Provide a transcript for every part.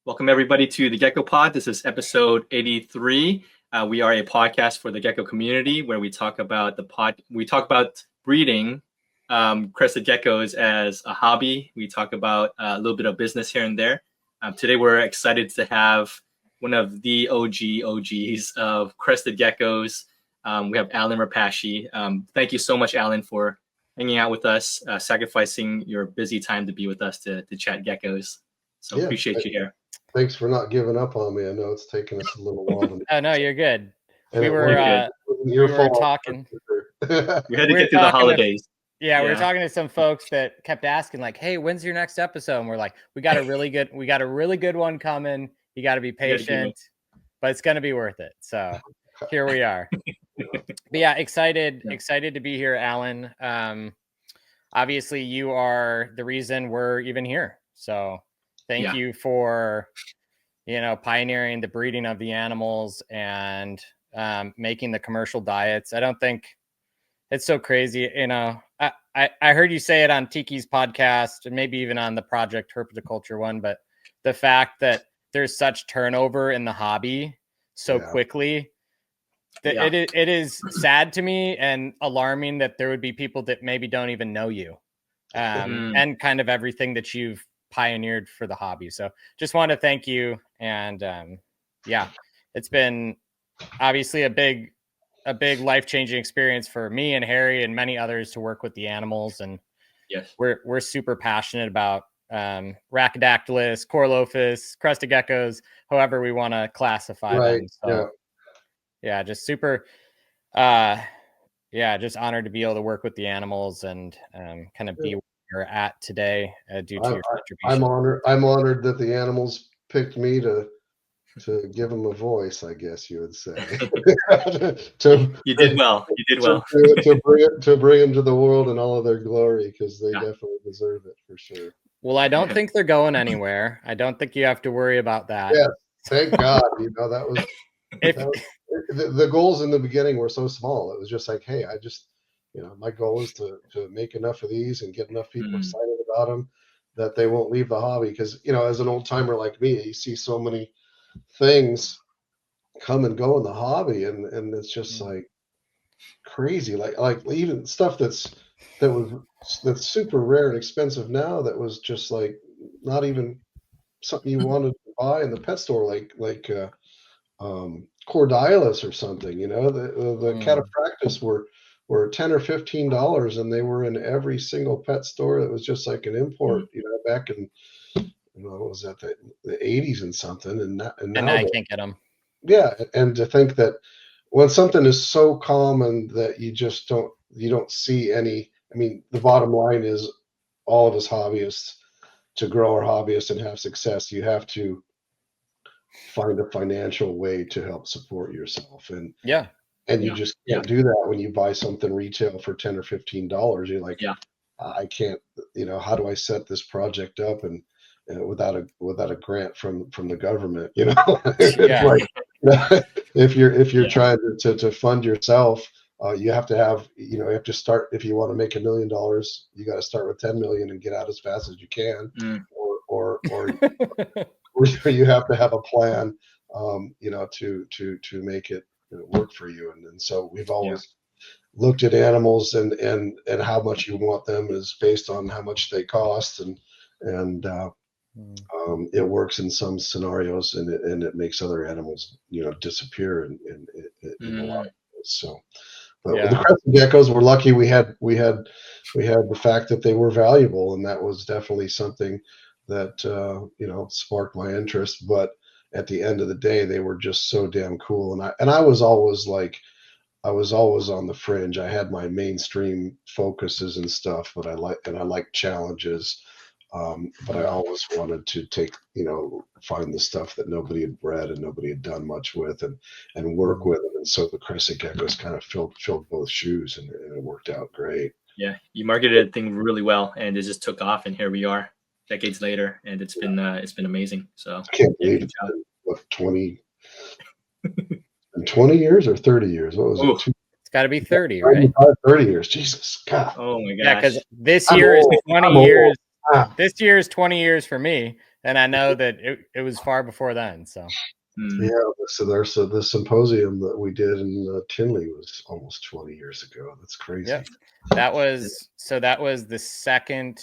Welcome everybody to the Gecko Pod. This is episode 83. We are a podcast for the gecko community where we talk about breeding crested geckos as a hobby. We talk about a little bit of business here and there. Today we're excited to have one of the OGs of crested geckos. We have Alan Repashy. Thank you so much, Alan, for hanging out with us, sacrificing your busy time to be with us to chat geckos. So yeah, appreciate you here. Thanks for not giving up on me. I know it's taken us a little while. Oh no, you're good. We were talking. We had to get through the holidays. We were talking to some folks that kept asking, like, "Hey, when's your next episode?" And we're like, "We got a really good one coming. You got to be patient, but it's gonna be worth it." So here we are. But yeah, excited to be here, Alan. Obviously, you are the reason we're even here. So. Thank you for, pioneering the breeding of the animals and making the commercial diets. I don't think it's so crazy. I heard you say it on Tiki's podcast and maybe even on the Project Herpetoculture one, but the fact that there's such turnover in the hobby so quickly, that it is sad to me and alarming that there would be people that maybe don't even know you and kind of everything that you've pioneered for the hobby. So just want to thank you. And it's been obviously a big life-changing experience for me and Harry and many others to work with the animals. And we're super passionate about Rhacodactylus, Corlophus, Crested Geckos, however we want to classify them. So just super just honored to be able to work with the animals and kind of be you're at today due to your contribution. I'm honored that the animals picked me to give them a voice, I guess you would say. You did well. To bring them to the world in all of their glory, because they definitely deserve it for sure. Well, I don't think they're going anywhere. I don't think you have to worry about that. Yeah, thank God. That was the goals in the beginning were so small. It was just like, hey, my goal is to make enough of these and get enough people excited about them that they won't leave the hobby. Because, as an old timer like me, you see so many things come and go in the hobby, and it's just like crazy. Like even stuff that's super rare and expensive now that was just like not even something you wanted to buy in the pet store, like Cordialis or something. The Cataphractus were $10 or $15, and they were in every single pet store. It was just like an import, back in what was that, the 80s and something, and now I can't get them. Yeah, and to think that when something is so common that you don't see any. I mean, the bottom line is, all of us hobbyists, to grow our hobbyists and have success, you have to find a financial way to help support yourself, and you just can't do that when you buy something retail for $10 or $15. You're like, I can't. How do I set this project up and without a grant from the government? If you're trying to fund yourself, you have to have you have to start. If you want to make $1 million, you got to start with 10 million and get out as fast as you can, or you have to have a plan, to make it work for you. And so we've always looked at animals and how much you want them is based on how much they cost, and it works in some scenarios, and it makes other animals disappear in a lot of ways. So but with the crested geckos, we're lucky we had the fact that they were valuable, and that was definitely something that sparked my interest. But at the end of the day, they were just so damn cool. And I was always on the fringe. I had my mainstream focuses and stuff, but I like challenges. But I always wanted to find the stuff that nobody had bred and nobody had done much with, and work with it. And so the Crested Geckos kind of filled both shoes, and it worked out great. Yeah, you marketed the thing really well, and it just took off, and here we are, decades later, and it's been amazing. So I can't believe it's been, 20 years or 30 years? What was it? It's got to be 30, right? 30 years. Jesus, God. Oh my gosh. Yeah, because this year is 20 years. This year is 20 years for me, And I know that it was far before then. So yeah, so there's the symposium that we did in Tinley was almost 20 years ago. That's crazy. yeah, that was the second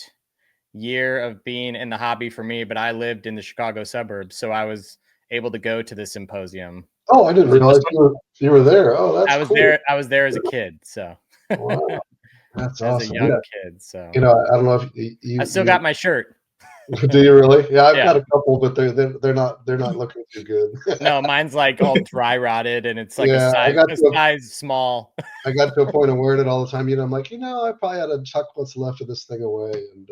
year of being in the hobby for me, but I lived in the Chicago suburbs, so I was able to go to the symposium. Oh, I didn't realize you were there. Oh, that's cool. I was there as a kid, so wow, that's as awesome. a young kid. So I don't know if you I still got my shirt. Do you really? Yeah, I've got a couple, but they're not looking too good. No, mine's like all dry rotted, and it's like yeah, a size small. I got to a point of wearing it all the time. I'm like, I probably ought to tuck what's left of this thing away and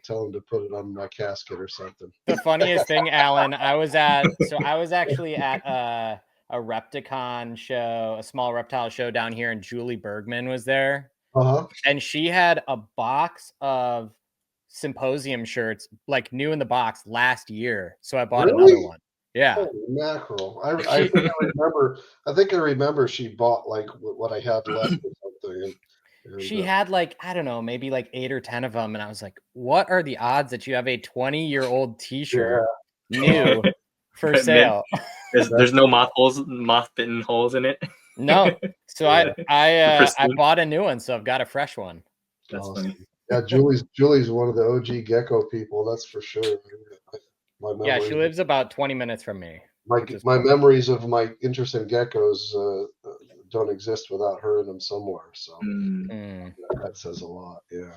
tell them to put it on my casket or something. The funniest thing, Alan, I was actually at a Repticon show, a small reptile show down here, and Julie Bergman was there. And she had a box of symposium shirts, like new in the box last year. So I bought another one. Yeah. Holy mackerel. I think I remember she bought like what I had left or something. And she had like, I don't know, maybe like 8 or 10 of them. And I was like, what are the odds that you have a 20-year-old t-shirt new for sale? There's no moth-bitten holes in it. No. So I bought a new one, so I've got a fresh one. That's funny. Yeah, Julie's one of the OG gecko people, that's for sure. Yeah, she lives about 20 minutes from me. My memories of my interest in geckos don't exist without her in them somewhere. So that says a lot. Yeah.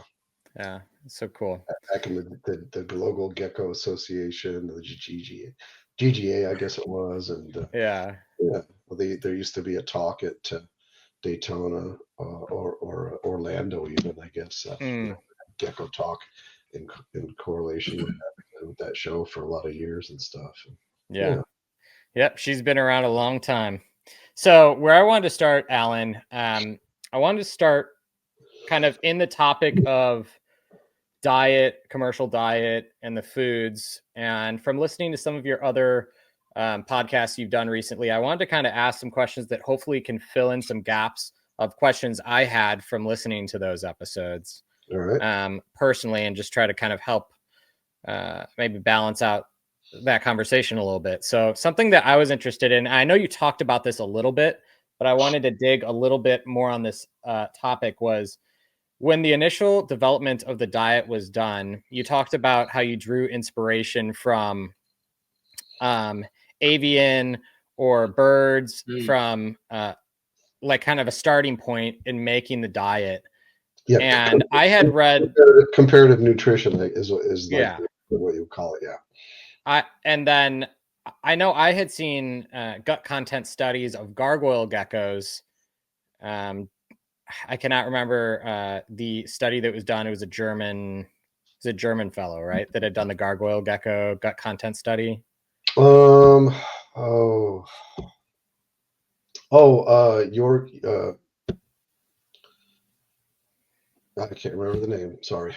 Yeah, it's so cool. Back in the Global Gecko Association, the GGA, I guess it was, and yeah. Well, there used to be a talk at Daytona or Orlando, even, I guess. Gecko talk in correlation with that show for a lot of years and stuff. Yeah. Yep, she's been around a long time. So where I wanted to start, Alan, I wanted to start kind of in the topic of diet, commercial diet, and the foods. And from listening to some of your other podcasts you've done recently, I wanted to kind of ask some questions that hopefully can fill in some gaps of questions I had from listening to those episodes. All right. Personally, and just try to kind of help maybe balance out that conversation a little bit. So something that I was interested in, I know you talked about this a little bit, but I wanted to dig a little bit more on this topic, was when the initial development of the diet was done, you talked about how you drew inspiration from avian or birds from like kind of a starting point in making the diet. Yeah, and I had read comparative nutrition is like what you call it. Yeah. And then I know I had seen gut content studies of gargoyle geckos. I cannot remember the study that was done. It was a German fellow, right, that had done the gargoyle gecko gut content study. I can't remember the name. Sorry.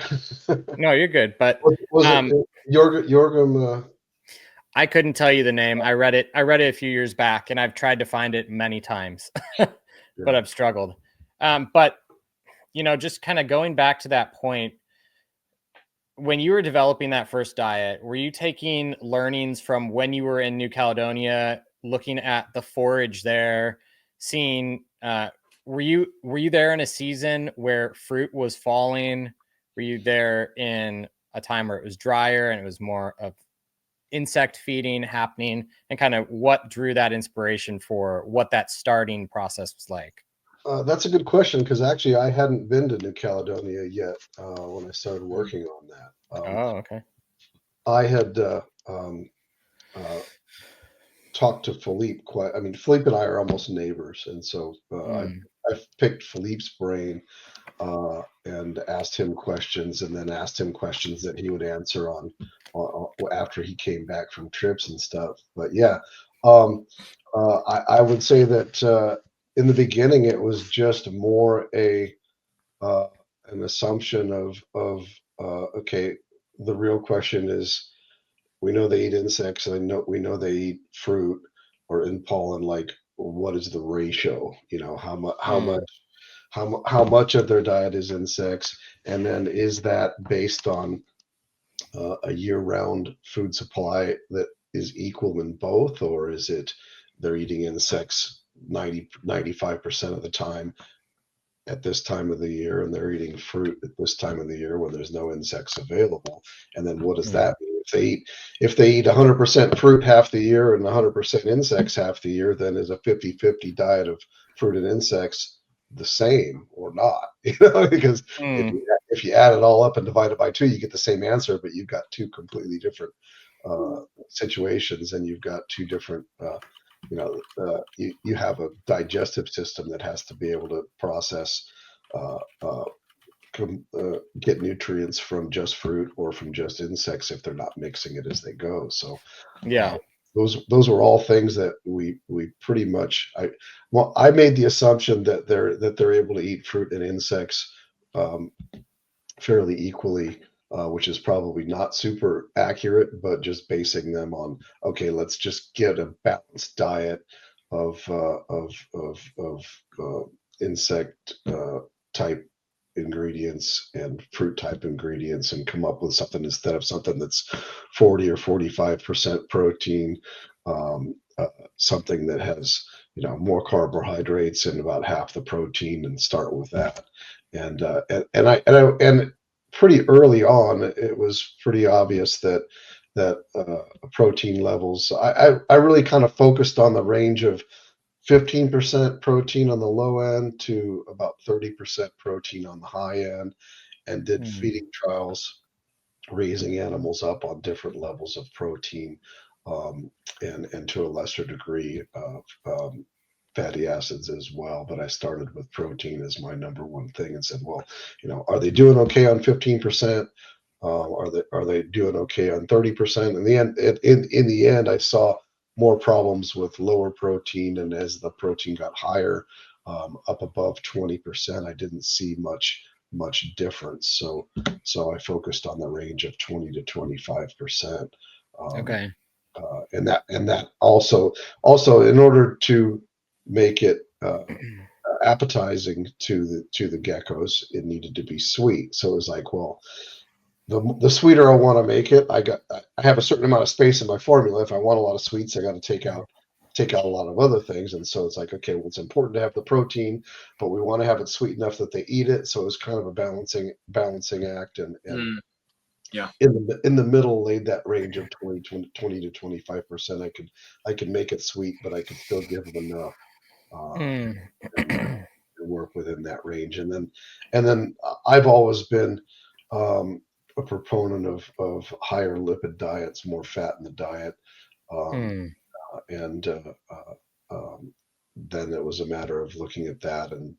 No, you're good. But was it Jorgum? I couldn't tell you the name. I read it a few years back, and I've tried to find it many times, but I've struggled. But just kind of going back to that point, when you were developing that first diet, were you taking learnings from when you were in New Caledonia, looking at the forage there, seeing? Were you there in a season where fruit was falling? Were you there in a time where it was drier and it was more of insect feeding happening, and kind of what drew that inspiration for what that starting process was like? That's a good question, because actually I hadn't been to New Caledonia yet when I started working on that. Okay. I had talked to Philippe Philippe and I are almost neighbors, and so I picked Philippe's brain and asked him questions, and then asked him questions that he would answer on after he came back from trips and stuff. But yeah, I would say that in the beginning it was just more an assumption of okay, the real question is, we know they eat insects, and we know they eat fruit or in pollen. Like, what is the ratio? How much of their diet is insects, and then is that based on a year-round food supply that is equal in both, or is it they're eating insects 95% of the time at this time of the year, and they're eating fruit at this time of the year when there's no insects available? And then what does that mean? If they eat 100% fruit half the year and 100% insects half the year, then is a 50-50 diet of fruit and insects the same or not? Because if you add it all up and divide it by 2, you get the same answer, but you've got 2 completely different situations, and you've got 2 different you have a digestive system that has to be able to process get nutrients from just fruit or from just insects if they're not mixing it as they go. So those are all things that we pretty much I made the assumption that they're able to eat fruit and insects fairly equally, which is probably not super accurate, but just basing them on, okay, let's just get a balanced diet of insect type ingredients and fruit type ingredients, and come up with something instead of something that's 40 or 45% protein, something that has more carbohydrates and about half the protein, and start with that. And pretty early on, it was pretty obvious that protein levels. I really kind of focused on the range of 15% protein on the low end to about 30% protein on the high end, and did feeding trials, raising animals up on different levels of protein, and to a lesser degree of fatty acids as well. But I started with protein as my number one thing and said, well, are they doing okay on 15%? Are they doing okay on 30%? In the end, I saw more problems with lower protein, and as the protein got higher, up above 20%, I didn't see much difference. So I focused on the range of 20 to 25%. Okay. And that also in order to make it appetizing to the geckos, it needed to be sweet. So it was like, well, the sweeter I want to make it, I have a certain amount of space in my formula. If I want a lot of sweets, I got to take out a lot of other things. And so it's like, okay, well, it's important to have the protein, but we want to have it sweet enough that they eat it. So it was kind of a balancing act, and in the middle laid that range of 20 to 25%. I could make it sweet, but I could still give them enough and work within that range. And then I've always been a proponent of higher lipid diets, more fat in the diet, and then it was a matter of looking at that and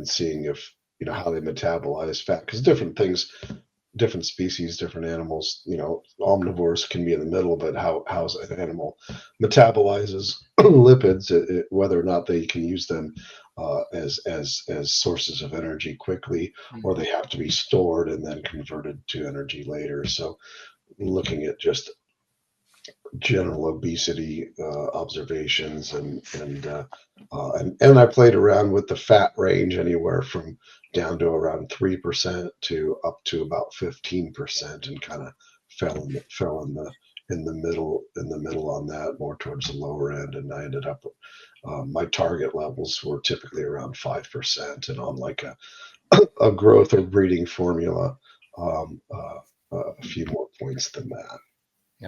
seeing if how they metabolize fat, because different species, different animals, omnivores can be in the middle, but how an animal metabolizes lipids, whether or not they can use them as sources of energy quickly, or they have to be stored and then converted to energy later. So looking at just general obesity observations, and I played around with the fat range anywhere from down to around 3% to up to about 15%, and kind of fell in the middle on that, more towards the lower end. And I ended up my target levels were typically around 5%, and on like a growth or breeding formula, a few more points than that.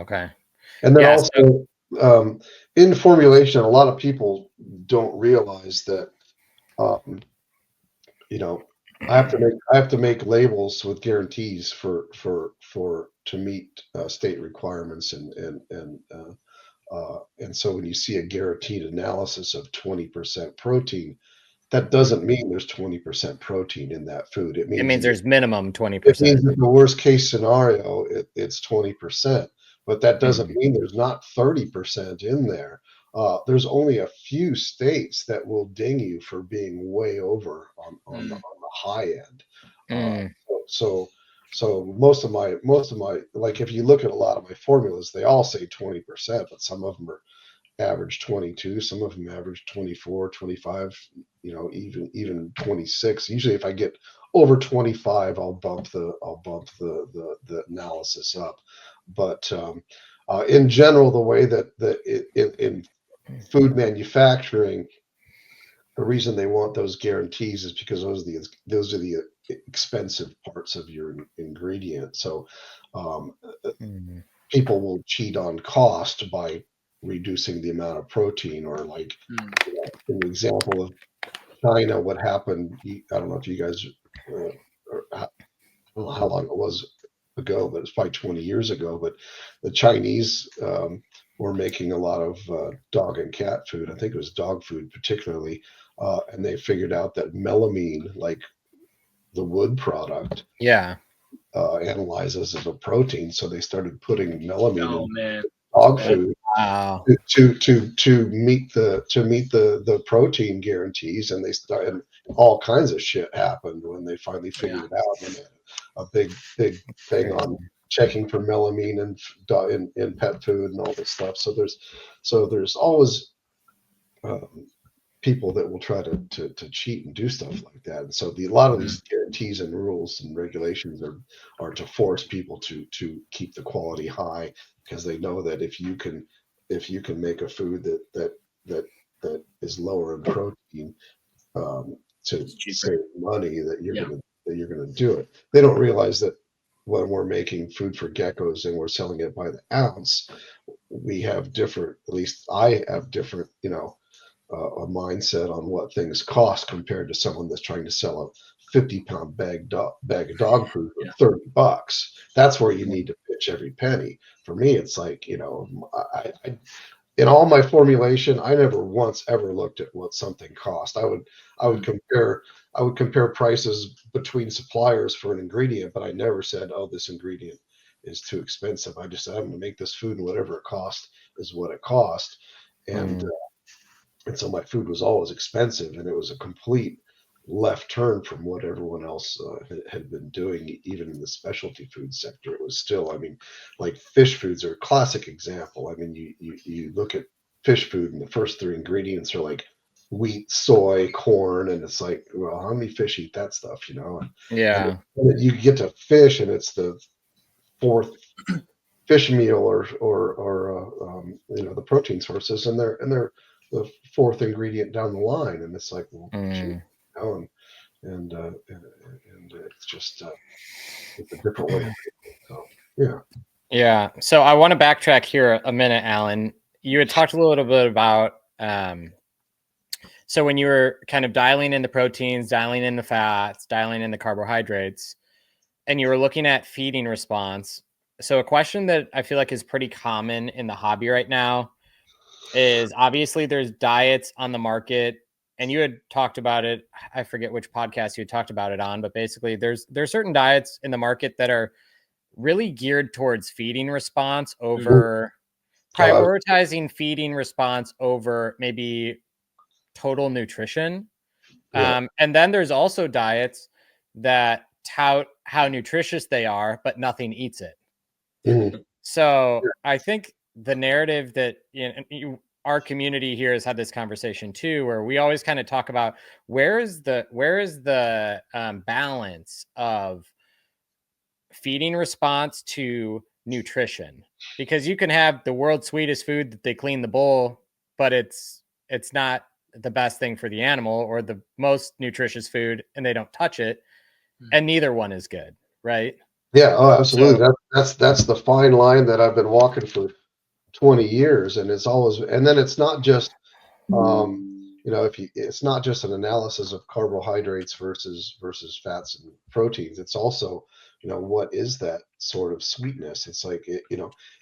Okay. And then also in formulation, a lot of people don't realize that I have to make labels with guarantees to meet state requirements, and so when you see a guaranteed analysis of 20% protein, that doesn't mean there's 20% protein in that food. It means there's minimum 20%. It means in the worst case scenario, it's 20%. But that doesn't mean there's not 30% in there. There's only a few states that will ding you for being way over on the high end. So most of my, like, if you look at a lot of my formulas, they all say 20%, but some of them are average 22, some of them average 24, 25, even 26. Usually if I get over 25, I'll bump the analysis up. But in general, the way that in food manufacturing, the reason they want those guarantees is because those are the expensive parts of your ingredient. So people will cheat on cost by reducing the amount of protein, or like an example of China, what happened, I don't know if you guys, I don't know how long it was ago, but it's probably 20 years ago, but the Chinese were making a lot of dog and cat food. I think it was dog food particularly, and they figured out that melamine, like the wood product, analyzes as a protein, so they started putting melamine in dog food. Wow. To meet the protein guarantees, and and all kinds of shit happened when they finally figured it out. And a big thing on checking for melamine in pet food and all this stuff. So there's always people that will try to cheat and do stuff like that. And so a lot of these guarantees and rules and regulations are to force people to keep the quality high, because they know that if you can make a food that is lower in protein, to save money, that you're gonna do it. They don't realize that when we're making food for geckos and we're selling it by the ounce, we have different, at least I have different, a mindset on what things cost compared to someone that's trying to sell a 50-pound bag of dog food for $30. That's where you need to pitch every penny. For me, it's like, I in all my formulation, I never once ever looked at what something cost. I would compare prices between suppliers for an ingredient, but I never said, oh, this ingredient is too expensive. I just said, I'm going to make this food, and whatever it cost is what it cost. And so my food was always expensive, and it was a complete left turn from what everyone else had been doing. Even in the specialty food sector, it was still, I mean, like fish foods are a classic example. I mean, you look at fish food, and the first three ingredients are like wheat, soy, corn, and it's like, well, how many fish eat that stuff, And you get to fish, and it's the fourth fish meal or the protein sources, and they're the fourth ingredient down the line, and it's like, well, and it's just it's a different way of thinking. So So I want to backtrack here a minute, Alan. You had talked a little bit about so when you were kind of dialing in the proteins, dialing in the fats, dialing in the carbohydrates, and you were looking at feeding response. So a question that I feel like is pretty common in the hobby right now is, obviously there's diets on the market, and you had talked about it. I forget which podcast you had talked about it on, but basically there's certain diets in the market that are really geared towards feeding response over prioritizing feeding response over maybe total nutrition. And then there's also diets that tout how nutritious they are, but nothing eats it. So I think the narrative that our community here has had this conversation too, where we always kind of talk about where is the balance of feeding response to nutrition, because you can have the world's sweetest food that they clean the bowl, but it's not the best thing for the animal, or the most nutritious food and they don't touch it, and neither one is good, right? Oh, absolutely. That's the fine line that I've been walking for 20 years, and it's always, and then it's not just it's not just an analysis of carbohydrates versus fats and proteins. It's also, what is that sort of sweetness? It's like,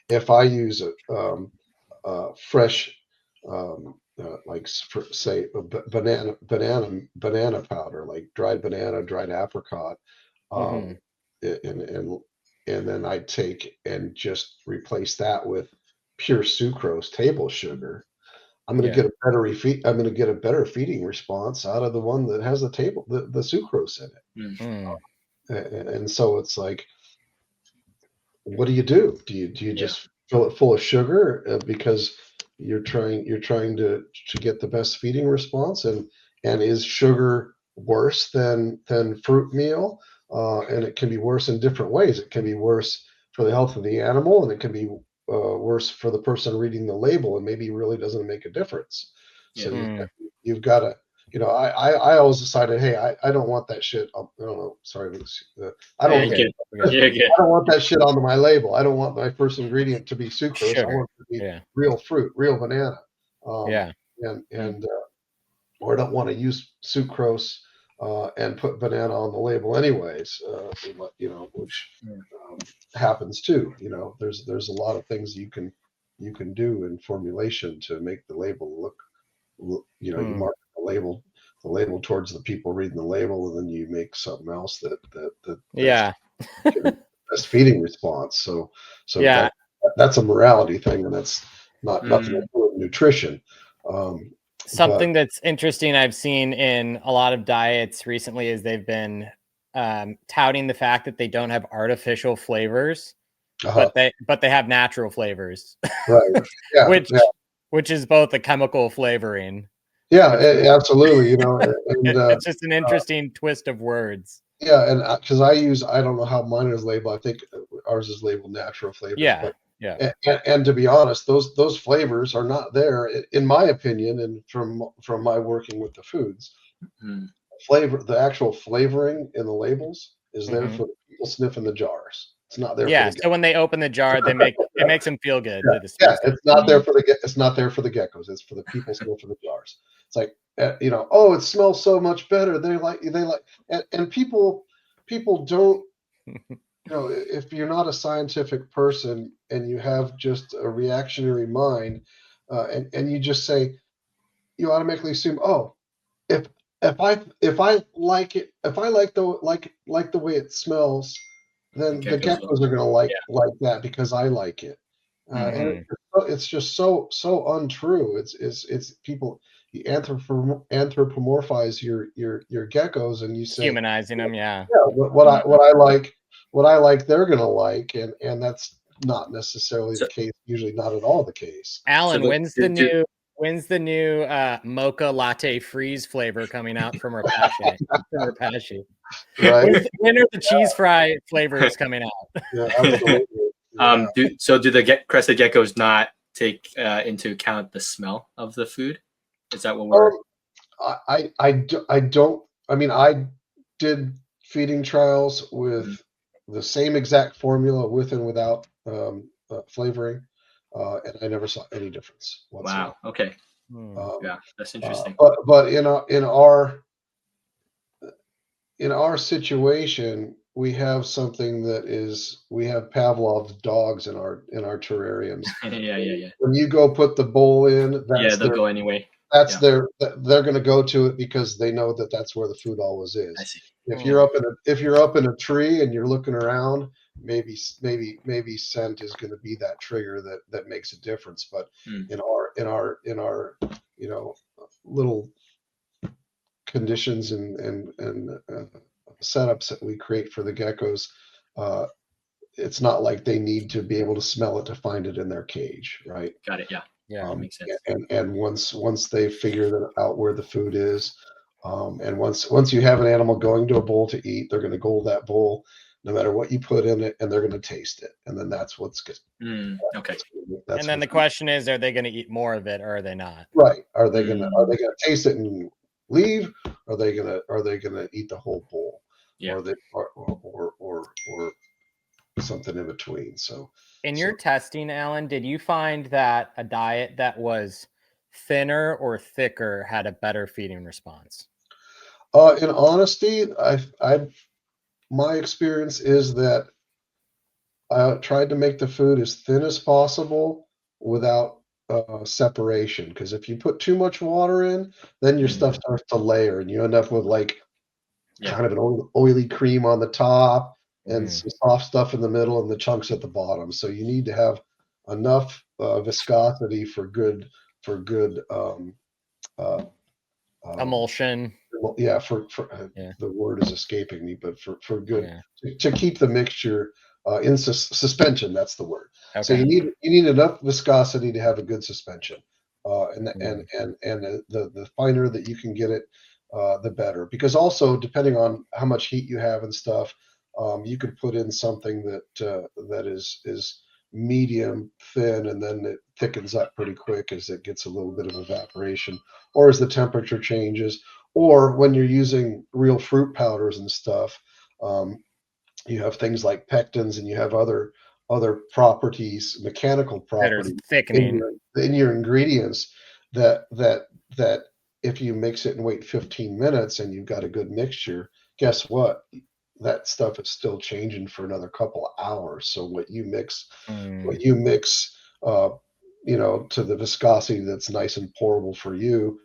if I use a fresh like say banana powder, like dried banana, dried apricot, and then I take and just replace that with pure sucrose, table sugar. I'm going to get a better feeding response out of the one that has the sucrose in it. And so it's like, what do? Do you just fill it full of sugar because you're trying to get the best feeding response? And is sugar worse than fruit meal, and it can be worse in different ways. It can be worse for the health of the animal, and it can be worse for the person reading the label, and maybe really doesn't make a difference. So you've got to, I always decided, hey, I don't want that shit. I don't know. Sorry, I don't want that shit on my label. I don't want my first ingredient to be sucrose. Sugar. I want it to be real fruit, real banana. And or I don't want to use sucrose and put banana on the label anyways. Which happens too. There's a lot of things you can do in formulation to make the label look. You mark the label towards the people reading the label, and then you make something else that best feeding response. So that's a morality thing, and that's nothing to do with nutrition. Something that's interesting I've seen in a lot of diets recently is they've been touting the fact that they don't have artificial flavors, but they have natural flavors, right? Yeah, which is both a chemical flavoring. Yeah, absolutely. And, it's just an interesting twist of words. Yeah, and because I don't know how mine is labeled. I think ours is labeled natural flavors. Yeah. And to be honest, those flavors are not there, in my opinion, and from my working with the foods. The actual flavoring in the labels is there for the people sniffing the jars. It's not there. Yeah. So when they open the jar, it makes them feel good. It's not there for it's not there for the geckos. It's for the people sniffing the jars. It's like, oh, it smells so much better. They like, and people don't, if you're not a scientific person and you have just a reactionary mind, and you just say, you automatically assume, oh, if I like it, if I like the way it smells, then the geckos are going to like that because I like it. And it's just so untrue. It's people, you anthropomorphize your geckos, and you say humanizing them. Yeah. What I like, they're going to like, and that's not necessarily the case. Usually, not at all the case. Alan, when's the new mocha latte freeze flavor coming out from Repashy? Right. When are the cheese fry flavors coming out? Yeah, absolutely. Do the crested geckos not take into account the smell of the food? Is that what we're? I don't. I mean, I did feeding trials with the same exact formula with and without flavoring, and I never saw any difference whatsoever. Wow. Okay. Yeah, that's interesting. But in our situation, we have something that is, we have Pavlov's dogs in our terrariums. Yeah. When you go put the bowl in, they'll go anyway. They're going to go to it because they know that that's where the food always is. I see. If you're up in a tree and you're looking around, maybe scent is going to be that trigger that makes a difference. But in our little conditions and setups that we create for the geckos, it's not like they need to be able to smell it to find it in their cage, right? Got it. Yeah, makes sense. And once they figure out where the food is, and once you have an animal going to a bowl to eat, they're going to go to that bowl no matter what you put in it, and they're going to taste it, and then that's what's good. Okay. And then the question is, are they going to eat more of it, or are they not? Right? Are they going to taste it and leave? Are they gonna eat the whole bowl? Yeah. Or something in between. So in your testing, Alan, did you find that a diet that was thinner or thicker had a better feeding response? In honesty, my experience is that I tried to make the food as thin as possible without separation, because if you put too much water in, then your stuff starts to layer, and you end up with kind of an oily cream on the top and some soft stuff in the middle and the chunks at the bottom. So you need to have enough viscosity for good emulsion. Yeah, the word is escaping me, but for good to keep the mixture in suspension. That's the word. Okay. So you need enough viscosity to have a good suspension, and the finer that you can get it, the better. Because also, depending on how much heat you have and stuff, you could put in something that is medium thin, and then it thickens up pretty quick as it gets a little bit of evaporation, or as the temperature changes, or when you're using real fruit powders and stuff. You have things like pectins, and you have other properties, mechanical properties thickening in your ingredients that if you mix it and wait 15 minutes and you've got a good mixture, guess what? That stuff is still changing for another couple of hours. So what you mix, to the viscosity that's nice and pourable for you,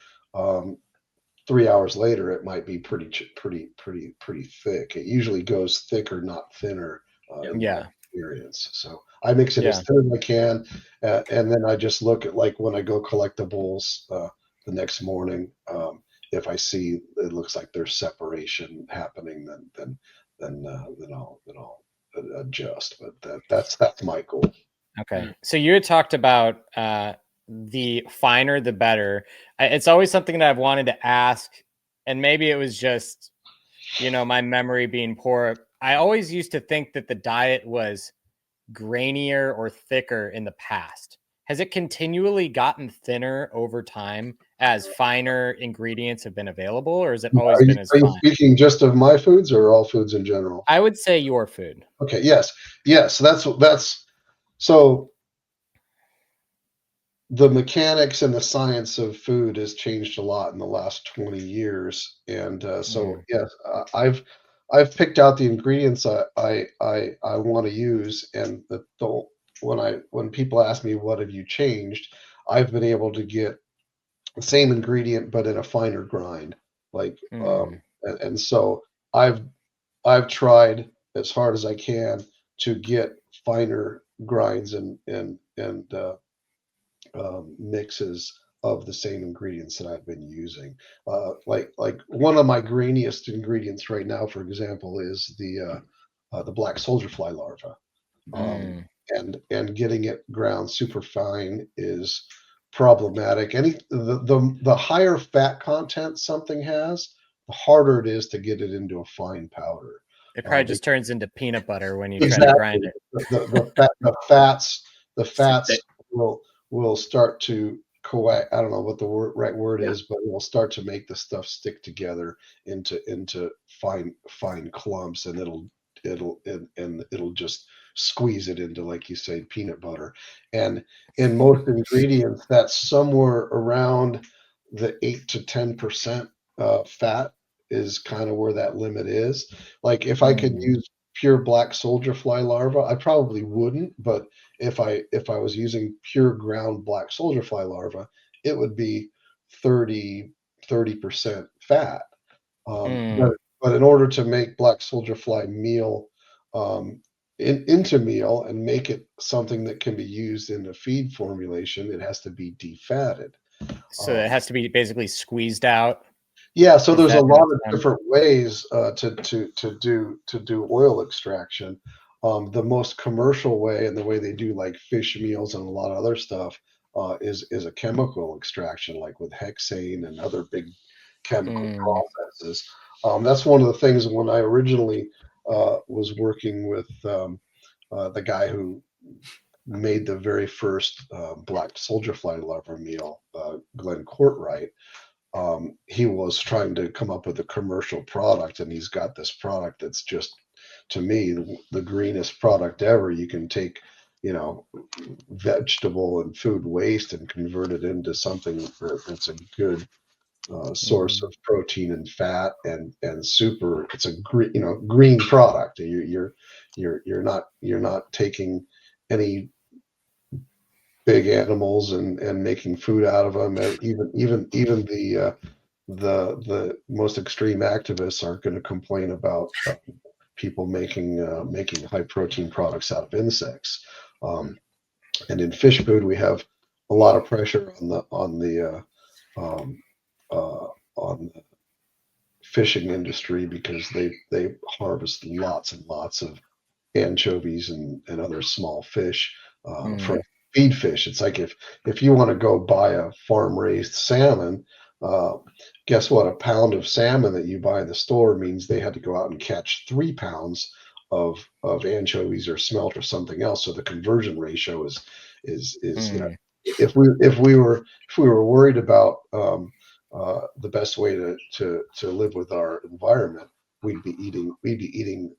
3 hours later, it might be pretty thick. It usually goes thicker, not thinner. In my experience. So I mix it as thin as I can, and then I just look at, like, when I go collect the bowls the next morning. If I see it looks like there's separation happening, then I'll adjust. But that's my goal. Okay, so you had talked about the finer the better. It's always something that I've wanted to ask, and maybe it was just, my memory being poor. I always used to think that the diet was grainier or thicker in the past. Has it continually gotten thinner over time as finer ingredients have been available, or has it always been as fine? Are you speaking just of my foods or all foods in general? I would say your food. Okay. Yes. That's so. The mechanics and the science of food has changed a lot in the last 20 years, and yes, I've picked out the ingredients I want to use, and when people ask me what have you changed, I've been able to get the same ingredient but in a finer grind, like and so I've tried as hard as I can to get finer grinds and mixes of the same ingredients that I've been using. Like one of my grainiest ingredients right now, for example, is the black soldier fly larva. And getting it ground super fine is problematic. The higher fat content something has, the harder it is to get it into a fine powder. It probably just turns into peanut butter when you try to grind it. The fats will start to I don't know what the right word is, but it will start to make the stuff stick together into fine clumps, and it'll just squeeze it into, like you say, peanut butter. And in most ingredients, that's somewhere around the 8 to 10% fat is kind of where that limit is. Like, if I could use pure black soldier fly larva, I probably wouldn't, but if I was using pure ground black soldier fly larva, it would be 30% fat. But in order to make black soldier fly meal into meal and make it something that can be used in the feed formulation, it has to be defatted. So it has to be basically squeezed out. Yeah, so there's a lot of different ways to do oil extraction. The most commercial way, and the way they do like fish meals and a lot of other stuff, is a chemical extraction, like with hexane and other big chemical processes. That's one of the things when I originally was working with the guy who made the very first black soldier fly larva meal, Glenn Courtwright. He was trying to come up with a commercial product, and he's got this product that's just, to me, the greenest product ever. You can take, vegetable and food waste and convert it into something that's a good source of protein and fat, and super. It's a green product. You're not taking any big animals and making food out of them. Even the most extreme activists aren't going to complain about people making high protein products out of insects. And in fish food, we have a lot of pressure on the fishing industry, because they harvest lots and lots of anchovies and other small fish from feed fish. It's like if you want to go buy a farm raised salmon, Guess what? A pound of salmon that you buy in the store means they had to go out and catch 3 pounds of anchovies or smelt or something else. So the conversion ratio is you know, if we were worried about the best way to live with our environment, we'd be eating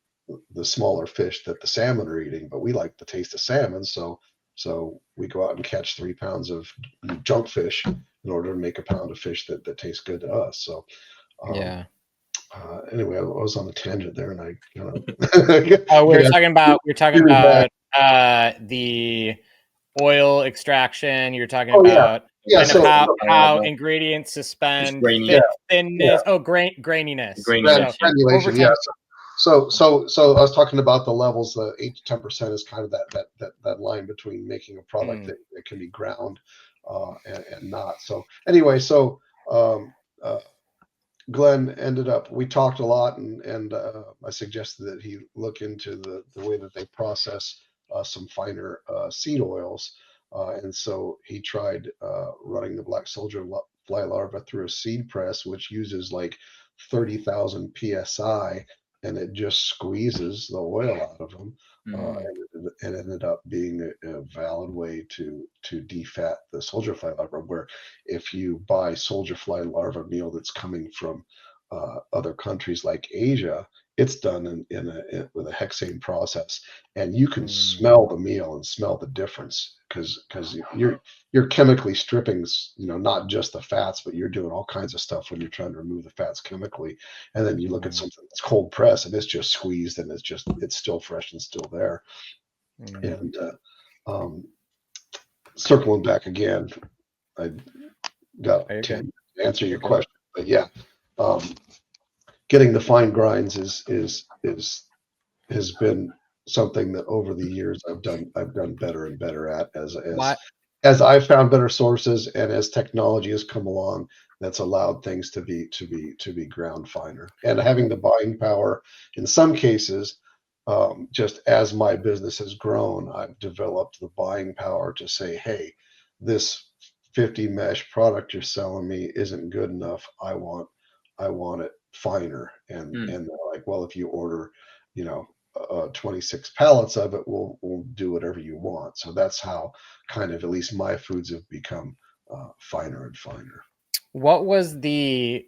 the smaller fish that the salmon are eating. But we like the taste of salmon, so we go out and catch 3 pounds of junk fish in order to make a pound of fish that tastes good to us. So anyway, I was on a tangent there, and I we were talking about the oil extraction. You're talking about how ingredients suspend thinness. Graininess. Granulation. Yeah. So I was talking about the levels. 8 to 10% is kind of that line between making a product that can be ground and not. So anyway, Glenn ended up. We talked a lot, and I suggested that he look into the way that they process some finer seed oils, and so he tried running the black soldier fly larva through a seed press, which uses like 30,000 psi, and it just squeezes the oil out of them. And it ended up being a valid way to defat the soldier fly larva, where if you buy soldier fly larva meal that's coming from other countries like Asia, it's done with a hexane process, and you can smell the meal and smell the difference because you're chemically stripping, not just the fats, but you're doing all kinds of stuff when you're trying to remove the fats chemically. And then you look at something that's cold pressed and it's just squeezed and it's still fresh and still there. And circling back again, I got to answer your question, but yeah, getting the fine grinds has been something that over the years I've done better and better at as I've found better sources, and as technology has come along that's allowed things to be ground finer, and having the buying power in some cases. Just as my business has grown, I've developed the buying power to say, hey, this 50 mesh product you're selling me isn't good enough. I want it finer. And they're like, well, if you order, 26 pallets of it, we'll do whatever you want. So that's how kind of at least my foods have become finer and finer. What was the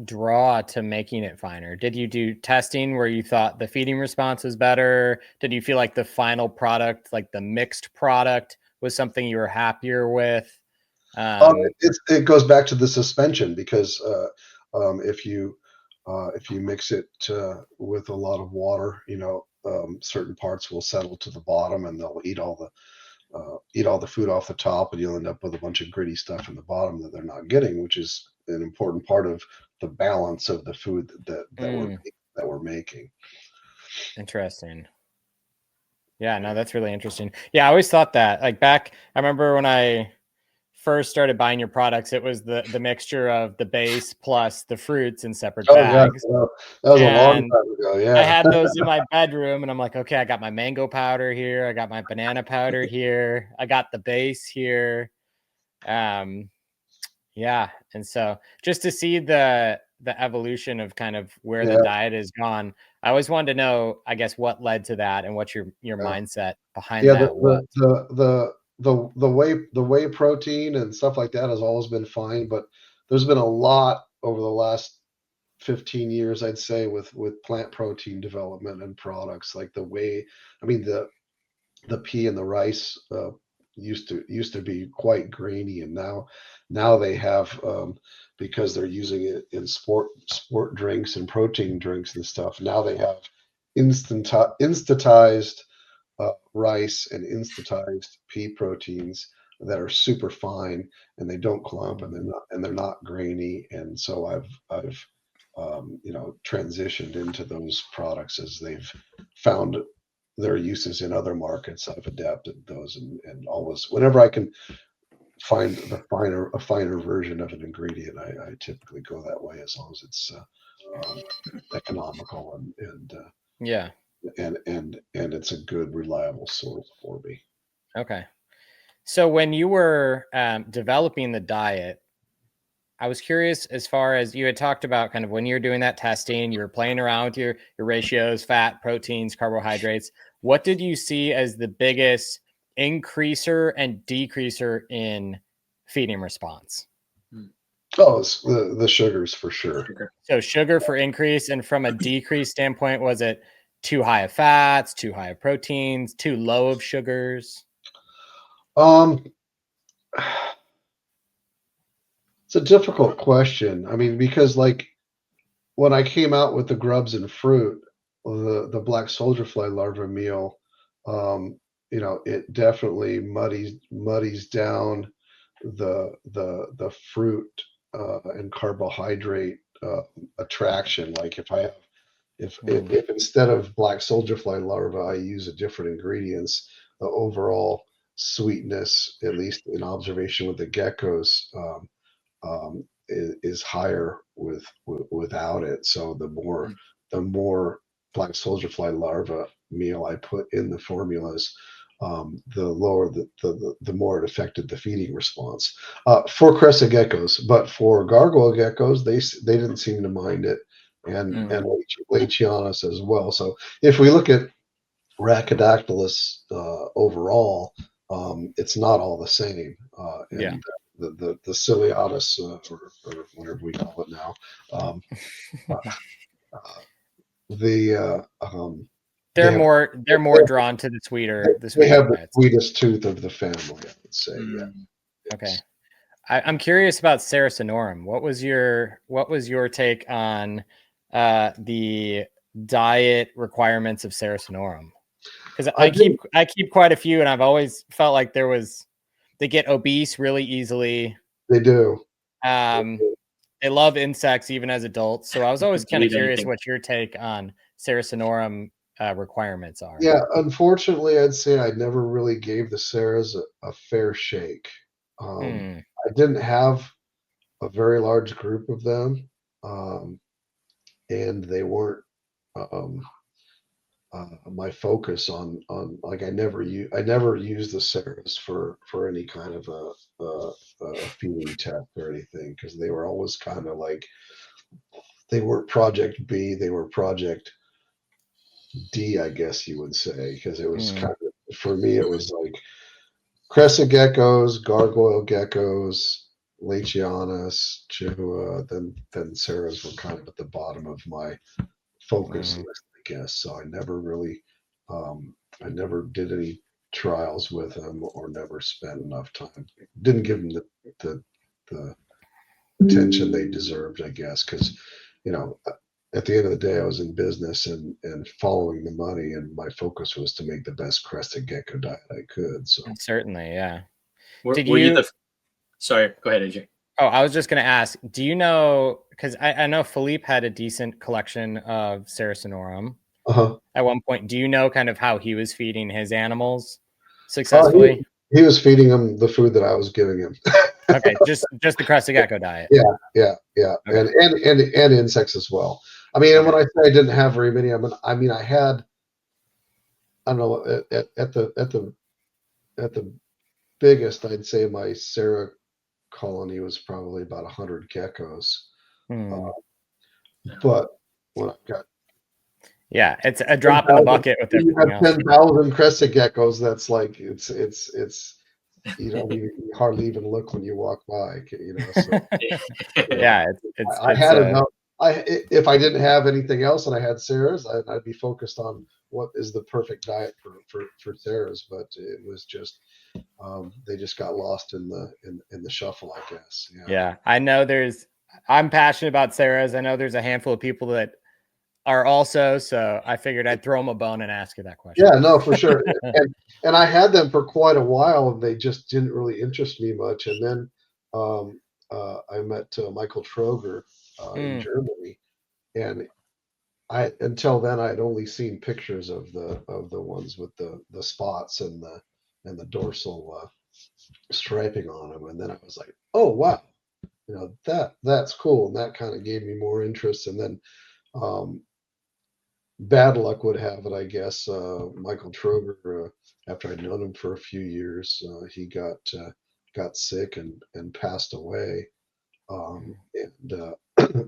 draw to making it finer? Did you do testing where you thought the feeding response was better? Did you feel like the final product, like the mixed product, was something you were happier with? It goes back to the suspension, because if you mix it with a lot of water, certain parts will settle to the bottom and they'll eat all the food off the top, and you'll end up with a bunch of gritty stuff in the bottom that they're not getting, which is an important part of the balance of the food that we're making. Interesting. Yeah, no, that's really interesting. Yeah, I always thought that. Like I remember when I first started buying your products, it was the mixture of the base plus the fruits in separate bags. Yeah. That was a long time ago. Yeah, I had those in my bedroom, and I'm like, okay, I got my mango powder here, I got my banana powder here, I got the base here. Yeah, and so just to see the evolution of kind of where the diet has gone, I always wanted to know, I guess, what led to that and what your mindset behind that was. The whey protein and stuff like that has always been fine, but there's been a lot over the last 15 years, I'd say, with plant protein development and products like the whey. I mean, the pea and the rice used to be quite grainy, and now they have, because they're using it in sport drinks and protein drinks and stuff. Now they have instantized rice and instantized pea proteins that are super fine, and they don't clump, and they're not grainy. And so I've transitioned into those products as they've found their uses in other markets. I've adapted those, and always, whenever I can find a finer version of an ingredient, I typically go that way, as long as it's economical and it's a good, reliable source for me. Okay. So when you were developing the diet, I was curious, as far as you had talked about kind of when you're doing that testing, you were playing around with your ratios, fat, proteins, carbohydrates. What did you see as the biggest increaser and decreaser in feeding response? Oh, it's the sugars for sure. So sugar for increase, and from a decrease standpoint, was it too high of fats, too high of proteins, too low of sugars? It's a difficult question. I mean, because like when I came out with the grubs and fruit, the black soldier fly larva meal, it definitely muddies down the fruit and carbohydrate attraction. Like if instead of black soldier fly larva, I use a different ingredients, the overall sweetness, at least in observation with the geckos, is higher without it. So the more black soldier fly larva meal I put in the formulas, the lower the more it affected the feeding response for crested geckos. But for gargoyle geckos, they didn't seem to mind it, and Leachianus as well. So if we look at Rhacodactylus overall, it's not all the same. And the ciliatus, or whatever we call it now, they're more drawn to the sweeter. They have the sweetest tooth of the family, I would say. Yeah. Okay. I'm curious about Sarasinorum. What was your take on the diet requirements of Sarasinorum? Because I keep quite a few, and I've always felt like they get obese really easily. They do. They love insects even as adults. So I was always kind of curious what your take on Sarasinorum requirements are. Yeah, unfortunately, I'd say I never really gave the Saras a fair shake. I didn't have a very large group of them, and they weren't my focus on like I never used the Saras for any kind of a feeding test or anything, because they were always kind of like, they weren't project B, they were project D, I guess you would say, because it was kind of, for me it was like crested geckos, gargoyle geckos, Leachianus, Chihua, then Saras were kind of at the bottom of my focus list, I guess. So I never really, I never did any trials with them, or never spent enough time. Didn't give them the attention they deserved, I guess, because at the end of the day, I was in business and following the money, and my focus was to make the best crested gecko diet I could. So certainly, yeah. Sorry, go ahead, AJ. Oh, I was just going to ask, do you know, because I know Philippe had a decent collection of Sarasinorum at one point. Do you know kind of how he was feeding his animals successfully? He was feeding them the food that I was giving him. Okay, just the crested gecko diet. Yeah, okay. and insects as well. I mean, and when I say I didn't have very many, I mean I had, I don't know, at the biggest, I'd say my Sarah colony was probably about 100 geckos. But when I got, it's a drop in the bucket with everything else. 10,000 crested geckos. That's like it's you hardly even look when you walk by. So, I had enough. If I didn't have anything else and I had Sarah's, I'd be focused on what is the perfect diet for Sarah's. But it was just they just got lost in the shuffle, I guess. Yeah, I know I'm passionate about Sarah's. I know there's a handful of people that are also, so I figured I'd throw them a bone and ask you that question. Yeah, no, for sure. and I had them for quite a while, and they just didn't really interest me much. And then I met Michael Troger in Germany, and until then I had only seen pictures of the ones with the spots and the dorsal striping on them, and then I was like, oh wow, that's cool, and that kind of gave me more interest. And then bad luck would have it, I guess, Michael Troger, after I'd known him for a few years, he got sick and passed away. And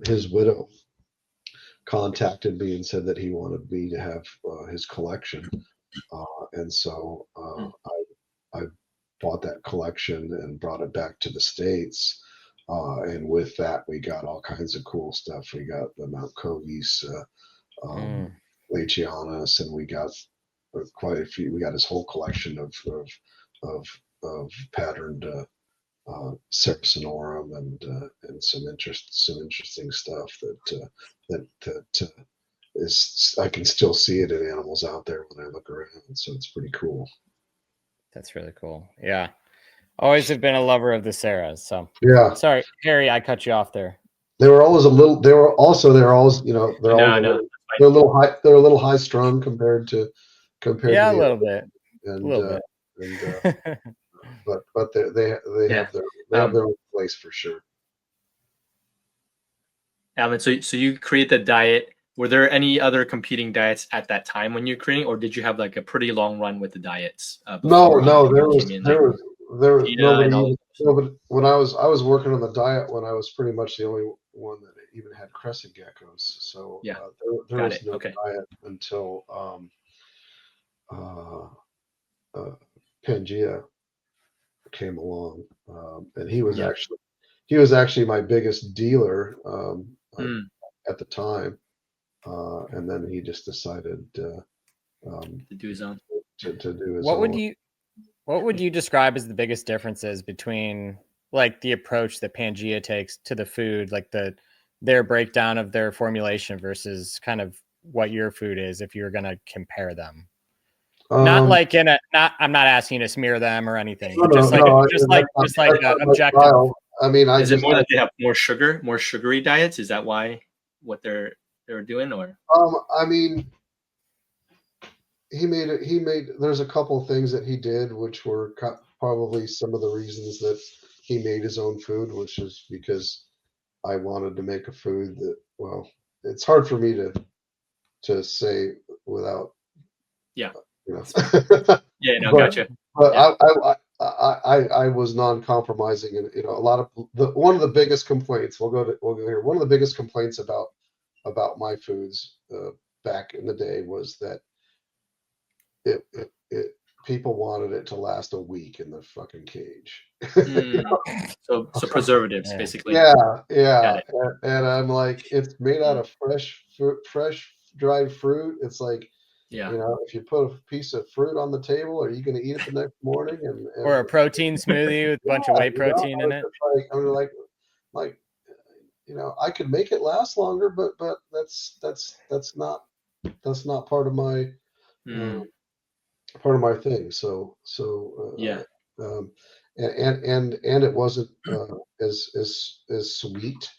his widow contacted me and said that he wanted me to have his collection, and so I bought that collection and brought it back to the States. And with that, we got all kinds of cool stuff. We got the Mount Covis, Lechianus, and we got quite a few. We got his whole collection of patterned Sarasinorum and some interesting stuff that is, I can still see it in animals out there when I look around. So it's pretty cool. That's really cool. Yeah. Always have been a lover of the Saras. So yeah. Sorry, Harry, I cut you off there. They were always they're always, you know, they're a little high strung compared to a little bit. And, a little bit. but they have their own place for sure. Alan, so you create the diet. Were there any other competing diets at that time when you're creating, or did you have like a pretty long run with the diets? No, there was nobody. When I was working on the diet, when I was pretty much the only one that even had crested geckos. So there was no diet until Pangea came along, and he was actually my biggest dealer at the time, and then he just decided to do his own. To do his own. What would you describe as the biggest differences between like the approach that Pangea takes to the food, like their breakdown of their formulation versus kind of what your food is, if you were going to compare them? I'm not asking you to smear them or anything. Just like objective. I mean, is it more that they have more sugary diets? Is that why what they're doing, or? I mean, he made. There's a couple of things that he did, which were probably some of the reasons that he made his own food, which is because I wanted to make a food that, well, it's hard for me to say without. Yeah. You know. Gotcha. But I was non-compromising, and a lot of one of the biggest complaints. We'll go here. One of the biggest complaints about my foods back in the day was that people wanted it to last a week in the fucking cage. So preservatives, basically. Yeah. And I'm like, it's made out of fresh dried fruit. It's like, if you put a piece of fruit on the table, are you going to eat it the next morning? Or a protein smoothie with a bunch of whey protein in it. I'm like, I could make it last longer, but that's not part of my thing. So and it wasn't as sweet,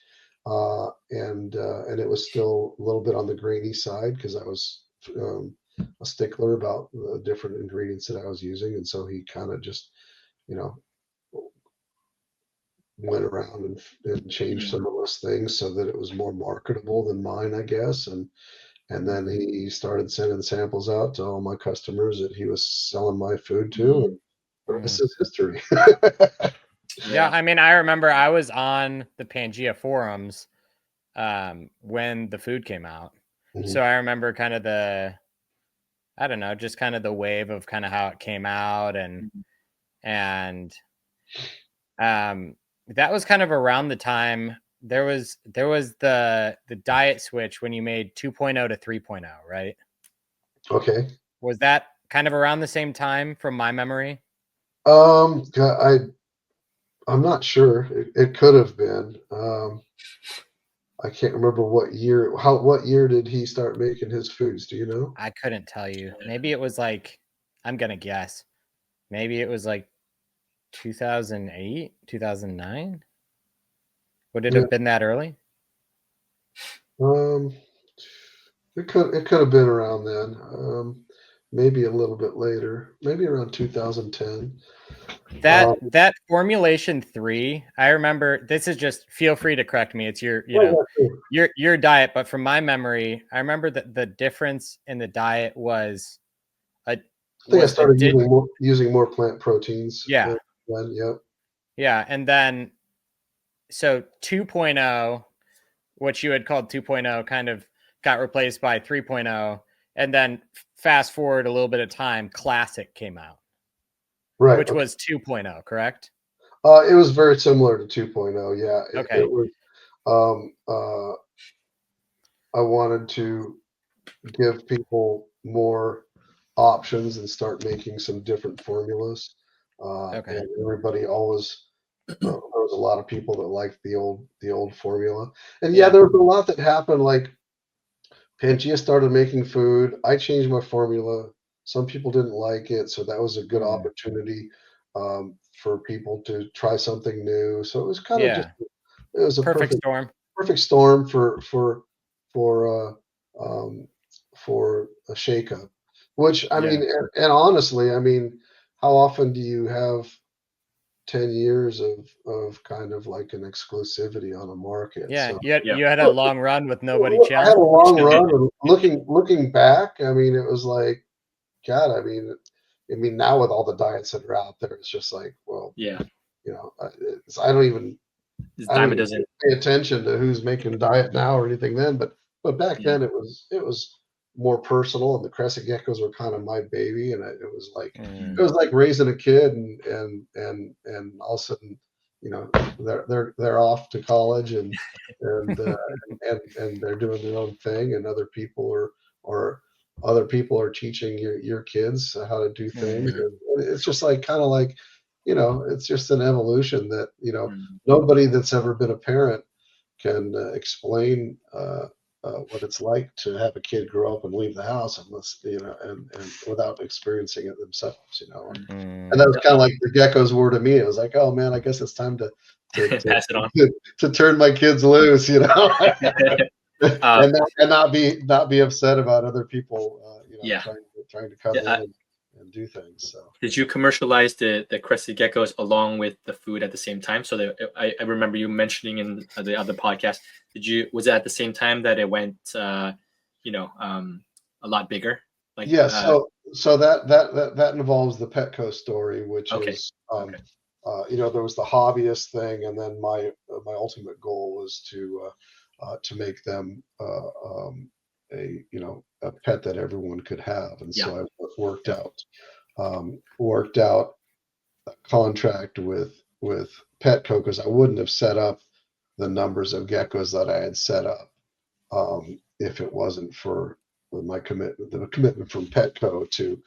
and it was still a little bit on the grainy side because I was a stickler about the different ingredients that I was using, and so he kind of just went around and changed some of those things so that it was more marketable than mine, I guess, and then he started sending samples out to all my customers that he was selling my food to, and the rest is history. Yeah, I mean, I remember I was on the Pangea forums when the food came out. So I remember kind of just kind of the wave of kind of how it came out, and that was kind of around the time there was the diet switch when you made 2.0 to 3.0, right? Okay. Was that kind of around the same time from my memory? I'm not sure. It could have been. I can't remember what year. What year did he start making his foods? Do you know? I couldn't tell you. Maybe it was like, I'm gonna guess. Maybe it was like 2008, 2009. Would it have been that early? It could have been around then. Maybe a little bit later. Maybe around 2010. That formulation 3, I remember. This is just, feel free to correct me. It's your diet, but from my memory, I remember that the difference in the diet was. I think I started using more plant proteins. Yeah. Yep. Yeah, and then so 2.0, what you had called 2.0, kind of got replaced by 3.0, and then fast forward a little bit of time, Classic came out, Right. which was 2.0, correct? It was very similar to 2.0. Yeah. Okay. It was. I wanted to give people more options and start making some different formulas. Okay. And everybody always there was a lot of people that liked the old formula. And yeah, there was a lot that happened. Like Pangea started making food. I changed my formula. Some people didn't like it, so that was a good opportunity for people to try something new. So it was kind of just it was a perfect storm. Perfect storm for a shakeup. Which I mean, and honestly, I mean, how often do you have 10 years of kind of like an exclusivity on a market? Yeah, So, you had a long run with nobody I challenging. had a long run, and looking back, I mean, it was like, God, I mean, now with all the diets that are out there, it's just like, well, yeah, you know, I don't even pay attention to who's making diet now or anything then, but back then it was more personal, and the Crested Geckos were kind of my baby, and it was like raising a kid, and all of a sudden, you know, they're off to college, and they're doing their own thing, and other people are teaching your kids how to do things. And it's just like kind of like, you know, it's just an evolution that, you know, nobody that's ever been a parent can explain what it's like to have a kid grow up and leave the house unless, you know, and without experiencing it themselves, you know. And that was kind of like the geckos were to me. It was like, oh man, I guess it's time to pass it on. to turn my kids loose, you know. And not be upset about other people, you know, trying to come in and do things. So did you commercialize the Crested Geckos along with the food at the same time? So I remember you mentioning in the other podcast. Was it at the same time that it went a lot bigger? Like so that involves the Petco story, which is you know, there was the hobbyist thing, and then my ultimate goal was to make them a pet that everyone could have, and so I worked out a contract with Petco, because I wouldn't have set up the numbers of geckos that I had set up if it wasn't for the commitment from Petco to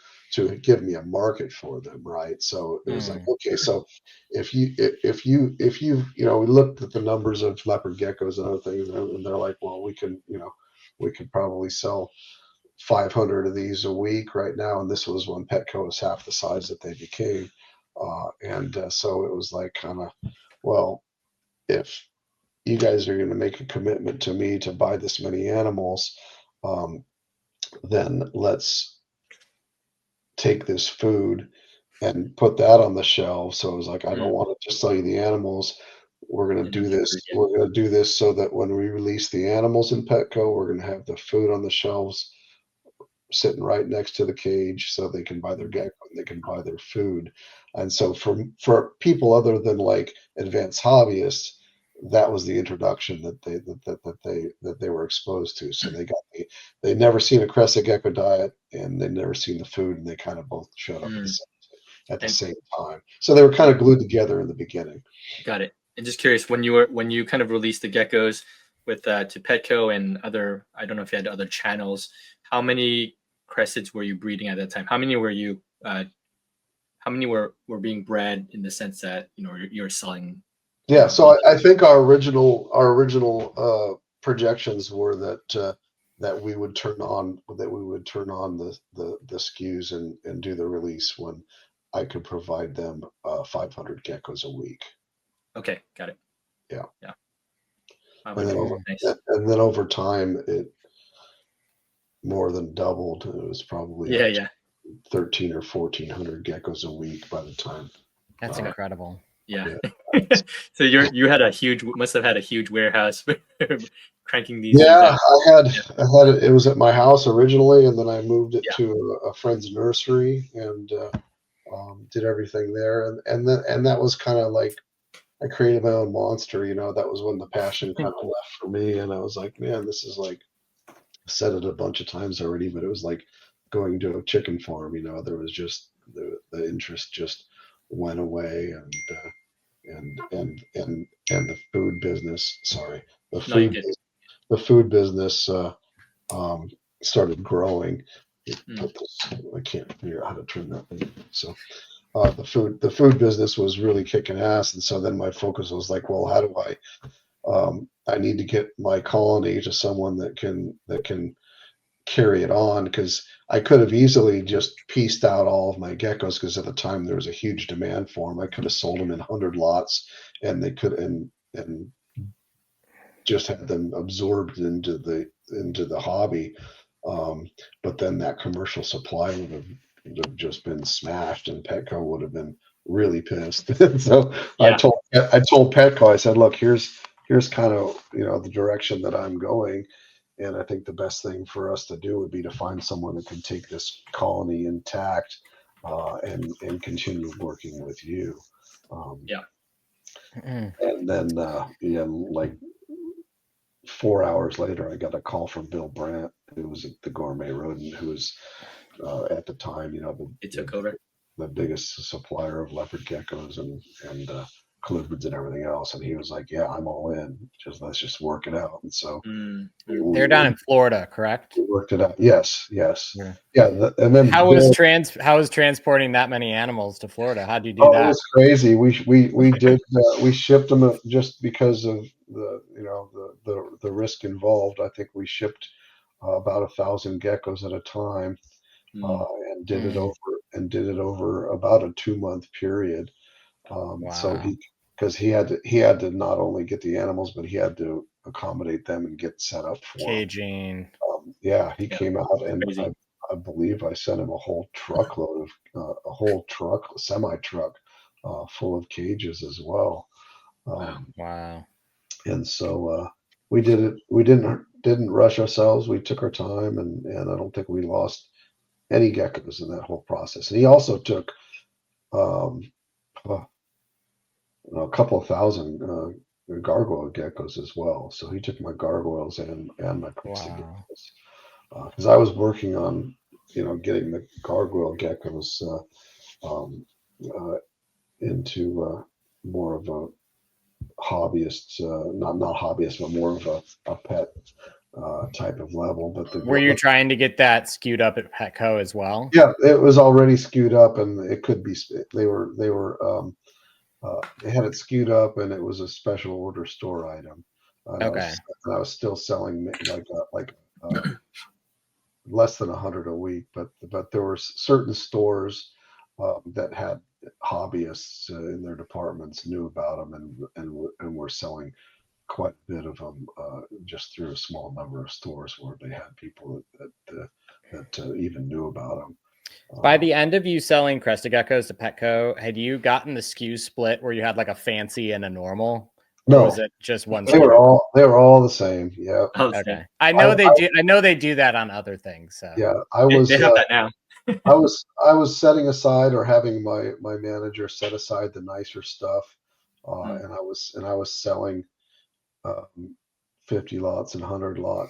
give me a market for them, right? So it was like, okay, so if you you know, we looked at the numbers of leopard geckos and other things, and they're like, well, we could probably sell 500 of these a week right now, and this was when Petco was half the size that they became, so it was like kind of, well, if you guys are going to make a commitment to me to buy this many animals, then let's take this food and put that on the shelf. So it was like, I don't want to just sell you the animals. We're going to do this. We're going to do this so that when we release the animals in Petco, we're going to have the food on the shelves sitting right next to the cage, so they can buy their gecko and they can buy their food. And so for people other than like advanced hobbyists, that was the introduction that they were exposed to. So they never seen a Crested Gecko diet, and they never seen the food, and they kind of both showed up at the same time. So they were kind of glued together in the beginning. Got it. And just curious, when you kind of released the geckos with to Petco and other, I don't know if you had other channels, how many Cresteds were you breeding at that time? How many were you how many were being bred in the sense that, you know, you're selling? Yeah, so I think our original projections were that we would turn on the SKUs and do the release when I could provide them 500 geckos a week. Okay, got it. Yeah. And then over time, it more than doubled. It was probably 13 or 1400 geckos a week by the time. That's incredible. Yeah. So you must have had a huge warehouse cranking these. Yeah, I had it. It was at my house originally, and then I moved it to a friend's nursery and did everything there. And that was kind of like I created my own monster. That was when the passion kind of left for me, and I was like, man, this is like, I said it a bunch of times already, but it was like going to a chicken farm. There was just the interest just went away, and the food business. Sorry, No, you did. the food business started growing. I can't figure out how to turn that thing. So the food business was really kicking ass, and so then my focus was like, well, how do I need to get my colony to someone that can carry it on, because I could have easily just pieced out all of my geckos, because at the time there was a huge demand for them. I could have sold them in 100 lots, and they could and just had them absorbed into the hobby. But then that commercial supply would have just been smashed, and Petco would have been really pissed. So I told Petco, I said, look, here's kind of the direction that I'm going, and I think the best thing for us to do would be to find someone that can take this colony intact and continue working with you. And then like 4 hours later, I got a call from Bill Brandt, who was at the Gourmet Rodent, who was at the time, it took over the biggest supplier of leopard geckos and colubrids and everything else. And he was like, yeah, I'm all in. Let's just work it out. And so they're down in Florida, correct? We worked it out. Yes. Yeah. And then how was transporting that many animals to Florida? How'd you do that? It was crazy. We did we shipped them just because of the risk involved. I think we shipped about 1,000 geckos at a time, and did it over about a 2-month period. So he had to not only get the animals, but he had to accommodate them and get set up for caging. He came out, and I believe I sent him a whole truckload of semi truck full of cages as well. Wow. And so we did it. We didn't rush ourselves. We took our time, and I don't think we lost any geckos in that whole process. And he also took a couple of thousand gargoyle geckos as well. So he took my gargoyles and my crested geckos, because I was working on getting the gargoyle geckos into more of a hobbyist, not hobbyist, but more of a pet type of level. But were you trying to get that skewed up at Petco as well? Yeah, it was already skewed up, and it could be. They had it skewed up, and it was a special order store item. Okay. I was still selling like less than 100 a week, but there were certain stores that had hobbyists in their departments, knew about them, and were selling quite a bit of them just through a small number of stores where they had people that even knew about them. By the end of you selling Crested Geckos to Petco, had you gotten the SKU split where you had like a fancy and a normal? No, or was it just one? They were all the same. Yeah. Okay. I know they do that on other things. So. Yeah, they have that now. I was setting aside, or having my manager set aside the nicer stuff, and I was selling 50 lots and 100 lot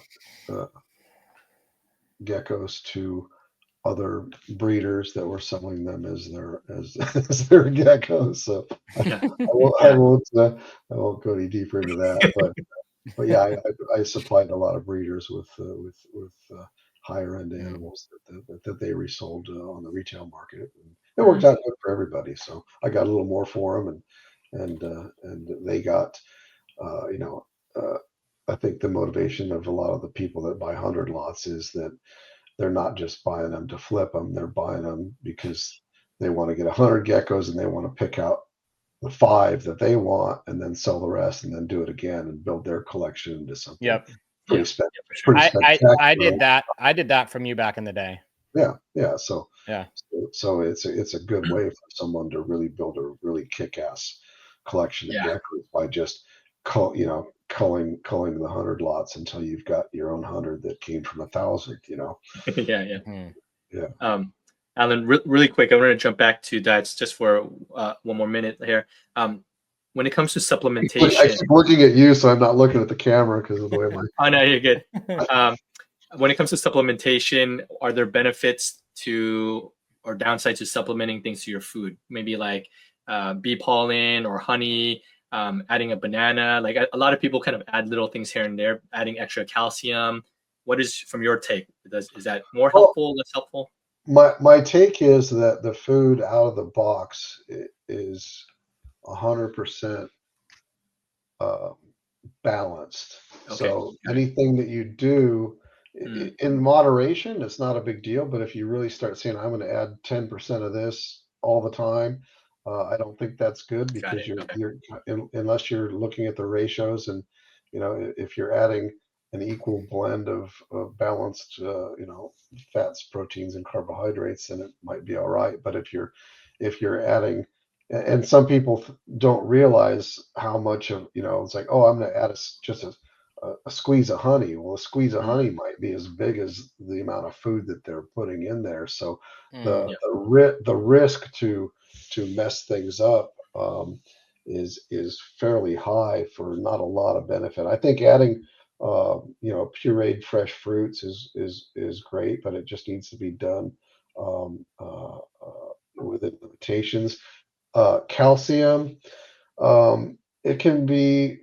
geckos to other breeders that were selling them as their geckos. So I won't go any deeper into that, but yeah, I supplied a lot of breeders with higher end animals that they resold on the retail market. And it worked out good for everybody. So I got a little more for them, and they got I think the motivation of a lot of the people that buy 100 lots is that they're not just buying them to flip them. They're buying them because they want to get 100 geckos, and they want to pick out the 5 that they want, and then sell the rest, and then do it again and build their collection into something. Yep. Pretty I did that. I did that from you back in the day. Yeah. So it's a good way for someone to really build a really kick-ass collection of geckos by just culling the 100 lots until you've got your own 100 that came from 1,000. Yeah. Alan, really quick, I want to jump back to diets just for one more minute here. When when it comes to I supplementation, keep looking at you, so I'm not looking at the camera because of the way my. oh no, you're good. When it comes to supplementation, are there benefits to or downsides to supplementing things to your food? Maybe like bee pollen or honey, adding a banana. Like a lot of people kind of add little things here and there, adding extra calcium. What is from your take? Is that more helpful, less helpful? My take is that the food out of the box is 100% balanced. Okay. So anything that you do in moderation, it's not a big deal. But if you really start saying, I'm going to add 10% of this all the time, I don't think that's good because you're unless you're looking at the ratios and, if you're adding an equal blend of balanced, fats, proteins, and carbohydrates, then it might be all right. But if you're adding, and some people don't realize how much of, it's like, oh, I'm going to add just a squeeze of honey. Well, a squeeze of honey might be as big as the amount of food that they're putting in there. So the risk to mess things up is fairly high for not a lot of benefit. I think adding pureed fresh fruits is great, but it just needs to be done within limitations. Calcium, it can be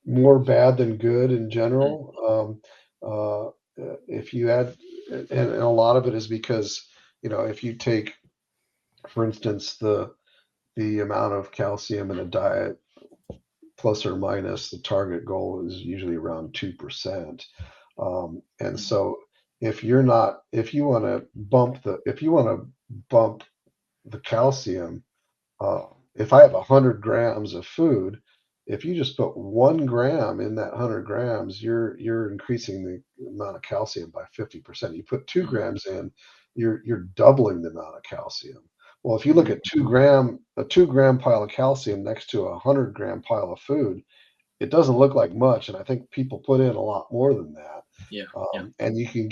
more bad than good in general. If you add, and a lot of it is because, if you take, for instance, the amount of calcium in a diet, plus or minus, the target goal is usually around 2%. And so if you want to bump the calcium, if I have 100 grams of food, if you just put 1 gram in that 100 grams, you're increasing the amount of calcium by 50%. You put 2 grams in, you're doubling the amount of calcium. Well, if you look at a 2 gram pile of calcium next to a 100 gram pile of food, it doesn't look like much, and I think people put in a lot more than that. And you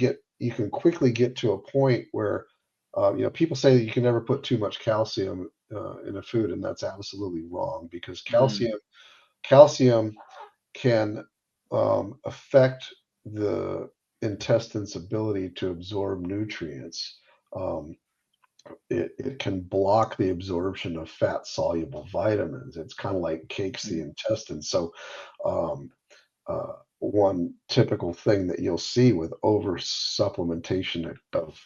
can quickly get to a point where people say that you can never put too much calcium in a food, and that's absolutely wrong, because calcium can affect the intestine's ability to absorb nutrients. It can block the absorption of fat soluble vitamins. It's kind of like cakes the intestine. So one typical thing that you'll see with over supplementation of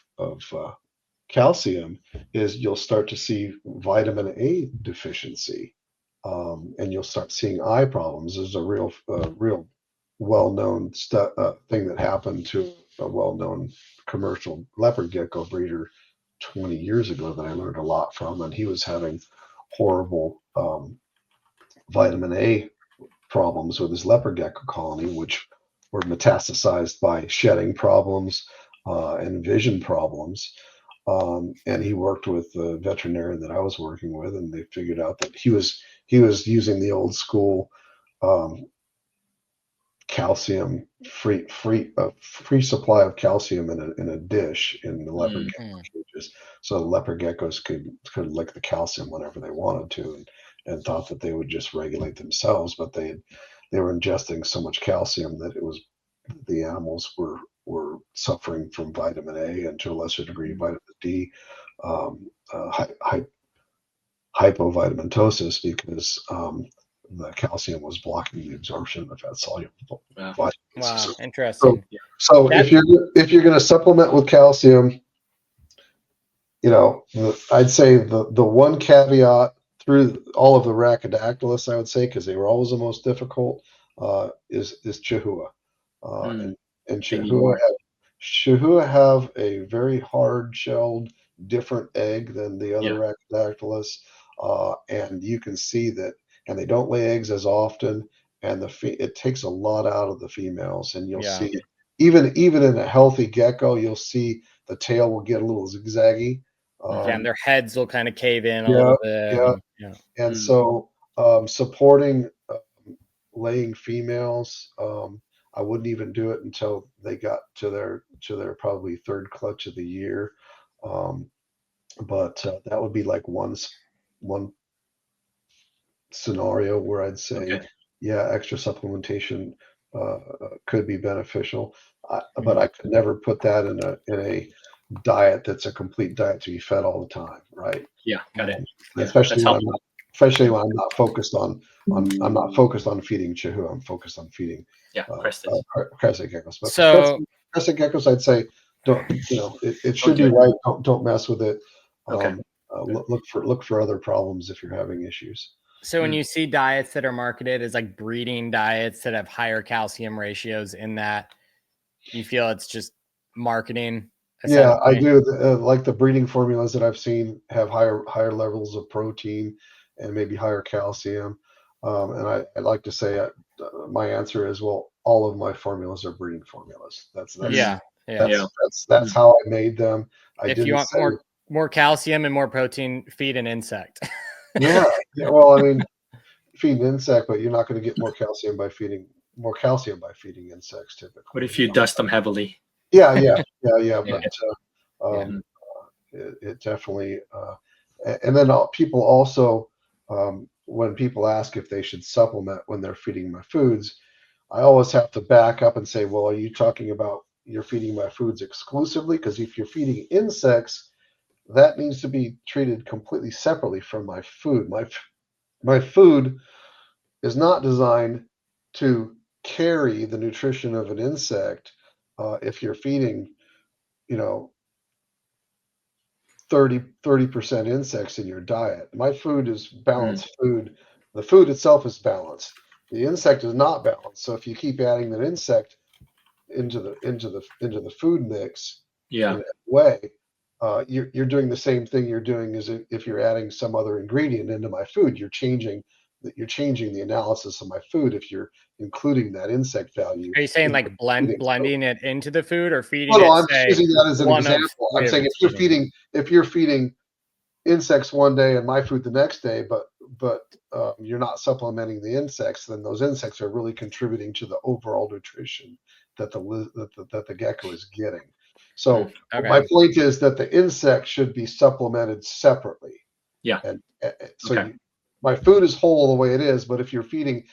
calcium is you'll start to see vitamin A deficiency, and you'll start seeing eye problems. There's a real well-known thing that happened to a well-known commercial leopard gecko breeder 20 years ago that I learned a lot from, and he was having horrible vitamin A problems with his leopard gecko colony, which were metastasized by shedding problems and vision problems. And he worked with the veterinarian that I was working with, and they figured out that he was using the old school calcium free supply of calcium in a dish in the leopard gecko cages, so the leopard geckos could lick the calcium whenever they wanted to, and thought that they would just regulate themselves, but they were ingesting so much calcium that the animals were suffering from vitamin A, and to a lesser degree vitamin D, hypovitamintosis, because the calcium was blocking the absorption of fat soluble vitamins. Wow, interesting. So if you're going to supplement with calcium, I'd say the one caveat through all of the Rhacodactylus, I would say, because they were always the most difficult, is Chihuahua. And Chihuahua have a very hard-shelled, different egg than the other Rhacodactylus, and you can see that. And they don't lay eggs as often, and it takes a lot out of the females. And you'll see, even in a healthy gecko, you'll see the tail will get a little zigzaggy. And their heads will kind of cave in a little bit. And so supporting laying females, I wouldn't even do it until they got to their probably third clutch of the year. But that would be like one scenario where I'd say, yeah, extra supplementation could be beneficial, but I could never put that in a diet that's a complete diet to be fed all the time, right? Yeah, got it. Especially when I'm not focused on feeding Chihu. I'm focused on feeding crested geckos. But so crested geckos, I'd say, don't, it should be right. Don't mess with it. Look for other problems if you're having issues. So when you see diets that are marketed as like breeding diets that have higher calcium ratios in that, you feel it's just marketing? Yeah, I do. Like the breeding formulas that I've seen have higher levels of protein and maybe higher calcium. And I'd like to say my answer is, well, all of my formulas are breeding formulas. That's how I made them. If you want more calcium and more protein, feed an insect. Yeah. Well, I mean, feed an insect, but you're not going to get more calcium by feeding insects typically. What if you dust them heavily? Yeah. But it definitely. And then people also, when people ask if they should supplement when they're feeding my foods, I always have to back up and say, well, are you talking about you're feeding my foods exclusively? Because if you're feeding insects, that needs to be treated completely separately from my food. My food is not designed to carry the nutrition of an insect. If you're feeding, 30% insects in your diet, my food is balanced food. The food itself is balanced. The insect is not balanced. So if you keep adding an insect into the food mix in that way, you're doing the same thing you're doing as if you're adding some other ingredient into my food. You're changing the analysis of my food if you're including that insect value. Are you saying like blending it into the food or feeding it? No, I'm just using that as an example. I'm saying if you're feeding insects one day and my food the next day, but you're not supplementing the insects, then those insects are really contributing to the overall nutrition that the gecko is getting. So my point is that the insect should be supplemented separately. Yeah. And so my food is whole the way it is, but if you're feeding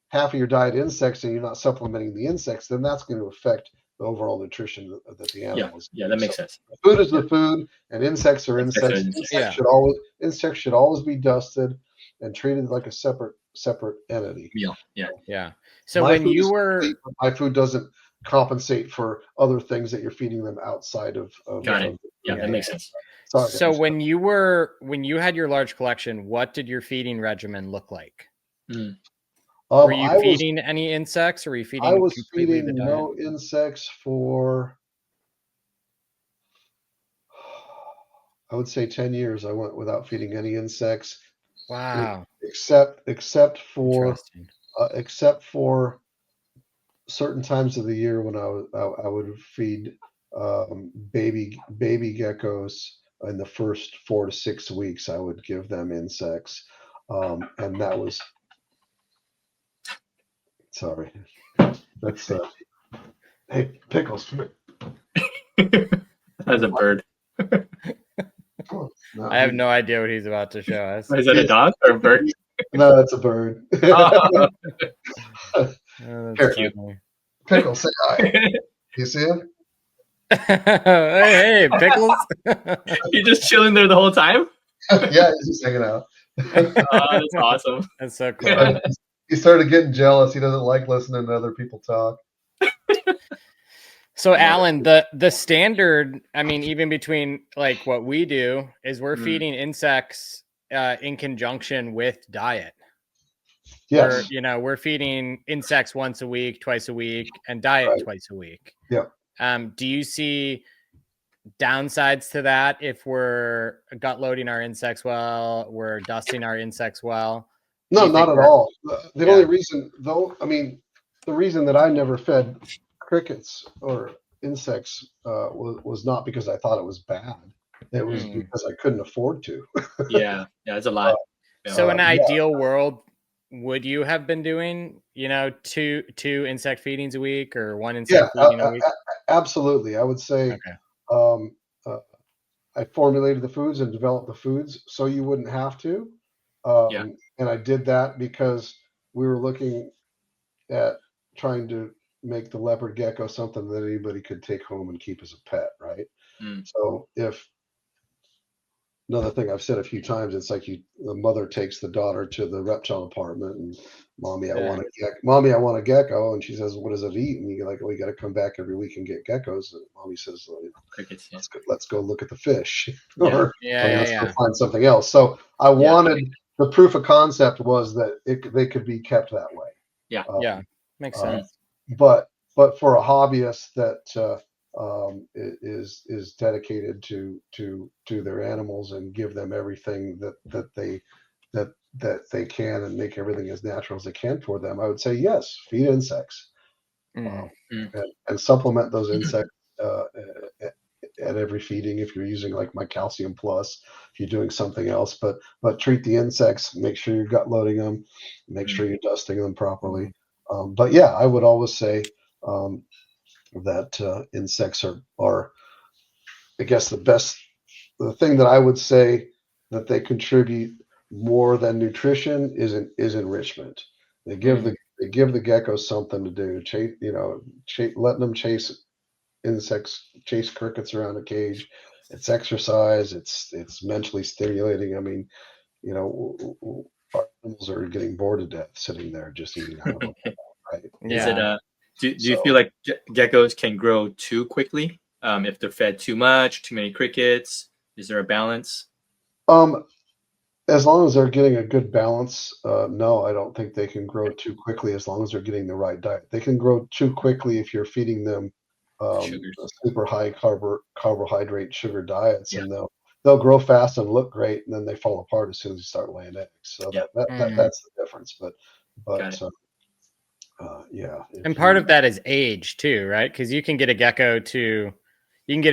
half of your diet insects and you're not supplementing the insects, then that's going to affect the overall nutrition that the animal is. Yeah, that makes sense. Food is the food, and insects are insects. Insects should always be dusted and treated like a separate entity. Yeah. So my food doesn't compensate for other things that you're feeding them outside of. Got it. Yeah, that makes sense. Sorry, so when you had your large collection, what did your feeding regimen look like? Were you feeding any insects, or were you feeding? I was feeding no insects for, I would say 10 years. I went without feeding any insects. Wow. Except for certain times of the year when I would feed baby geckos in the first 4 to 6 weeks. I would give them insects, and that was. Sorry, that's hey, Pickles. That's a bird. I have no idea what he's about to show us. Is that a dog or a bird? No, that's a bird. Here, Pickles, say hi. You see him? hey, Pickles. You just chilling there the whole time? Yeah, he's just hanging out. That's awesome. That's so cool. He started getting jealous. He doesn't like listening to other people talk. So, Alan, the standard, I mean, even between like what we do is we're feeding insects in conjunction with diet. Yes. We're feeding insects once a week, twice a week, and diet twice a week. Yeah. Do you see downsides to that if we're gut loading our insects well, we're dusting our insects well? No, not at all. The only reason, though, I mean, the reason that I never fed crickets or insects was not because I thought it was bad. It was because I couldn't afford to. Yeah, it's a lot. So in an ideal world, would you have been doing, two insect feedings a week or one insect feeding a week? Absolutely. I would say I formulated the foods and developed the foods so you wouldn't have to. And I did that because we were looking at trying to make the leopard gecko something that anybody could take home and keep as a pet, right? So if another thing I've said a few times, it's like the mother takes the daughter to the reptile department and mommy, I want a gecko. And she says, what does it eat? And you're like, well, you got to come back every week and get geckos. And mommy says, well, crickets. Yeah. let's go look at the fish Yeah. let's go find something else. So I wanted the proof of concept was that they could be kept that way. Yeah. Makes sense. But for a hobbyist that is dedicated to their animals and give them everything that they can and make everything as natural as they can for them, I would say yes, feed insects and supplement those insects at every feeding if you're using like my calcium plus, if you're doing something else, but treat the insects, make sure you're gut loading them, make sure you're dusting them properly. But yeah, I would always say that insects are I guess the thing that I would say that they contribute more than nutrition is enrichment. They give the geckos something to do. Letting them chase insects, chase crickets around a cage. It's exercise. It's mentally stimulating. I mean, our animals are getting bored to death sitting there just eating out of them. Right? Is it do you feel like geckos can grow too quickly if they're fed too much, too many crickets? Is there a balance? As long as they're getting a good balance, no, I don't think they can grow too quickly as long as they're getting the right diet. They can grow too quickly if you're feeding them super high carbohydrate sugar diets, and they'll grow fast and look great, and then they fall apart as soon as you start laying eggs. So that's the difference. But and part of that is age too, right? Because you can get a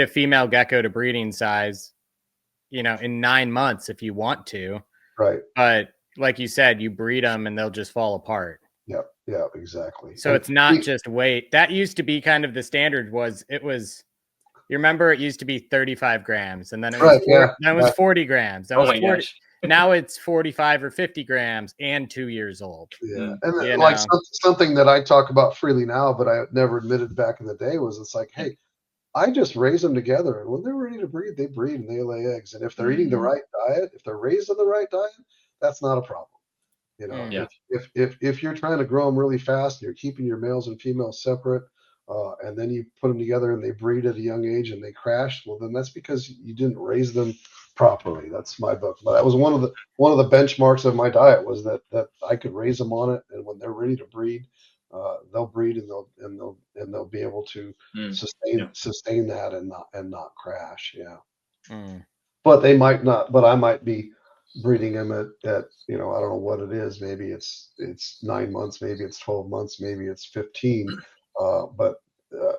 female gecko to breeding size, in 9 months if you want to. Right. But like you said, you breed them and they'll just fall apart. Yeah. Yeah, exactly. So it's not just weight. That used to be kind of the standard you remember it used to be 35 grams and then it was 40 grams. That was 40. Gosh. Now it's 45 or 50 grams and 2 years old. Yeah. And something that I talk about freely now, but I never admitted back in the day was it's like, hey, I just raise them together, and when they're ready to breed, they breed and they lay eggs. And if they're eating the right diet, if they're raised on the right diet, that's not a problem. If you're trying to grow them really fast, and you're keeping your males and females separate, and then you put them together and they breed at a young age and they crash, well, then that's because you didn't raise them properly. That's my book. But that was one of the benchmarks of my diet was that I could raise them on it, and when they're ready to breed, they'll breed and they'll be able to sustain that and not crash. But they might not. But I might be breeding them at I don't know what it is. Maybe it's 9 months. Maybe it's 12 months. Maybe it's 15. But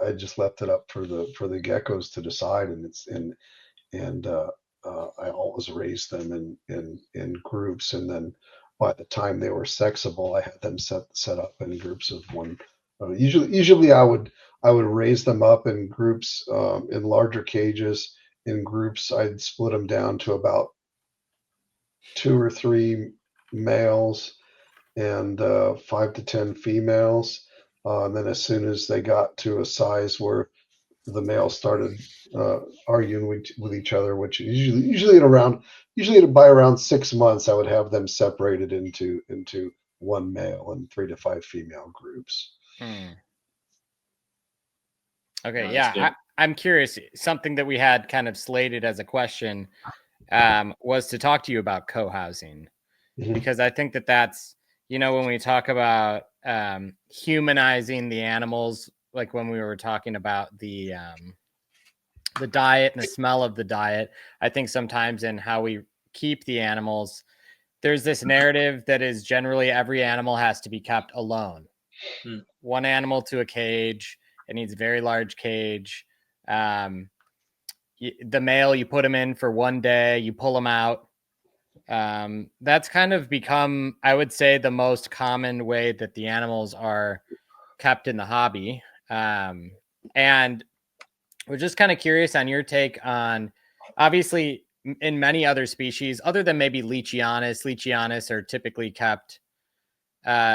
I just left it up for the geckos to decide, and I always raised them in groups, and then by the time they were sexable, I had them set up in groups of one. Usually I would raise them up in groups in larger cages. In groups, I'd split them down to about 2 or 3 males and 5 to 10 females. And then as soon as they got to a size where the males started arguing with each other, which usually by around 6 months, I would have them separated into one male and 3 to 5 female groups. Okay, I'm curious. Something that we had kind of slated as a question was to talk to you about co-housing, because I think that's when we talk about humanizing the animals, like when we were talking about the diet and the smell of the diet, I think sometimes in how we keep the animals, there's this narrative that is generally every animal has to be kept alone. One animal to a cage. It needs a very large cage. The male, you put him in for one day, you pull him out. That's kind of become, I would say, the most common way that the animals are kept in the hobby. And we're just kind of curious on your take on, obviously, in many other species, other than maybe Leachianus are typically kept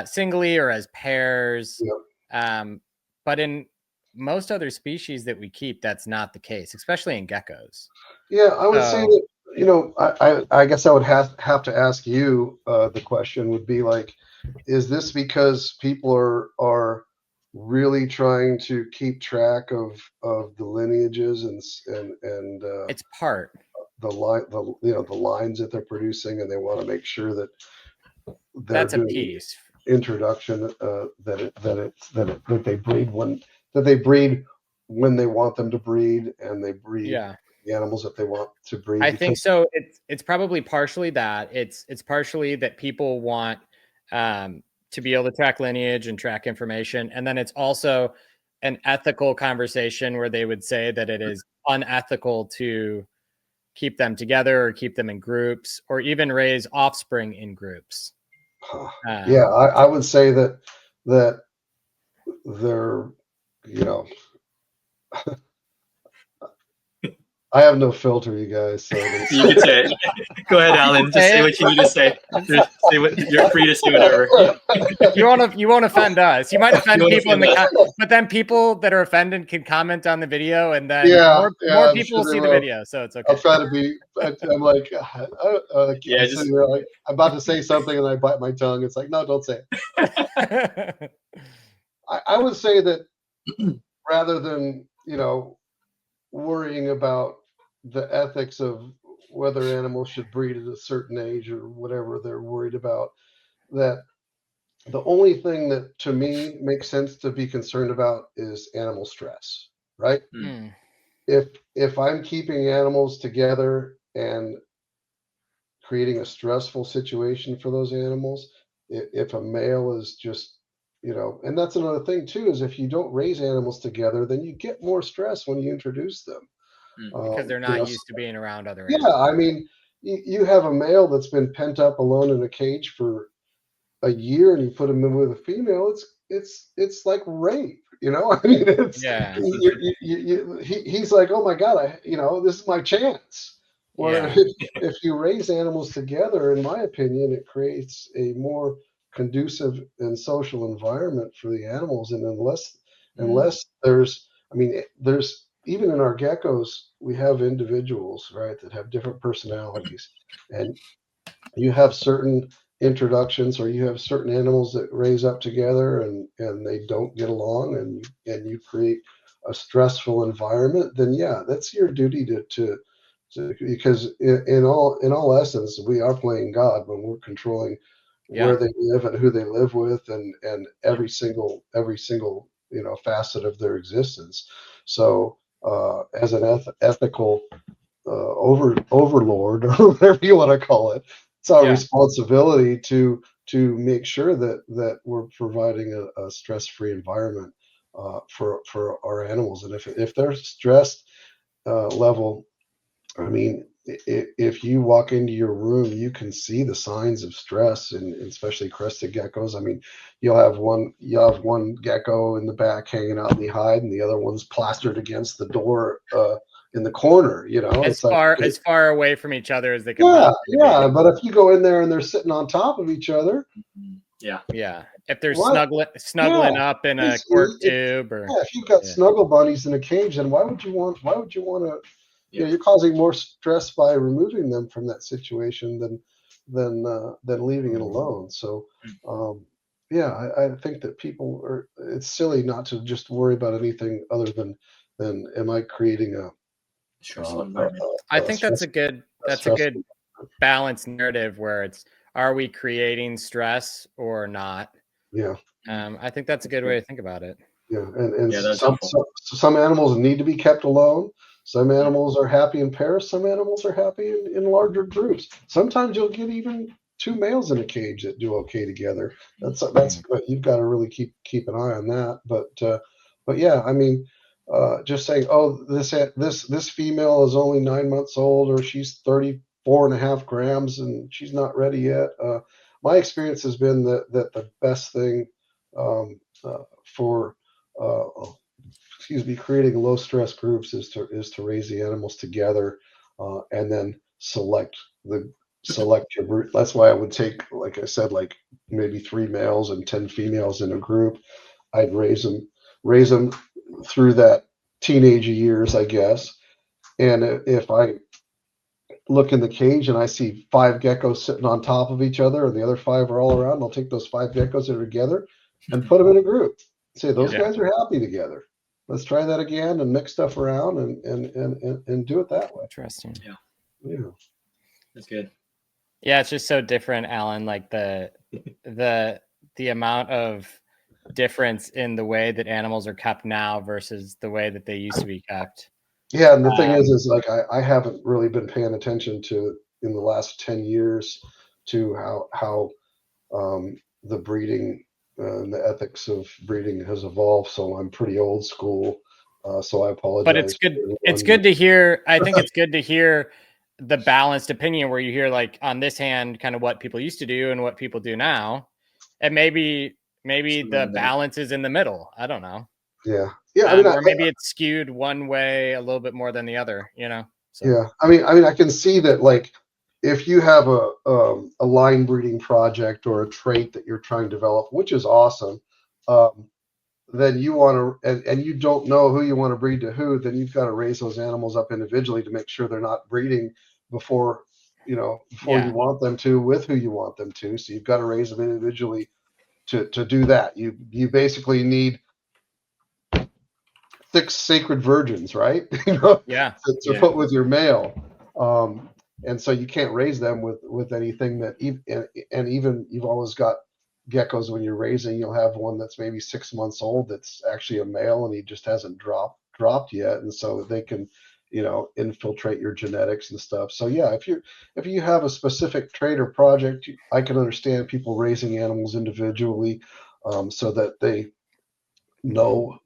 singly or as pairs. But in most other species that we keep, that's not the case, especially in geckos. Yeah, I would say that, you know, I guess I would have to ask you the question would be like, is this because people are really trying to keep track of the lineages and it's part the lines that they're producing, and they want to make sure that they're that's a piece introduction that they breed when they want them to breed, and they breed the animals that they want to breed. I think so. It's probably partially that. It's partially that people want to be able to track lineage and track information, and then it's also an ethical conversation where they would say that it is unethical to keep them together or keep them in groups or even raise offspring in groups. Yeah, I would say that they're, you know, I have no filter, you guys. So you can say it. Go ahead, Alan. Just say what you need to say. Say what you're free to say. Whatever. You won't offend us. You might offend people in the but then people that are offended can comment on the video, and then more people will see the video. So it's okay. I'll try to be. I'm like, I'm about to say something, and I bite my tongue. It's like, no, don't say it. I would say that rather than, you know, worrying about the ethics of whether animals should breed at a certain age or whatever they're worried about, that the only thing that to me makes sense to be concerned about is animal stress, right? If I'm keeping animals together and creating a stressful situation for those animals, if a male is just, you know, and that's another thing too, is if you don't raise animals together, then you get more stress when you introduce them. Because they're not used to being around other animals. Yeah, I mean, you have a male that's been pent up alone in a cage for a year, and you put him in with a female. It's like rape, you know. I mean, he's like, oh my god, this is my chance. Where if you raise animals together, in my opinion, it creates a more conducive and social environment for the animals, and unless there's even in our geckos, we have individuals, right, that have different personalities, and you have certain introductions, or you have certain animals that raise up together and they don't get along, and you create a stressful environment, then that's your duty to because in all essence, we are playing God when we're controlling where they live and who they live with, and every single facet of their existence. So as an ethical overlord, or whatever you want to call it, it's our responsibility to make sure that we're providing a stress-free environment for our animals. And if their stress level, I mean, if you walk into your room, you can see the signs of stress, and especially crested geckos. I mean, you'll have one gecko in the back hanging out in the hide, and the other one's plastered against the door in the corner. You know, as far away from each other as they can. But if you go in there and they're sitting on top of each other, if they're snuggling up in a cork tube, or if you've got snuggle bunnies in a cage, then why would you want to? You're causing more stress by removing them from that situation than leaving it alone. So, I think that it's silly not to just worry about anything other than am I creating a stressful environment? I think that's a good balanced narrative where it's, are we creating stress or not? Yeah. I think that's a good way to think about it. Yeah, and some animals need to be kept alone. Some animals are happy in pairs. Some animals are happy in larger groups. Sometimes you'll get even two males in a cage that do okay together. That's you've got to really keep an eye on that. But yeah, I mean, just saying, oh, this female is only 9 months old, or she's 34.5 grams and she's not ready yet. My experience has been that the best thing for creating low stress groups is to raise the animals together, and then select your group. That's why I would take, like I said, like maybe 3 males and 10 females in a group. I'd raise them through that teenage years, I guess. And if I look in the cage and I see 5 geckos sitting on top of each other and the other 5 are all around, I'll take those 5 geckos that are together and put them in a group. Say, those guys are happy together. Let's try that again and mix stuff around and do it that way. Interesting. Yeah. That's good. Yeah, it's just so different, Alan. Like the amount of difference in the way that animals are kept now versus the way that they used to be kept. Yeah, and the thing is like I haven't really been paying attention to in the last 10 years to how the breeding and the ethics of breeding has evolved. So I'm pretty old school. So I apologize. But it's good. It's good to hear. I think it's good to hear the balanced opinion where you hear, like, on this hand, kind of what people used to do and what people do now, and maybe the balance is in the middle. I don't know. Yeah. Or maybe it's skewed one way a little bit more than the other. So. Yeah. I mean, I can see that, like, if you have a line breeding project or a trait that you're trying to develop, which is awesome, then you want to, and you don't know who you want to breed to who, then you've got to raise those animals up individually to make sure they're not breeding before you want them to with who you want them to. So you've got to raise them individually to do that. You basically need 6 sacred virgins, right? To put with your male. And so you can't raise them with anything that even you've always got geckos when you're raising, you'll have one that's maybe 6 months old that's actually a male and he just hasn't dropped yet, and so they can infiltrate your genetics and stuff. So yeah, if you have a specific trait or project, I can understand people raising animals individually, so that they know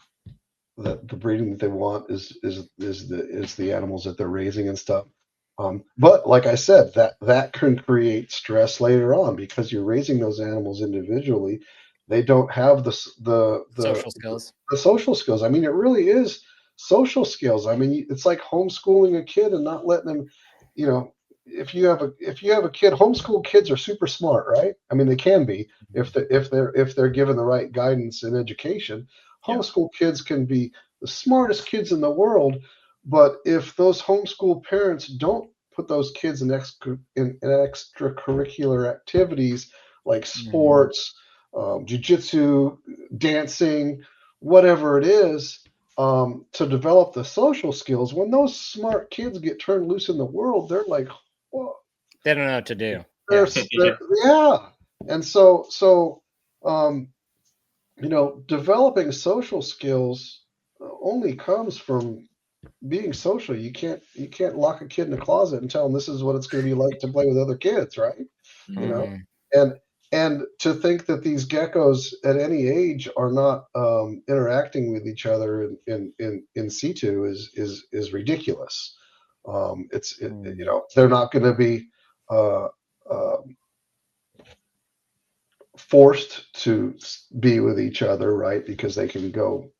that the breeding that they want is the animals that they're raising and stuff. But like I said, that can create stress later on because you're raising those animals individually. They don't have the social skills. The social skills. I mean, it really is social skills. I mean, it's like homeschooling a kid and not letting them, if you have a kid, homeschool kids are super smart, right? I mean, they can be if they're given the right guidance and education. Homeschool kids can be the smartest kids in the world, but if those homeschool parents don't put those kids in extracurricular activities like sports, jiu-jitsu, dancing, whatever it is, to develop the social skills, when those smart kids get turned loose in the world, they're like, well, they don't know what to do. And so developing social skills only comes from being social. You can't lock a kid in a closet and tell them this is what it's going to be like to play with other kids, right? And to think that these geckos at any age are not interacting with each other in situ is ridiculous. They're not going to be forced to be with each other, right? Because they can go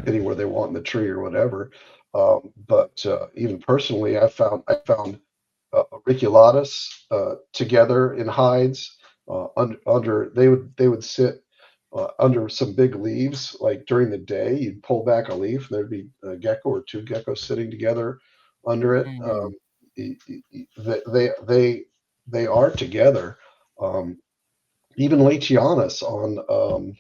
anywhere they want in the tree or whatever. But even personally, I found auriculatus together in hides under. They would sit under some big leaves. Like during the day, you'd pull back a leaf, and there'd be a gecko or 2 geckos sitting together under it. They are together. Even Lechianus on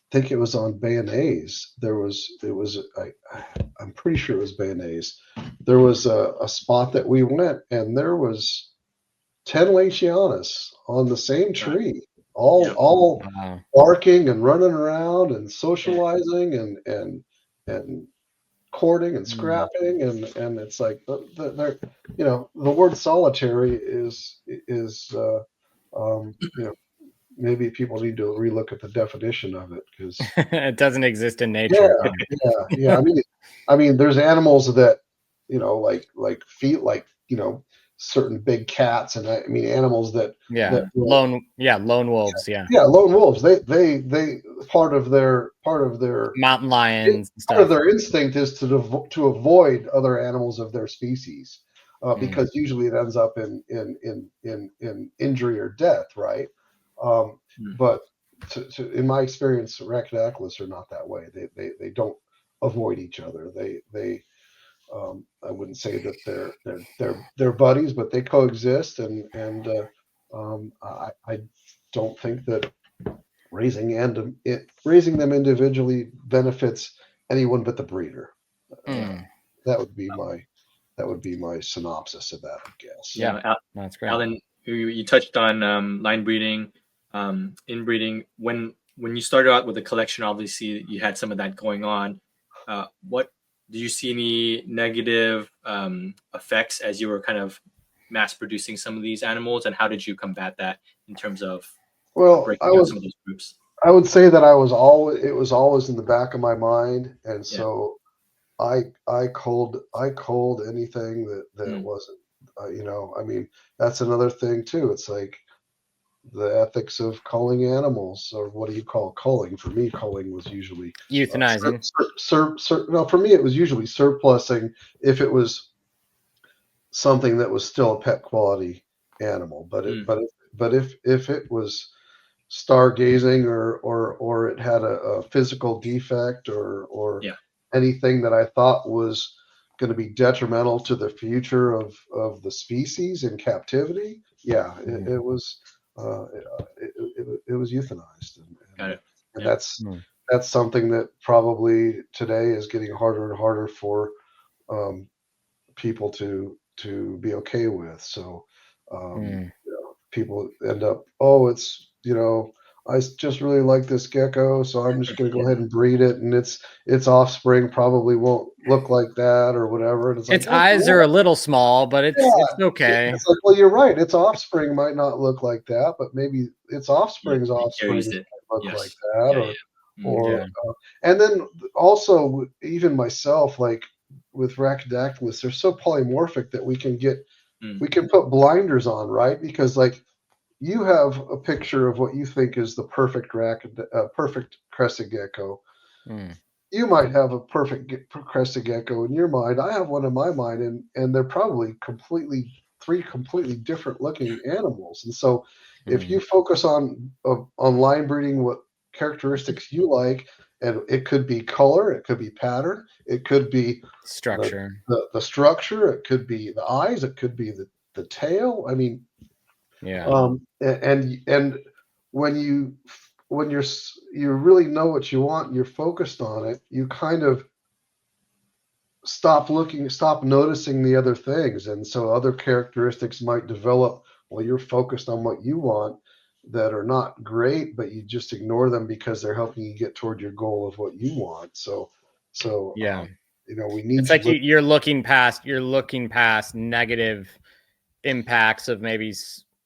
I think it was on Bayonnaise. I'm pretty sure it was Bayonnaise. There was a spot that we went, and there was 10 Lechianus on the same tree, all barking and running around and socializing and courting and scrapping, and it's like they're the word solitary is maybe people need to relook at the definition of it, because it doesn't exist in nature. Yeah. I mean, there's animals that like feet, like certain big cats, and I mean animals that lone wolves. Lone wolves. They part of their mountain lions. Part of their instinct is to avoid other animals of their species. because usually it ends up in injury or death, right? But in my experience, rachdactylists are not that way. They don't avoid each other. They I wouldn't say that they're buddies, but they coexist, and I don't think that raising them individually benefits anyone but the breeder. That would be my synopsis of that, I guess. Yeah, that's great. Alan, you touched on line breeding, inbreeding. When you started out with the collection, obviously you had some of that going on. What do you see any negative effects as you were kind of mass producing some of these animals, and how did you combat that in terms of breaking up some of those groups? I would say that it was always in the back of my mind, and so I culled anything that wasn't, I mean, that's another thing too. It's like the ethics of culling animals, or what do you call culling? For me, culling was usually euthanizing. No, for me, it was usually surplusing if it was something that was still a pet quality animal. But if it was stargazing or it had a physical defect or anything that I thought was going to be detrimental to the future of the species in captivity, it was euthanized, and that's something that probably today is getting harder and harder for people to be okay with. So people end up, it's I just really like this gecko, so I'm just going to go ahead and breed it, and its offspring probably won't look like that or whatever. And its eyes are a little small, but it's okay. It's like, well, you're right. Its offspring might not look like that, but maybe its offspring's offspring look like that, and then also even myself, like with rachdactylists, they're so polymorphic that we can put blinders on, right? Because like, you have a picture of what you think is the perfect perfect crested gecko. You might have a perfect crested gecko in your mind. I have one in my mind, and they're probably three completely different looking animals. And so, if you focus on line breeding, what characteristics you like, and it could be color, it could be pattern, it could be structure, the structure, it could be the eyes, it could be the tail. I mean. And when you really know what you want and you're focused on it, you kind of stop noticing the other things, and so other characteristics might develop while you're focused on what you want that are not great, but you just ignore them because they're helping you get toward your goal of what you want. So we need. It's like you're looking past negative impacts of maybe.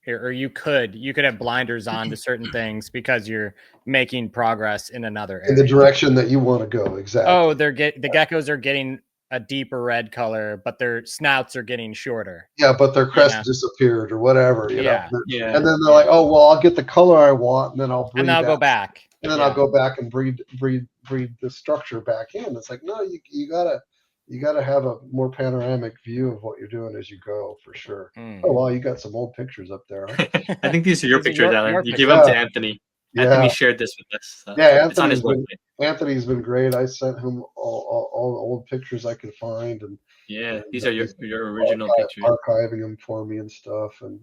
Or you could have blinders on to certain things because you're making progress in another area. In the direction that you want to go. Exactly. Oh, the geckos are getting a deeper red color, but their snouts are getting shorter. Yeah, but their crest disappeared or whatever. You know? And then they're like, oh well, I'll get the color I want, and then I'll breed. And then I'll go back. And then I'll go back and breed the structure back in. It's like, no, you gotta have a more panoramic view of what you're doing as you go, for sure. Oh wow, you got some old pictures up there. Huh? I think these are your pictures, Alan. You give them to Anthony. Anthony shared this with us. So it's on his website. Anthony's been great. I sent him all the old pictures I could find, and these are your original pictures. Archiving them for me and stuff, and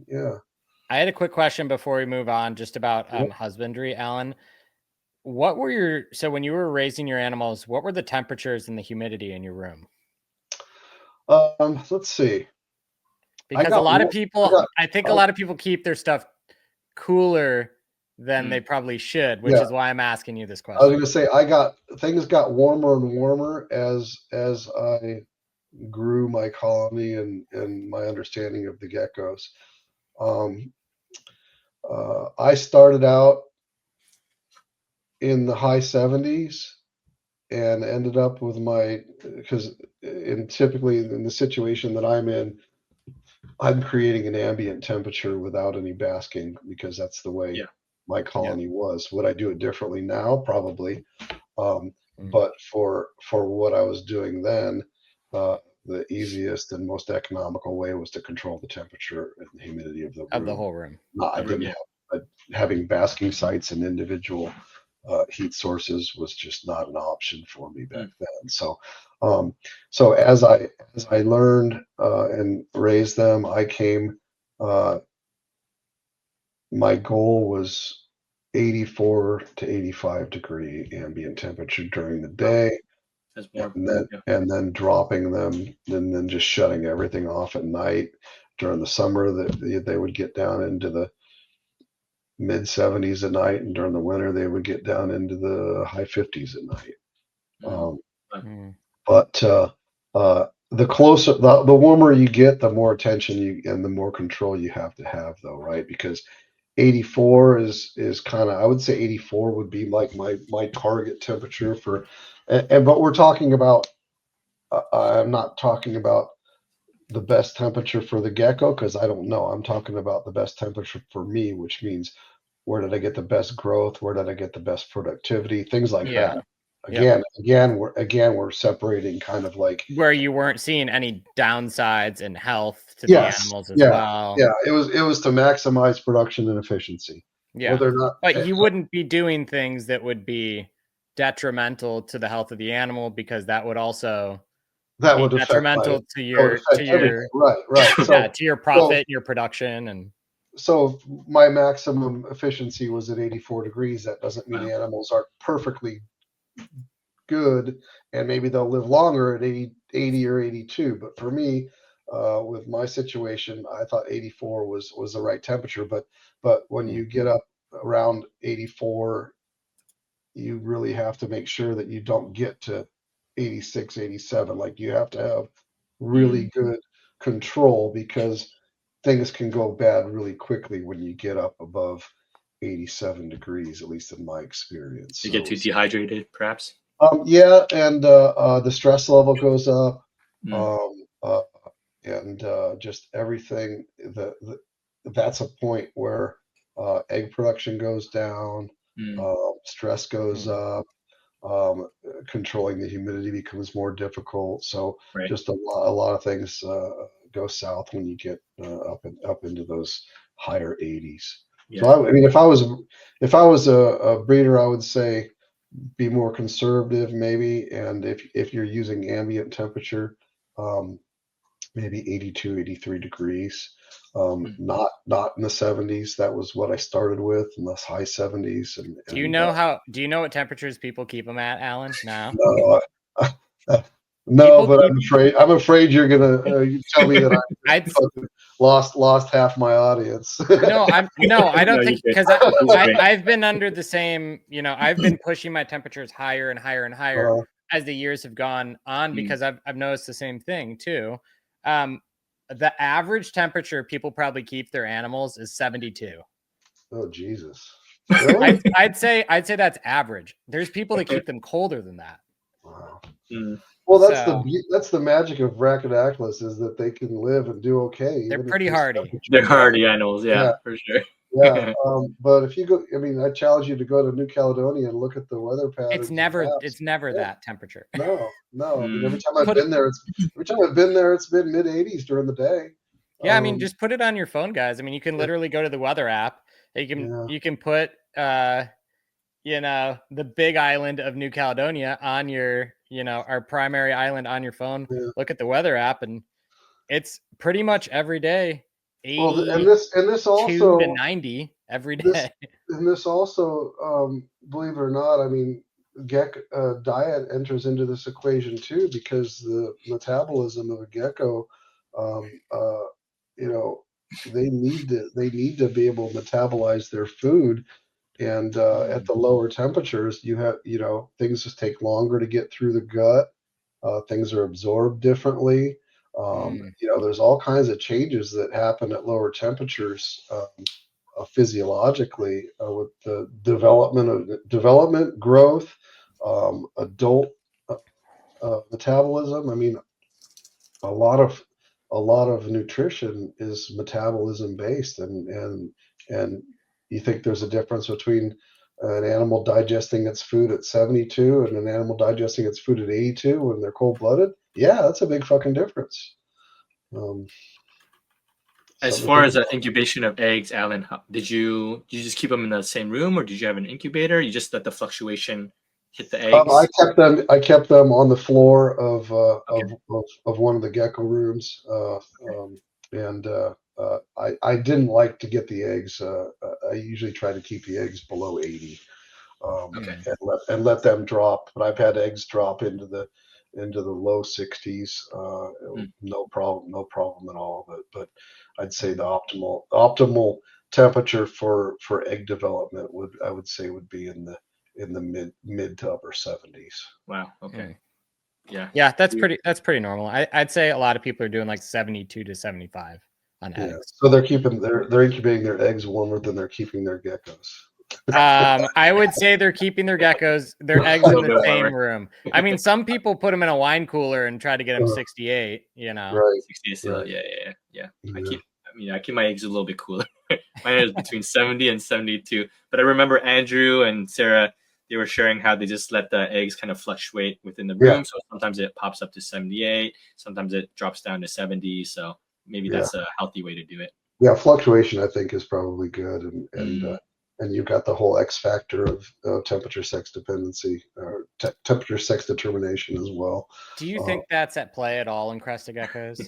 I had a quick question before we move on, just about husbandry, Alan. What were when you were raising your animals, what were the temperatures and the humidity in your room? Let's see. Because a lot of people keep their stuff cooler than they probably should, which is why I'm asking you this question. I was going to say, things got warmer and warmer as I grew my colony and my understanding of the geckos. I started out in the high 70s and ended up with typically in the situation that I'm in, I'm creating an ambient temperature without any basking, because that's the way my colony was. Would I do it differently now? Probably. But for what I was doing then, the easiest and most economical way was to control the temperature and the humidity of the room. Of the whole room. No, I didn't have having basking sites and individual heat sources was just not an option for me back then. So, so as I learned and raised them, I came. My goal was 84 to 85 degree ambient temperature during the day, and then dropping them, and then just shutting everything off at night. During the summer, that they would get down into the mid 70s at night, and during the winter they would get down into the high 50s at night. But the closer, the warmer you get, the more attention you and the more control you have to have, though, right? Because 84 is kind of, I would say 84 would be like my target temperature for, but we're talking about, I'm not talking about the best temperature for the gecko, because I don't know. I'm talking about the best temperature for me, which means where did I get the best growth? Where did I get the best productivity? Things like that. Again, we're separating kind of like where you weren't seeing any downsides in health to the animals as well. Yeah, it was to maximize production and efficiency. Yeah, whether or not, but you wouldn't be doing things that would be detrimental to the health of the animal, because that would also be detrimental to your right. So, to your profit, your production, and so my maximum efficiency was at 84 degrees. That doesn't mean animals are perfectly good, and maybe they'll live longer at 80 or 82. But for me, with my situation, I thought 84 was the right temperature. But when you get up around 84, you really have to make sure that you don't get to 86, 87. Like, you have to have really good control, because things can go bad really quickly when you get up above 87 degrees, at least in my experience. You get too dehydrated, perhaps? Yeah, and the stress level goes up, and just everything. That's a point where egg production goes down, stress goes up, controlling the humidity becomes more difficult. So just a lot of things go south when you get up into those higher 80s. Yeah. So I mean, if I was a breeder, I would say be more conservative, maybe. And if you're using ambient temperature, maybe 82, 83 degrees, not in the 70s. That was what I started with, in the high 70s. And do you know what temperatures people keep them at, Alan? No. No, but I'm afraid you're gonna tell me that I lost half my audience. I don't think, because I've been under the same, I've been pushing my temperatures higher and higher and higher as the years have gone on, because I've noticed the same thing too. The average temperature people probably keep their animals is 72. Oh, Jesus. Really? I'd say that's average. There's people that keep them colder than that. Wow. Well, that's the magic of Brachydactylus, is that they can live and do okay. They're pretty hardy. They're hardy animals, for sure. Yeah, but if you go, I mean, I challenge you to go to New Caledonia and look at the weather patterns. It's never that temperature. No. I mean, every time I've been there, it's been mid 80s during the day. Yeah, I mean, just put it on your phone, guys. I mean, you can literally go to the weather app. You can put the big island of New Caledonia on your, our primary island on your phone. Yeah. Look at the weather app, and it's pretty much every day. 80 and this also to 90 every day. This also, believe it or not, I mean, diet enters into this equation too, because the metabolism of a gecko, they need to be able to metabolize their food, and at the lower temperatures, you have things just take longer to get through the gut. Things are absorbed differently. There's all kinds of changes that happen at lower temperatures physiologically, with the development, growth, adult metabolism. I mean, a lot of nutrition is metabolism based, and you think there's a difference between an animal digesting its food at 72 and an animal digesting its food at 82 when they're cold-blooded, yeah, that's a big fucking difference. As far as incubation of eggs, Alan, did you just keep them in the same room, or did you have an incubator? You just let the fluctuation hit the eggs? I kept them on the floor of one of the gecko rooms, and I didn't like to get the eggs. I usually try to keep the eggs below 80, and let them drop. But I've had eggs drop into the low 60s, no problem at all. But I'd say the optimal temperature for egg development would be in the mid to upper 70s. Wow. Okay. Yeah, that's pretty normal. I'd say a lot of people are doing like 72 to 75 on eggs. So they're incubating their eggs warmer than they're keeping their geckos. I would say they're keeping their eggs in the same room. I mean, some people put them in a wine cooler and try to get them 68. Right. 68. Right. Yeah. I keep my eggs a little bit cooler. Mine is between 70 and 72. But I remember Andrew and Sarah, they were sharing how they just let the eggs kind of fluctuate within the room. So sometimes it pops up to 78, sometimes it drops down to 70. So maybe that's a healthy way to do it. Yeah, fluctuation I think is probably good, and you've got the whole X factor of temperature sex dependency, or temperature sex determination as well. Do you think that's at play at all in crested geckos?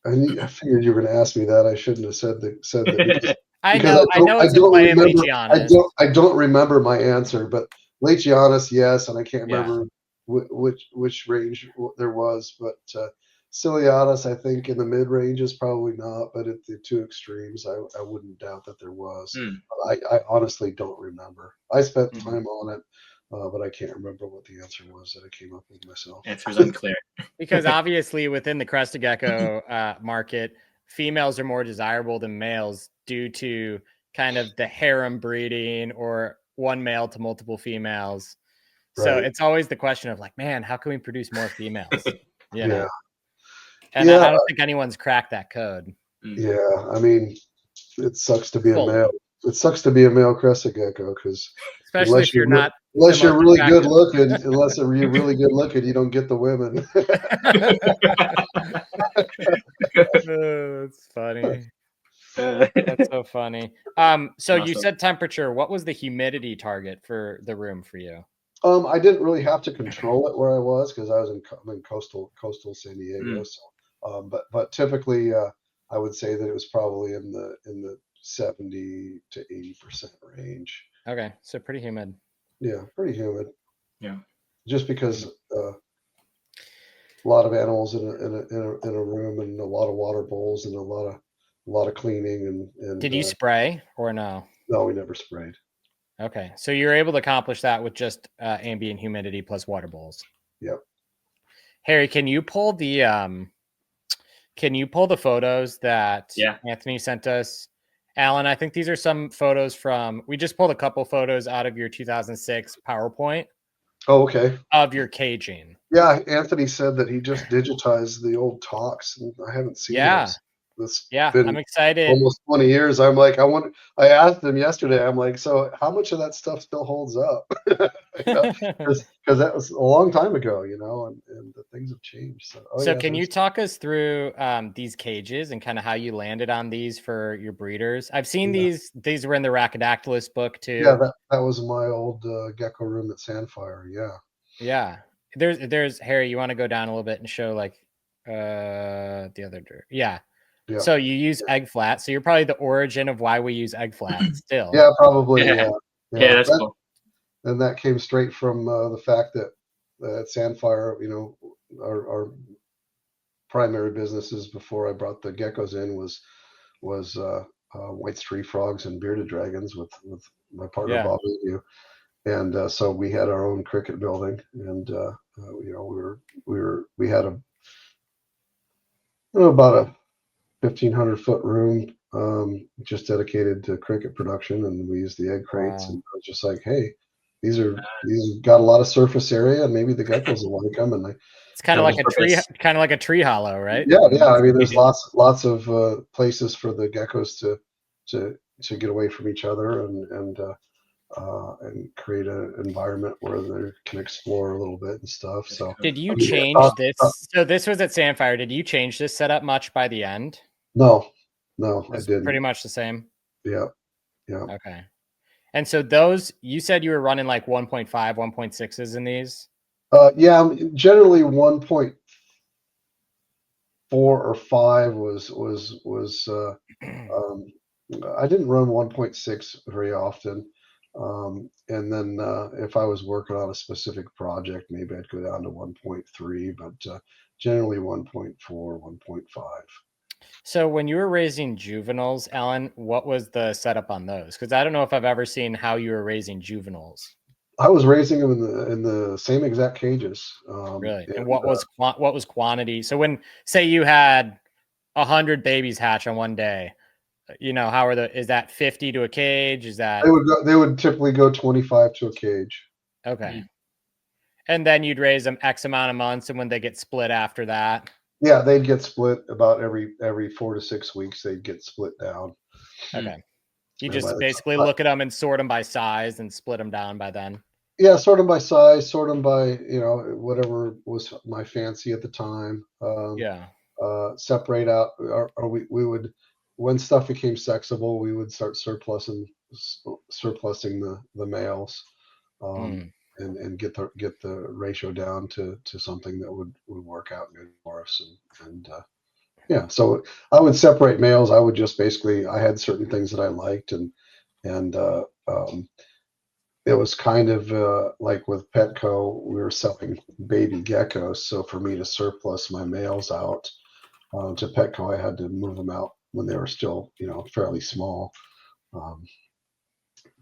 I figured you were going to ask me that. I shouldn't have said that. I know it's a play in Leachianus. I don't remember my answer, but Leachianus, yes, and I can't remember which range there was, but Ciliatus, I think in the mid range is probably not, but at the two extremes, I wouldn't doubt that there was. I honestly don't remember. I spent time on it, but I can't remember what the answer was that I came up with myself. Answer's unclear. Because obviously within the crested gecko market, females are more desirable than males due to kind of the harem breeding or one male to multiple females. So it's always the question of like, man, how can we produce more females? You know? And I don't think anyone's cracked that code. Yeah, I mean, it sucks to be a male. It sucks to be a male crested gecko because especially if you're not. Unless you're really good looking, you don't get the women. That's funny. That's so funny. So you said temperature. What was the humidity target for the room for you? I didn't really have to control it where I was because I was in coastal San Diego. So, but typically, I would say that it was probably in the 70 to 80% range. Okay, so pretty humid. Yeah, pretty humid. Yeah, just because a lot of animals in a room and a lot of water bowls and a lot of cleaning and. Did you spray or no? No, we never sprayed. Okay, so you're able to accomplish that with just ambient humidity plus water bowls. Yep. Harry, can you pull the photos that Anthony sent us? Alan, I think these are some photos we just pulled a couple photos out of your 2006 PowerPoint. Oh, okay. Of your caging. Yeah, Anthony said that he just digitized the old talks, and I haven't seen those. I'm excited. Almost 20 years. I'm like, I asked him yesterday. I'm like, so how much of that stuff still holds up? Because that was a long time ago, and the things have changed. So can you talk us through these cages and kind of how you landed on these for your breeders? I've seen these were in the Rhacodactylus book too. Yeah, that was my old gecko room at Sandfire. Yeah. There's Harry. You want to go down a little bit and show like the other? Yeah. Yeah. So you use egg flat. So you're probably the origin of why we use egg flat still. Yeah, probably. Yeah, that's cool. And that came straight from the fact that at Sandfire, our primary businesses before I brought the geckos in was white street frogs and bearded dragons with my partner Bob Emu. And so we had our own cricket building, and we had about a 1,500-foot room just dedicated to cricket production, and we used the egg crates. And I was just like, hey, these got a lot of surface area, and maybe the geckos will like them. And it's kind of like a tree hollow, right? Yeah. I mean, there's lots of places for the geckos to get away from each other and create an environment where they can explore a little bit and stuff. So did you change this? So this was at Sandfire. Did you change this setup much by the end? No, I didn't. Pretty much the same. Yeah. Okay. And so those, you said you were running like 1.5, 1.6s in these? Yeah, generally 1.4 or 5 was I didn't run 1.6 very often. And then if I was working on a specific project, maybe I'd go down to 1.3, but generally 1.4, 1.5. So when you were raising juveniles, Alan, what was the setup on those? Because I don't know if I've ever seen how you were raising juveniles. I was raising them in the same exact cages. Really? And what was quantity? So when, say you had 100 babies hatch on one day, how is that 50 to a cage? Is that they would typically go 25 to a cage. Okay. Mm-hmm. And then you'd raise them X amount of months, and when they get split after that? Yeah, they'd get split about every 4 to 6 weeks. They'd get split down. Okay. You just basically look at them and sort them by size and split them down by then. Yeah, sort them by size, sort them by whatever was my fancy at the time. Separate out, or we would, when stuff became sexable, we would start surplusing the males, and get the ratio down to something that would work out good for us. And so I would separate males. I would just basically, I had certain things that I liked, and it was kind of like with Petco, we were selling baby geckos. So for me to surplus my males out to Petco, I had to move them out when they were still, fairly small.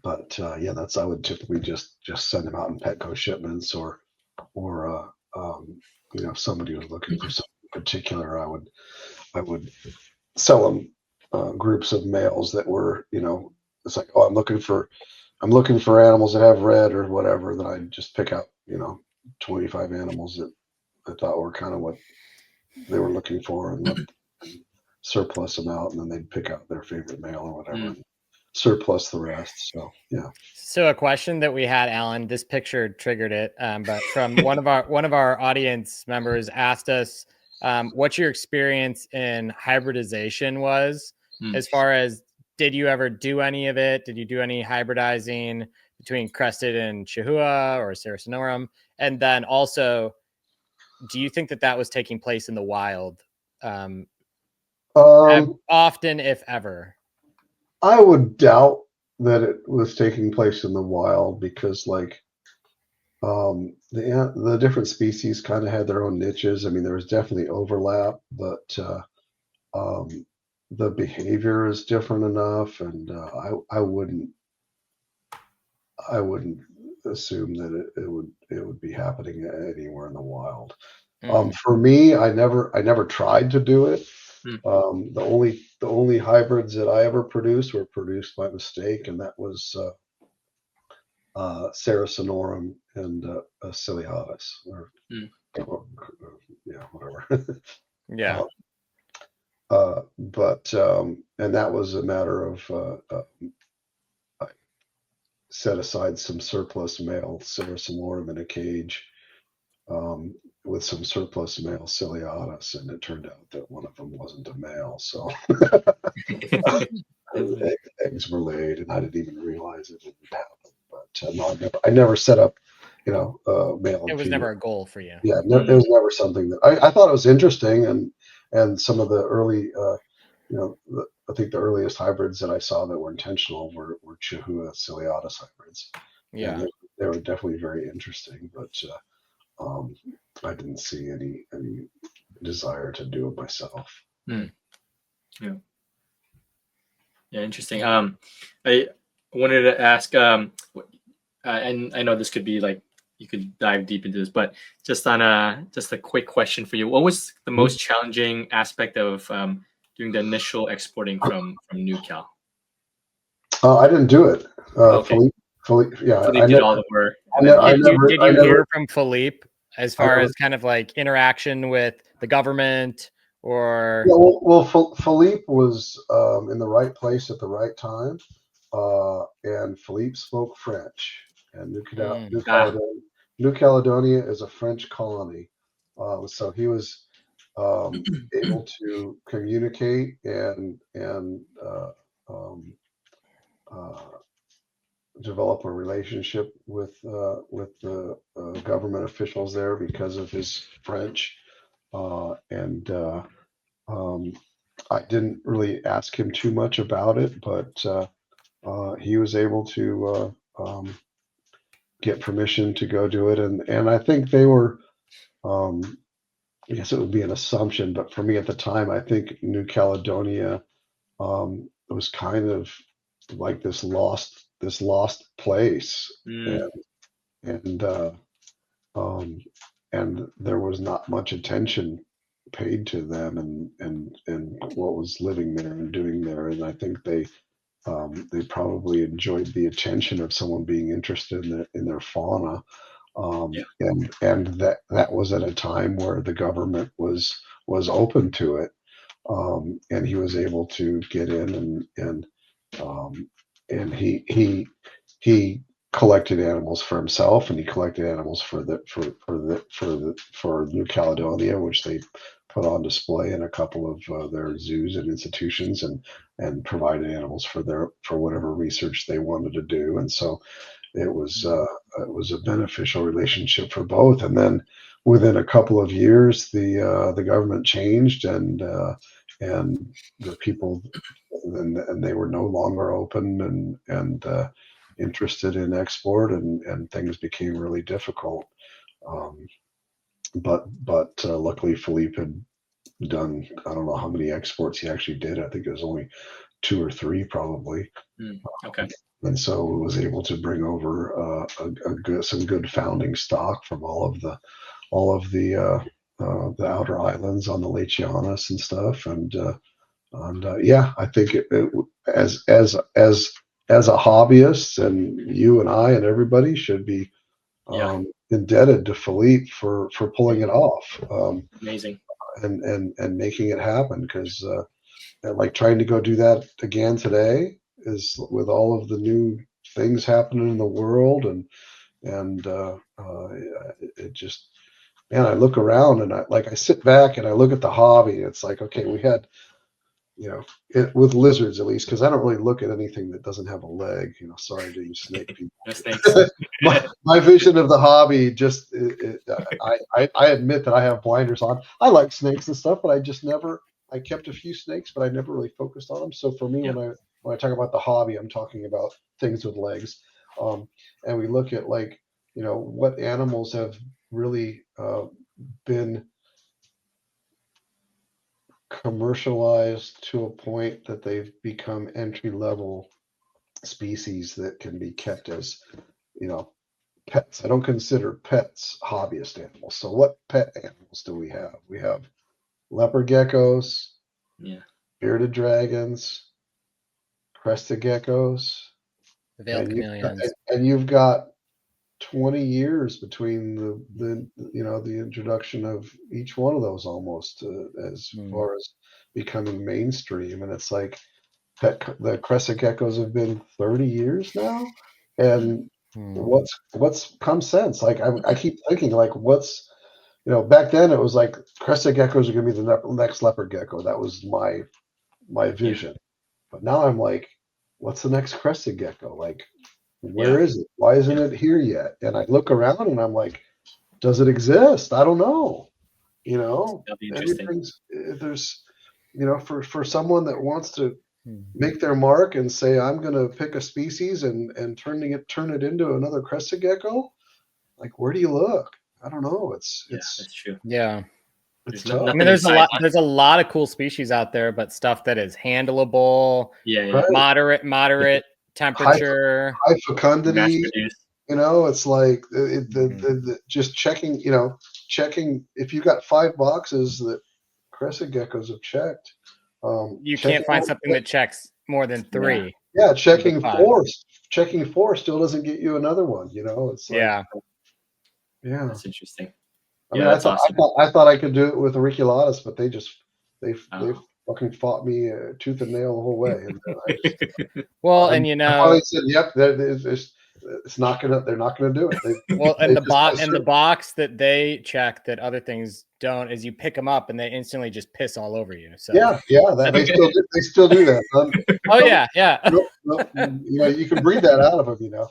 But I would typically just send them out in Petco shipments, or if somebody was looking for something particular, I would sell them groups of males that were, it's like, oh, I'm looking for animals that have red or whatever. Then I'd just pick out, 25 animals that I thought were kind of what they were looking for, and surplus them out, and then they'd pick out their favorite male or whatever. And surplus the rest. So yeah. So a question that we had, Alan, this picture triggered it, but from one of our audience members asked us what your experience in hybridization was, as far as, did you ever do any of it? Did you do any hybridizing between Crested and Chihuahua or Sarasinorum? And then also, do you think that was taking place in the wild often, if ever? I would doubt that it was taking place in the wild, because the different species kind of had their own niches. I mean, there was definitely overlap, but the behavior is different enough, and I wouldn't assume that it would be happening anywhere in the wild. For me, I never tried to do it. The only hybrids that I ever produced were produced by mistake, and that was Sarasinorum and Ciliatus, or whatever. Yeah. But and that was a matter of I set aside some surplus male Sarasinorum in a cage with some surplus male Ciliatus, and it turned out that one of them wasn't a male, so eggs were laid, and I didn't even realize it didn't happen. But no, I never set up, male. It was never a goal for you. Yeah, it was never something that I thought it was interesting, and some of the early, I think the earliest hybrids that I saw that were intentional were Chihuahua Ciliatus hybrids. Yeah, they were definitely very interesting, but I didn't see any desire to do it myself. Yeah, interesting. I wanted to ask, and I know this could be like, you could dive deep into this, but just a quick question for you. What was the most challenging aspect of doing the initial exporting from NewCal? I didn't do it. Okay. Philippe did all the work. Did you hear from Philippe as far as kind of like interaction with the government or? Philippe was in the right place at the right time, and Philippe spoke French. And New Caledonia is a French colony, so he was able to communicate and develop a relationship with the government officials there because of his French, and I didn't really ask him too much about it, but he was able to get permission to go do it, and I think they were. I guess it would be an assumption, but for me at the time, I think New Caledonia was kind of like this lost place, and there was not much attention paid to them and what was living there and doing there, and I think they probably enjoyed the attention of someone being interested in their fauna. And that was at a time where the government was open to it, and he was able to get in and he collected animals for himself, and he collected animals for New Caledonia, which they put on display in a couple of their zoos and institutions, and provided animals for whatever research they wanted to do, and so it was a beneficial relationship for both. And then within a couple of years, the government changed, and the people, and they were no longer open and interested in export, and things became really difficult. But luckily, Philippe had done, I don't know how many exports he actually did. I think it was only 2 or 3 probably. Okay. And so was able to bring over some good founding stock from all of the outer islands on the Lake Giannis and stuff. And yeah, I think as a hobbyist, and you and I and everybody should be indebted to Philippe for pulling it off. Amazing. And making it happen, because like trying to go do that again today is, with all of the new things happening in the world, and it just, man, I look around and I sit back and I look at the hobby. It's like, okay, we had, with lizards at least, because I don't really look at anything that doesn't have a leg. Sorry to you snake people. my vision of the hobby, just I admit that I have blinders on. I like snakes and stuff, but I kept a few snakes, but I never really focused on them. So for me, when I talk about the hobby, I'm talking about things with legs. And we look at, like, what animals have really been commercialized to a point that they've become entry-level species that can be kept as, pets. I don't consider pets hobbyist animals. So what pet animals do we have? We have leopard geckos, bearded dragons, crested geckos, veiled chameleons, and you've got 20 years between the introduction of each one of those, almost as far as becoming mainstream. And it's like the crested geckos have been 30 years now, and what's come since? Like I keep thinking, like, what's back then it was like crested geckos are going to be the next leopard gecko. That was my vision. But now I'm like, what's the next crested gecko? Like, where is it? Why isn't it here yet? And I look around and I'm like, does it exist? I don't know. That'd be interesting. There's, for someone that wants to make their mark and say, I'm going to pick a species and turn it into another crested gecko. Like, where do you look? I don't know. It's that's true. Yeah. It's tough. I mean, there's a lot of cool species out there, but stuff that is handleable, moderate temperature, high fecundity. It's like just checking. Checking if you got 5 boxes that crested geckos have checked. You can't find something that checks more than 3. Yeah, checking 4. Checking 4 still doesn't get you another one. It's like, yeah. That's interesting. I mean, I thought I could do it with auriculatus, but they just they've fucking fought me tooth and nail the whole way. And I just, and you know, I finally said, "Yep, it's not gonna. They're not gonna do it." The box that they check that other things don't is you pick them up and they instantly just piss all over you. So they still do that. Nope. You know, you can breed that out of them. You know.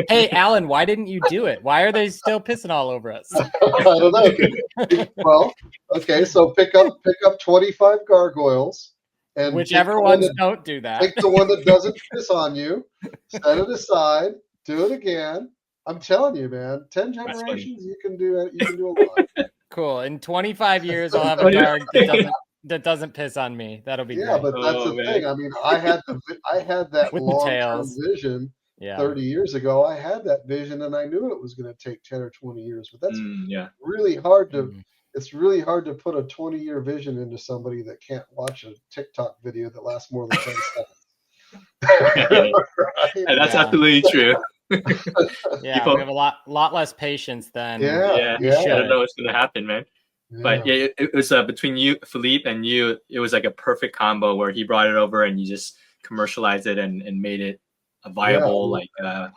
Hey, Alan, why didn't you do it? Why are they still pissing all over us? I don't know. Well, okay, so pick up 25 gargoyles, and whichever ones don't do that. Pick the one that doesn't piss on you. Set it aside. Do it again. I'm telling you, man. 10 generations, you can do it. You can do a lot. Cool. In 25 years, I'll have a dog that doesn't piss on me. That'll be great. Yeah, but that's the thing. I mean, I had that long-term vision 30 years ago. I had that vision, and I knew it was going to take 10 or 20 years. But that's really hard to. It's really hard to put a 20-year vision into somebody that can't watch a TikTok video that lasts more than 10 seconds. Right? And that's absolutely true. We have a lot less patience than I don't know what's going to happen, man. But it was between you, Philippe, and you. It was like a perfect combo where he brought it over and you just commercialized it and made it a viable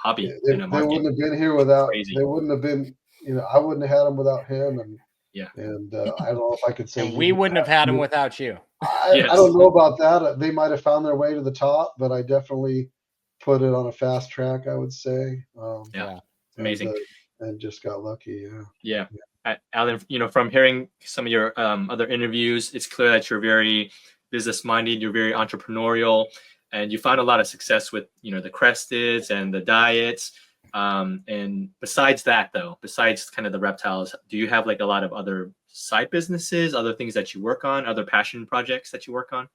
hobby. They wouldn't have been here without. They wouldn't have been. You know, I wouldn't have had them without him, and I don't know if I could say. And we wouldn't have had them without you. I don't know about that. They might have found their way to the top, but I definitely put it on a fast track, I would say. Amazing. And just got lucky. Yeah. Alan, you know, from hearing some of your other interviews, it's clear that you're very business minded. You're very entrepreneurial, and you found a lot of success with, you know, the Cresteds and the diets. And besides that, though, besides kind of the reptiles, do you have like a lot of other side businesses, other things that you work on, other passion projects that you work on?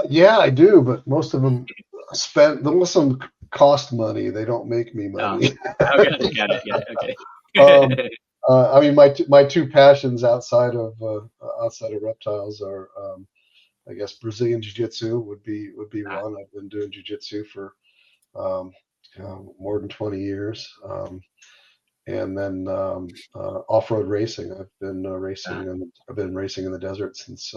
Yeah, I do, but most of them most of them cost money. They don't make me money. Okay, got it. Okay. I mean, my two passions outside of reptiles are, I guess, Brazilian Jiu-Jitsu would be one. I've been doing Jiu-Jitsu for more than 20 years, and then off-road racing. I've been racing I've been racing in the desert since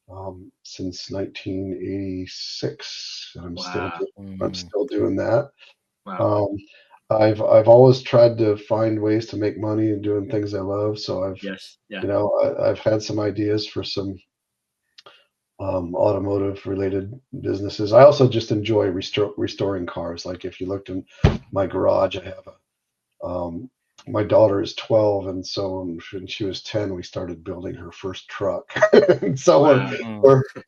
1986. And I'm still doing that. Wow. I've always tried to find ways to make money and doing things I love. So I've had some ideas for some automotive related businesses. I also just enjoy restoring cars. Like if you looked in my garage, I have my daughter is 12, and so when she was 10, we started building her first truck. And so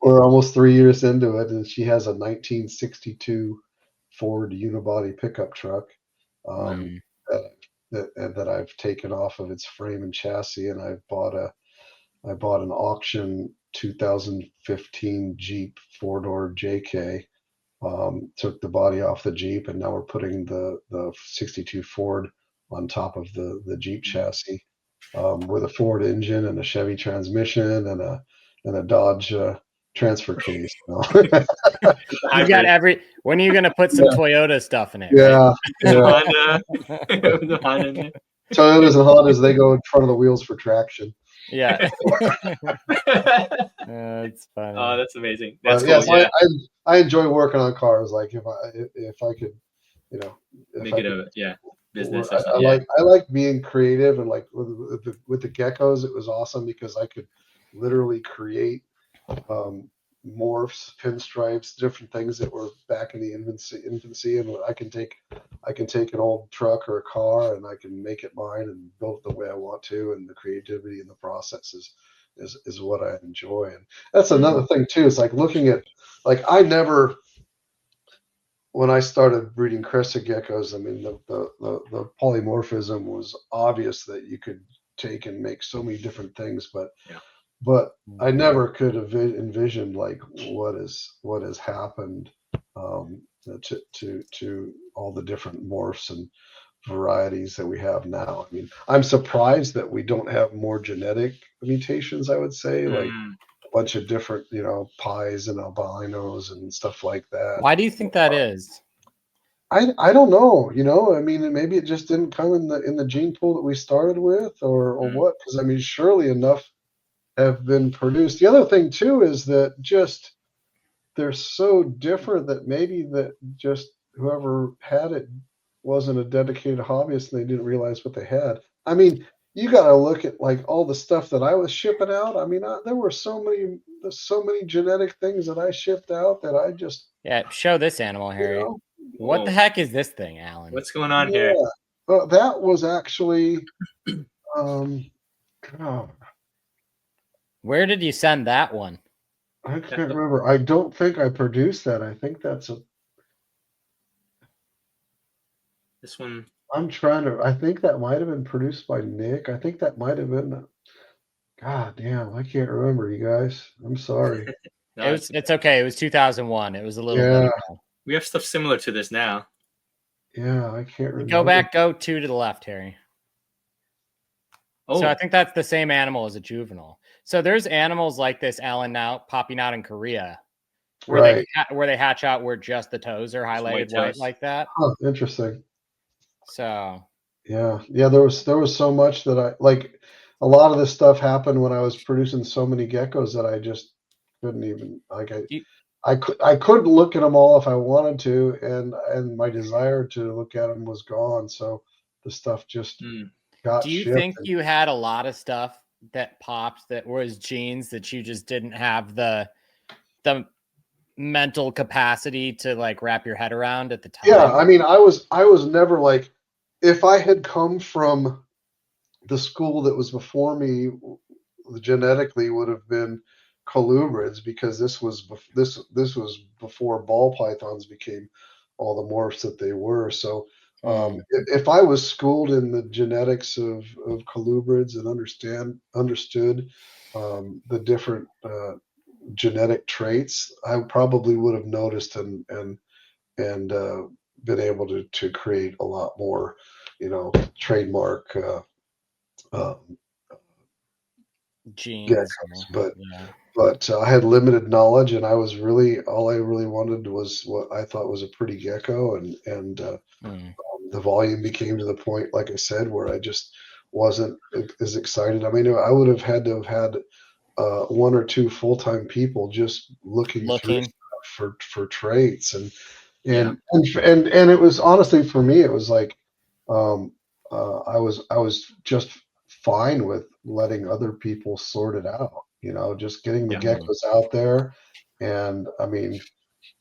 we're almost 3 years into it, and she has a 1962 Ford unibody pickup truck that I've taken off of its frame and chassis, and I bought an auction 2015 Jeep 4-door JK. Took the body off the Jeep, and now we're putting the 62 Ford on top of the Jeep chassis, with a Ford engine and a Chevy transmission and a Dodge transfer case. You got when are you gonna put some Toyota stuff in it? Yeah. Honda. Toyotas and Hondas, they go in front of the wheels for traction. Yeah. That's funny. Oh, that's amazing. That's cool. Yeah. I enjoy working on cars. Like if I could, you know, make it a business. I like being creative, and like with the geckos, it was awesome because I could literally create morphs, pinstripes, different things that were back in the infancy, and I can take an old truck or a car and I can make it mine and build it the way I want to, and the creativity in the process is what I enjoy. And that's another thing too. It's like looking at, like, when I started breeding crested geckos, I mean, the polymorphism was obvious that you could take and make so many different things, but I never could have envisioned like what has happened to all the different morphs and varieties that we have now. I mean, I'm surprised that we don't have more genetic mutations, I would say, like a bunch of different, you know, pies and albinos and stuff like that. Why do you think that is? I don't know, you know. I mean, maybe it just didn't come in the gene pool that we started with, or what? Because I mean, surely enough have been produced. The other thing too is that just they're so different that maybe that just whoever had it wasn't a dedicated hobbyist and they didn't realize what they had. I mean, you got to look at like all the stuff that I was shipping out. I mean, there were so many genetic things that I shipped out that I just show this animal, Harry. You know? What the heck is this thing, Alan? What's going on here? That was actually where did you send that one? I can't remember. I don't think I produced that. I think that's this one. I think that might have been produced by Nick. I think that might have been. God damn, I can't remember, you guys. I'm sorry. No, it's okay. It was 2001. It was a little bit ago. We have stuff similar to this now. Yeah, I can't remember. Go back, go 2 to the left, Harry. Oh. So I think that's the same animal as a juvenile. So there's animals like this, Alan, now popping out in Korea, where they hatch out where just the toes are highlighted white like that. Oh, interesting. So yeah, there was so much that I like. A lot of this stuff happened when I was producing so many geckos that I just couldn't even like. I couldn't look at them all if I wanted to, and my desire to look at them was gone. So the stuff just got. Do you think you had a lot of stuff that popped that was genes that you just didn't have the mental capacity to like wrap your head around at the time? Yeah, I mean, I was never like, if I had come from the school that was before me, genetically would have been colubrids, because this was before ball pythons became all the morphs that they were. So if I was schooled in the genetics of colubrids and understood the different genetic traits, I probably would have noticed and been able to create a lot more, trademark genes. Geckos, but I had limited knowledge, and all I really wanted was what I thought was a pretty gecko, and the volume became to the point, like I said, where I just wasn't as excited. I mean, I would have had to have had 1 or 2 full-time people just looking through stuff for traits, and it was, honestly, for me, it was like I was just fine with letting other people sort it out, just getting the geckos out there. And I mean,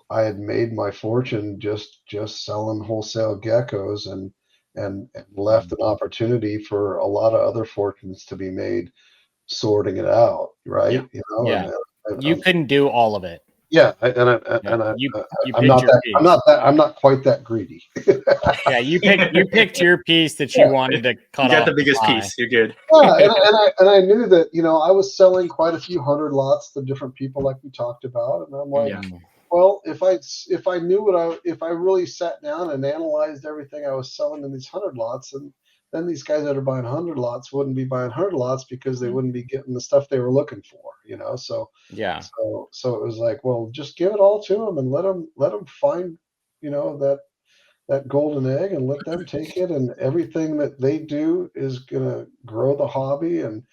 I had made my fortune just selling wholesale geckos, and left an opportunity for a lot of other fortunes to be made sorting it out, right? You couldn't do all of it. Yeah, I'm not quite that greedy. Yeah, you picked your piece that you wanted to cut off. You got the biggest piece. You're good. Yeah, and I knew that I was selling quite a few hundred lots to different people, like we talked about, and I'm like, well, if I knew if I really sat down and analyzed everything I was selling in these 100 lots, and then these guys that are buying 100 lots wouldn't be buying 100 lots because they wouldn't be getting the stuff they were looking for, So so it was like, well, just give it all to them and let them find, that golden egg, and let them take it, and everything that they do is gonna grow the hobby and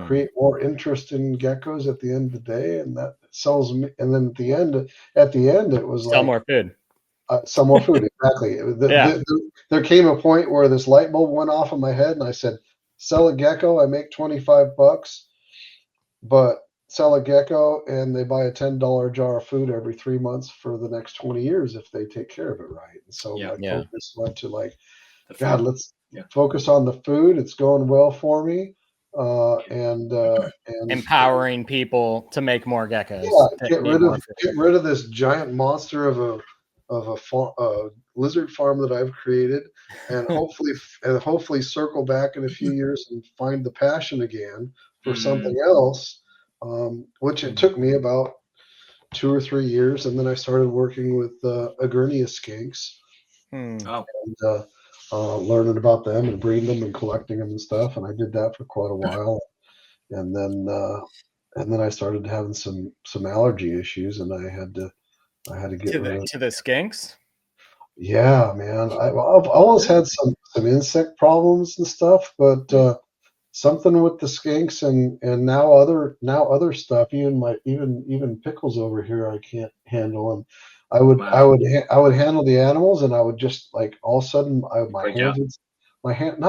create more interest in geckos at the end of the day, and that sells me. And then at the end, it was sell more food. Some more food, exactly. There came a point where this light bulb went off in my head, and I said, sell a gecko, I make $25, but sell a gecko and they buy a $10 jar of food every 3 months for the next 20 years if they take care of it right. And so my focus went to like, God, let's focus on the food. It's going well for me. And empowering people to make more geckos. Get rid of this giant monster of a lizard farm that I've created, and hopefully circle back in a few years and find the passion again for something else. Which it took me about 2 or 3 years, and then I started working with Agurnia skinks, and learning about them and breeding them and collecting them and stuff. And I did that for quite a while, and then I started having some allergy issues, and I had to get rid of the skinks. Yeah, man. I've always had some insect problems and stuff, but something with the skinks and now other stuff. Even pickles over here I can't handle. And I would handle the animals, and I would just like all of a sudden no,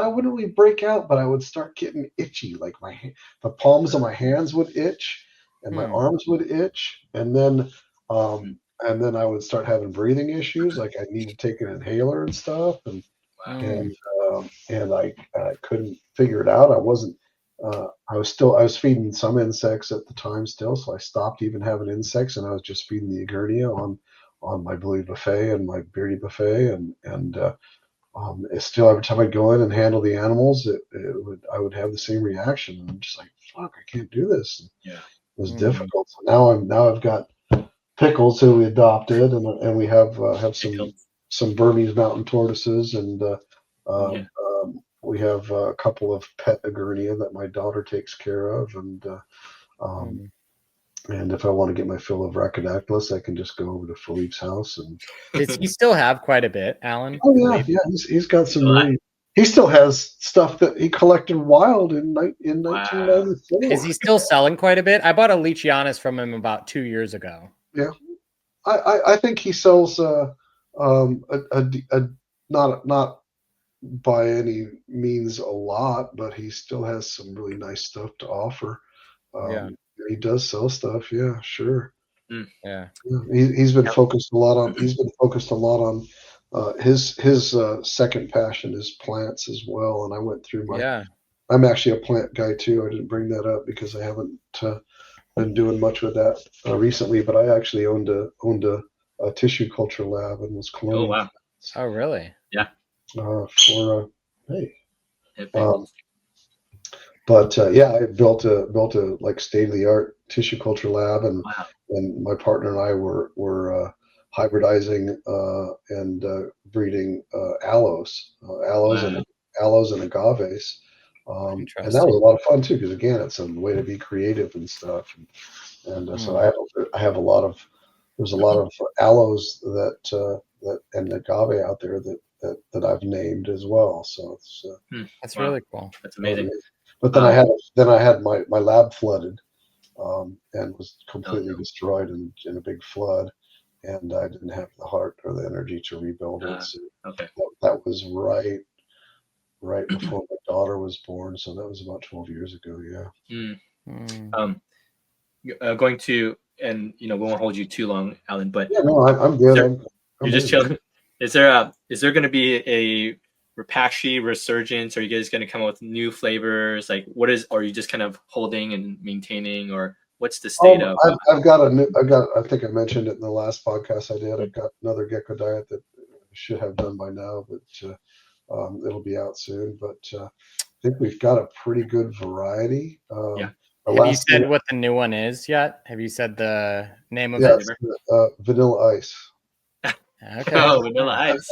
I wouldn't really break out, but I would start getting itchy. Like the palms of my hands would itch, and my arms would itch, and then I would start having breathing issues. Like I need to take an inhaler and stuff, and I couldn't figure it out. I wasn't. I was feeding some insects at the time still, so I stopped even having insects, and I was just feeding the Egernia on my Blue Buffet and my Beardy Buffet, and it's still every time I'd go in and handle the animals, I would have the same reaction. And I'm just like, fuck, I can't do this. And it was difficult. So now I've got Pickles, who we adopted, and we have some Burmese mountain tortoises, and we have a couple of pet Egernia that my daughter takes care of, and if I want to get my fill of Rhacodactylus, I can just go over to Philippe's house. And does he still have quite a bit, Alan? Oh yeah, he's got some really. He still has stuff that he collected wild in 1994. Is he still selling quite a bit? I bought a Leachianus from him about 2 years ago. Yeah, I think he sells not by any means a lot, but he still has some really nice stuff to offer. He does sell stuff. Yeah, sure. Yeah. He's been focused a lot on. His second passion is plants as well. And I went through I'm actually a plant guy too. I didn't bring that up because I haven't been doing much with that recently. But I actually owned a tissue culture lab and was cloning. Oh wow! Oh really? Yeah. I built a like state of the art tissue culture lab, and my partner and I were hybridizing and breeding aloes and agaves, and that was a lot of fun too. Because again, it's a way to be creative and stuff, and so I have there's a lot of aloes that and agave out there that I've named as well. So it's that's really cool. That's amazing. But then I had my lab flooded, and was completely destroyed in a big flood, and I didn't have the heart or the energy to rebuild it. So that was right before my daughter was born. So that was about 12 years ago. Yeah. Going to, and we won't hold you too long, Alan. But I'm good. You're just chilling. Is there going to be a Repashy resurgence? Are you guys going to come up with new flavors? Like, are you just kind of holding and maintaining, or what's the state of? I think I mentioned it in the last podcast I did. I've got another gecko diet that I should have done by now, but it'll be out soon. But I think we've got a pretty good variety. Have you said what the new one is yet? Have you said the name of it? Vanilla Ice. Okay. Oh, Vanilla Ice.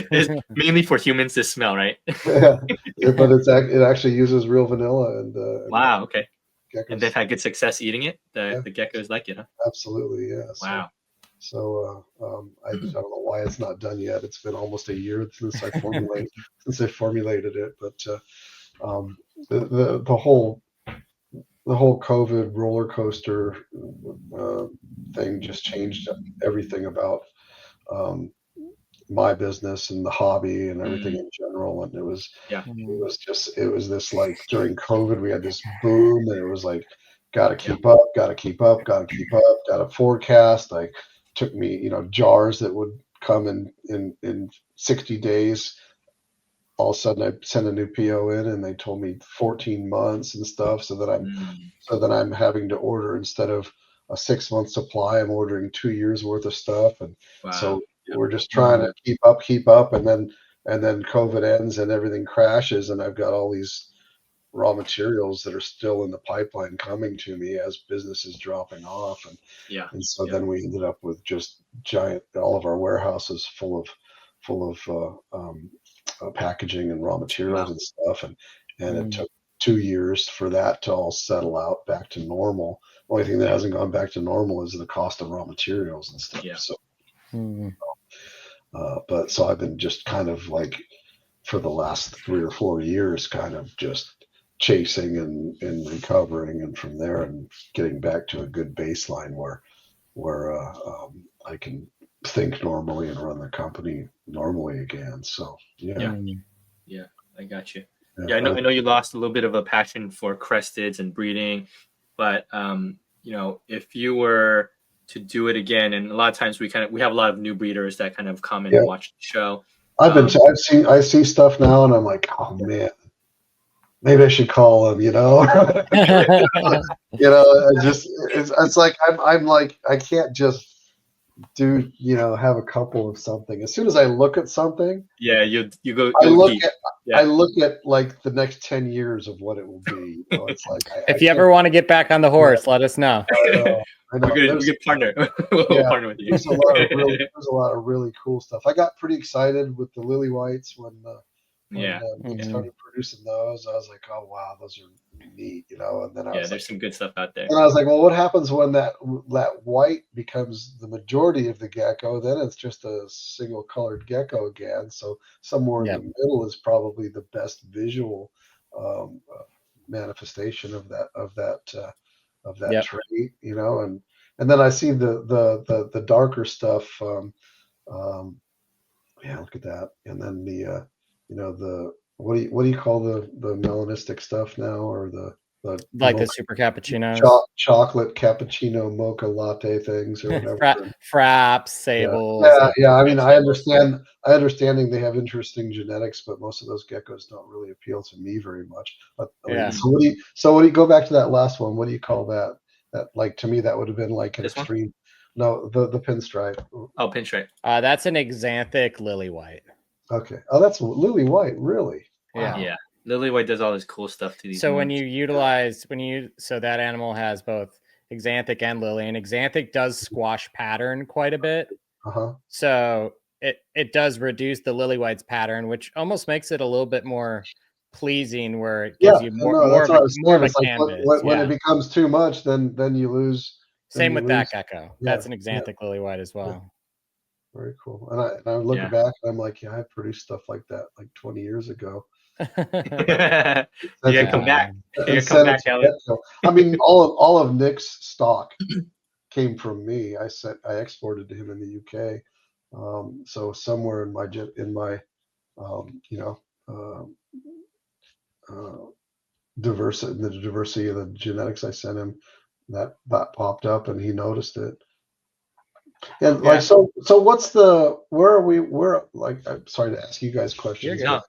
It's mainly for humans to smell, right? But it actually uses real vanilla and wow. Okay. Geckos. And they've had good success eating it. The geckos like it, huh? Absolutely, yeah. Wow. So I don't know why it's not done yet. It's been almost a year since I formulated it, but the whole COVID roller coaster thing just changed everything about my business and the hobby and everything in general. And it was this like during COVID we had this boom, and it was like gotta keep up, gotta forecast. Like took me jars that would come in 60 days. All of a sudden I sent a new PO in and they told me 14 months and stuff. So that I'm having to order, instead of a 6-month supply, I'm ordering 2 years worth of stuff. And so we're just trying to keep up. And then COVID ends and everything crashes. And I've got all these raw materials that are still in the pipeline coming to me as business is dropping off. And so then we ended up with just all of our warehouses full of packaging and raw materials and stuff, and it took 2 years for that to all settle out back to normal. Only thing that hasn't gone back to normal is the cost of raw materials and stuff. But so I've been just kind of like for the last 3 or 4 years kind of just chasing and recovering, and from there and getting back to a good baseline where I can think normally and run the company normally again. So yeah, I got you. Yeah, I know you lost a little bit of a passion for cresteds and breeding, but if you were to do it again, and a lot of times we have a lot of new breeders that kind of come and watch the show. I see stuff now, and I'm like, oh man, maybe I should call him. It's like I'm like I can't just do have a couple of something. As soon as I look at something, you go. I look at like the next 10 years of what it will be. It's like if you ever want to get back on the horse, let us know. I know. We could partner. We'll partner with you. There's a lot of really cool stuff. I got pretty excited with the lily whites when we started producing those. I was like, oh wow, those are neat, And then there's some good stuff out there. And I was like, well, what happens when that white becomes the majority of the gecko? Then it's just a single colored gecko again. So somewhere in the middle is probably the best visual manifestation of that trait, and then I see the darker stuff. Look at that, and then the what do you call the melanistic stuff now, or the the super cappuccinos, chocolate cappuccino mocha latte things, or whatever. Fraps, sables. Yeah. I mean, I understanding they have interesting genetics, but most of those geckos don't really appeal to me very much. But so what do you go back to that last one? What do you call that? That, like, to me, that would have been like an extreme. No, the pinstripe. Oh, pinstripe. That's an xanthic lily white. Okay. Oh, that's lily white, really? Wow. Yeah. Lily white does all this cool stuff to these. So so that animal has both xanthic and lily, and xanthic does squash pattern quite a bit. So it does reduce the lily white's pattern, which almost makes it a little bit more pleasing, where it gives you more of a canvas. When it becomes too much, then you lose. Same with that gecko. That's an xanthic lily white as well. Yeah. Very cool. And I look back and I'm like, I produced stuff like that like 20 years ago. You gotta come back. Alan. I mean, all of Nick's stock came from me. I exported to him in the UK. So somewhere in my the diversity of the genetics I sent him, that popped up, and he noticed it. And so what's I'm sorry to ask you guys questions. Scroll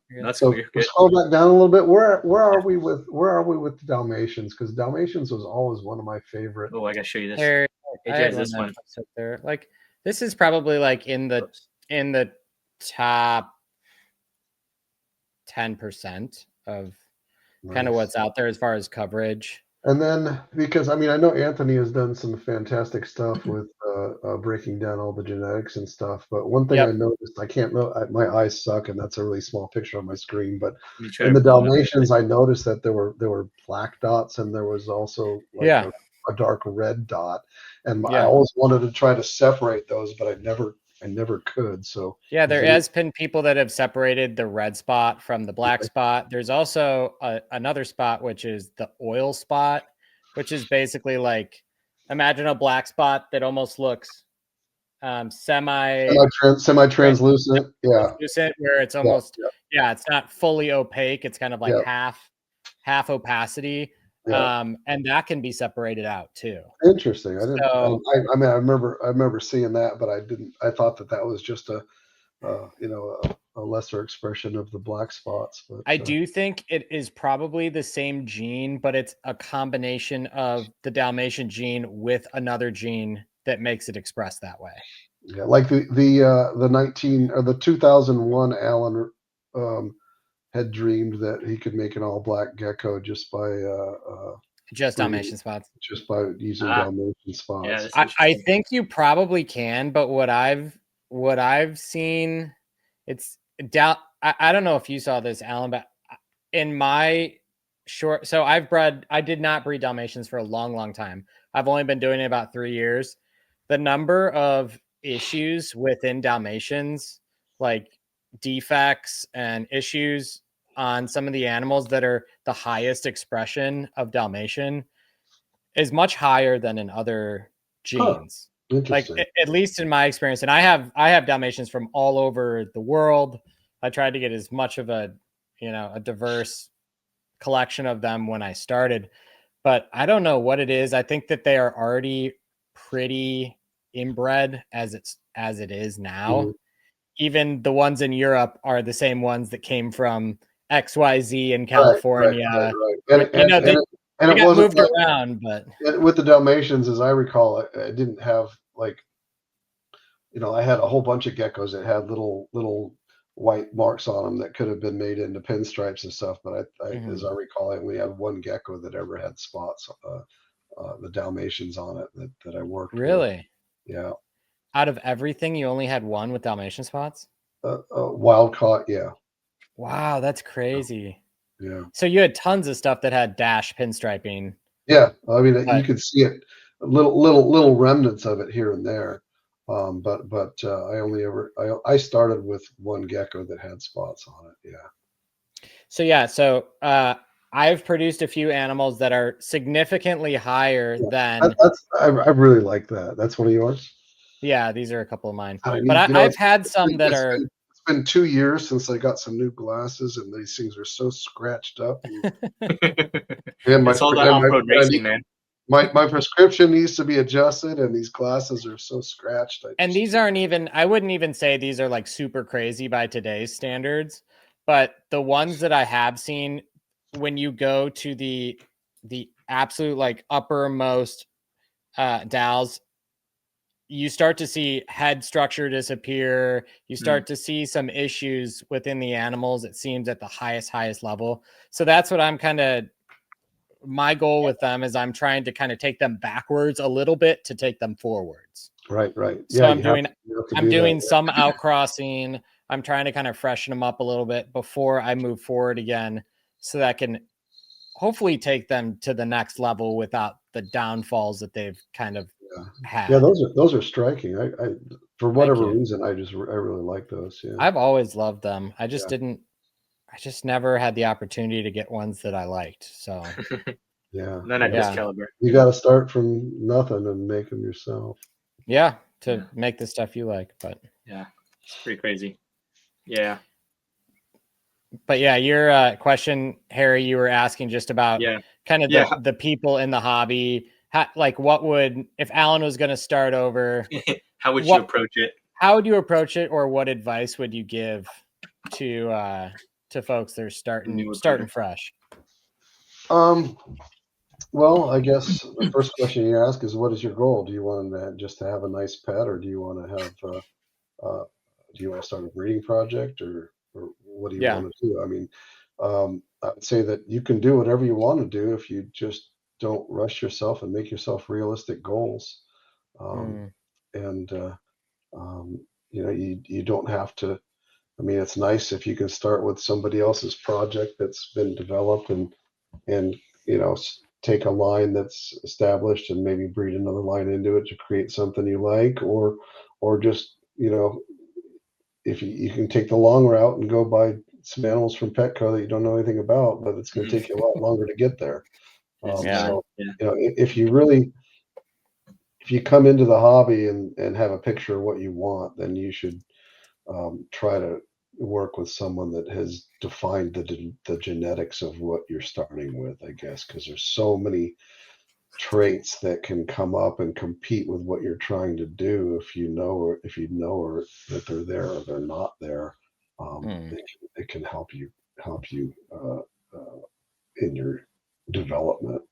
back down a little bit. Where are we with the Dalmatians? Because Dalmatians was always one of my favorite. Oh, I gotta show you this. Here's this one. There. Like, this is probably like in the top 10% of kind of what's out there as far as coverage. And then, because I know Anthony has done some fantastic stuff with breaking down all the genetics and stuff. But one thing I noticed, I can't know, my eyes suck, and that's a really small picture on my screen. But in the Dalmatians, I noticed that there were black dots, and there was also a dark red dot. And I always wanted to try to separate those, but I never could. So there has been people that have separated the red spot from the black spot. There's also another spot, which is the oil spot, which is basically like, imagine a black spot that almost looks semi-translucent, where it's almost it's not fully opaque. It's kind of like half opacity. And that can be separated out too. Interesting. I remember seeing that, but I thought that was just a lesser expression of the black spots. But I do think it is probably the same gene, but it's a combination of the Dalmatian gene with another gene that makes it express that way. Yeah, like the 2001 Alan had dreamed that he could make an all black gecko just by Dalmatian spots, just by using Dalmatian spots. Yeah, I think you probably can, but what I've seen, it's down. I don't know if you saw this, Alan, but in my so I did not breed Dalmatians for a long time. I've only been doing it about 3 years. The number of issues within Dalmatians, like defects and issues, on some of the animals that are the highest expression of Dalmatian is much higher than in other genes. Like at least in my experience, and I have Dalmatians from all over the world. I tried to get as much of a diverse collection of them when I started, but I don't know what it is. I think that they are already pretty inbred as it is now. Mm-hmm. Even the ones in Europe are the same ones that came from XYZ in California. Right. And they got moved around, but with the Dalmatians, as I recall, I didn't have like, I had a whole bunch of geckos that had little white marks on them that could have been made into pinstripes and stuff. But as I recall, I only had one gecko that ever had spots, the Dalmatians on it that I worked with. Really? Yeah. Out of everything, you only had one with Dalmatian spots? Wild caught, yeah. Wow, that's crazy. Yeah. So you had tons of stuff that had dash pinstriping. Yeah, I mean, you could see it, little remnants of it here and there. But I started with one gecko that had spots on it. Yeah. So I've produced a few animals that are significantly higher than. I really like that. That's one of yours. Yeah, these are a couple of mine. I've had some that are. It's been 2 years since I got some new glasses, and these things are so scratched up. It's all that off-road racing, man. My prescription needs to be adjusted, and these glasses are so scratched. And these aren't even. I wouldn't even say these are like super crazy by today's standards, but the ones that I have seen, when you go to the absolute like uppermost dowels, you start to see head structure disappear. You start to see some issues within the animals, it seems, at the highest level. So that's what my goal with them is I'm trying to kind of take them backwards a little bit to take them forwards. Right. So I'm doing some outcrossing. I'm trying to kind of freshen them up a little bit before I move forward again, so that I can hopefully take them to the next level without the downfalls that they've kind of had. Yeah, those are striking. I for whatever reason, I really like those. Yeah, I've always loved them. I just never had the opportunity to get ones that I liked. So yeah, none at this caliber. You got to start from nothing and make them yourself. Yeah, to make the stuff you like. But yeah, it's pretty crazy. Yeah. But yeah, your question, Harry, you were asking just about kind of the people in the hobby. What would, if Alan was going to start over, how would you approach it? How would you approach it, or what advice would you give to folks that are starting fresh? Well, I guess the first question you ask is, what is your goal? Do you want them just to have a nice pet, or do you want to have do you want to start a breeding project, or what do you want to do? I mean, I would say that you can do whatever you want to do if you just don't rush yourself and make yourself realistic goals. And you don't have to. I mean, it's nice if you can start with somebody else's project that's been developed and take a line that's established and maybe breed another line into it to create something you like, or just if you can take the long route and go buy some animals from Petco that you don't know anything about, but it's going to take you a lot longer to get there. So if you come into the hobby and have a picture of what you want, then you should try to work with someone that has defined the genetics of what you're starting with, I guess, because there's so many traits that can come up and compete with what you're trying to do. If you know that they're there or they're not there, it can help you in your development,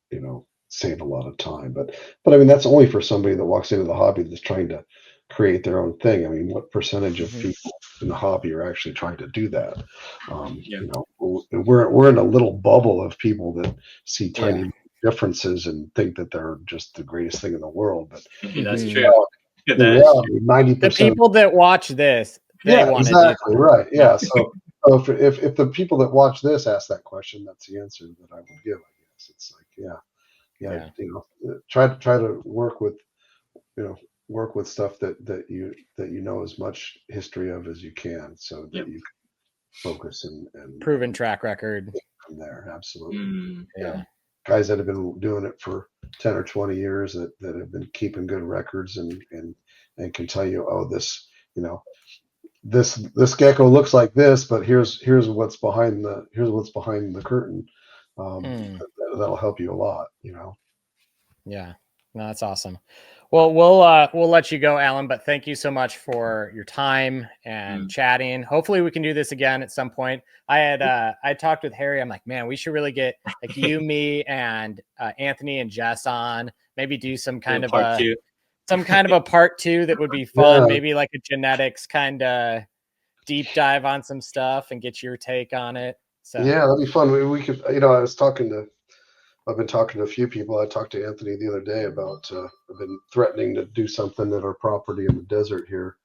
save a lot of time. But I mean, that's only for somebody that walks into the hobby that's trying to create their own thing. I mean, what percentage of people in the hobby are actually trying to do that? We're in a little bubble of people that see tiny differences and think that they're just the greatest thing in the world. But that's true. 90%. The people that watch this, they want exactly to do right. Yeah. So if the people that watch this ask that question, that's the answer that I would give. I guess it's like, try to work with stuff that you know as much history of as you can, so that you focus and proven track record from there. Absolutely. Yeah. Guys that have been doing it for 10 or 20 years that have been keeping good records and can tell you, oh, this, you know, this gecko looks like this, but here's what's behind the curtain. That'll help you a lot, you know. Yeah, no, that's awesome. Well, we'll let you go, Alan, but thank you so much for your time and chatting. Hopefully we can do this again at some point. I talked with Harry. I'm like, man, we should really get like you, me, and Anthony and Jess on, maybe do some kind of part two that would be fun. Yeah. Maybe like a genetics kind of deep dive on some stuff and get your take on it. So yeah, that'd be fun. We could, you know, I've been talking to a few people. I talked to Anthony the other day about I've been threatening to do something at our property in the desert here.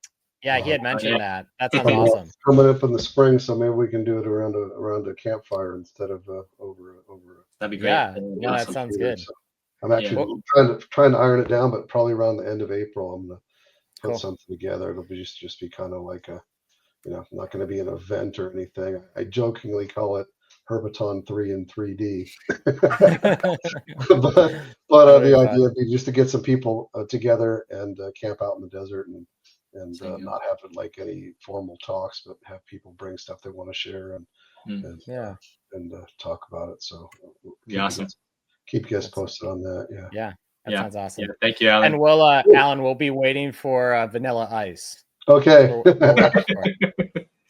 Yeah, he had mentioned that. That sounds awesome. Coming up in the spring, so maybe we can do it around a campfire instead of over. That'd be great. Yeah, no, that sounds good. So I'm actually trying to iron it down, but probably around the end of April, I'm gonna put something together. It'll be just be kind of like a, you know, not going to be an event or anything. I jokingly call it Herbaton 3 in 3D. but the idea would be just to get some people together and camp out in the desert and not have it like any formal talks, but have people bring stuff they want to share and talk about it. So awesome. Keep you guys posted on that. Yeah. That sounds awesome. Yeah. Thank you, Alan. And Alan, we'll be waiting for Vanilla Ice. Okay.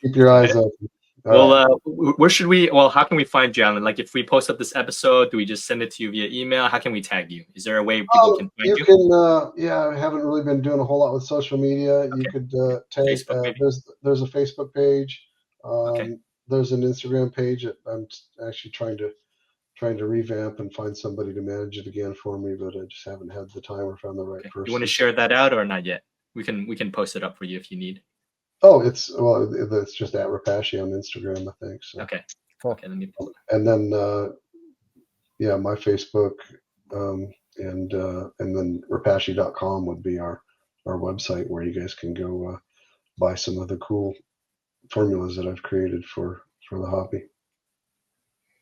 Keep your eyes open. Where should we? Well, how can we find you, Alan? Like, if we post up this episode, do we just send it to you via email? How can we tag you? Is there a way people can find you? You can. I haven't really been doing a whole lot with social media. Okay. You could tag. There's a Facebook page. There's an Instagram page that I'm actually trying to revamp and find somebody to manage it again for me, but I just haven't had the time or found the right person. You want to share that out or not yet? We can post it up for you if you need. Oh, it's just at Repashy on Instagram, I think. So. Okay, cool. Okay, and then my Facebook, and then repashy.com would be our website where you guys can go buy some of the cool formulas that I've created for the hobby.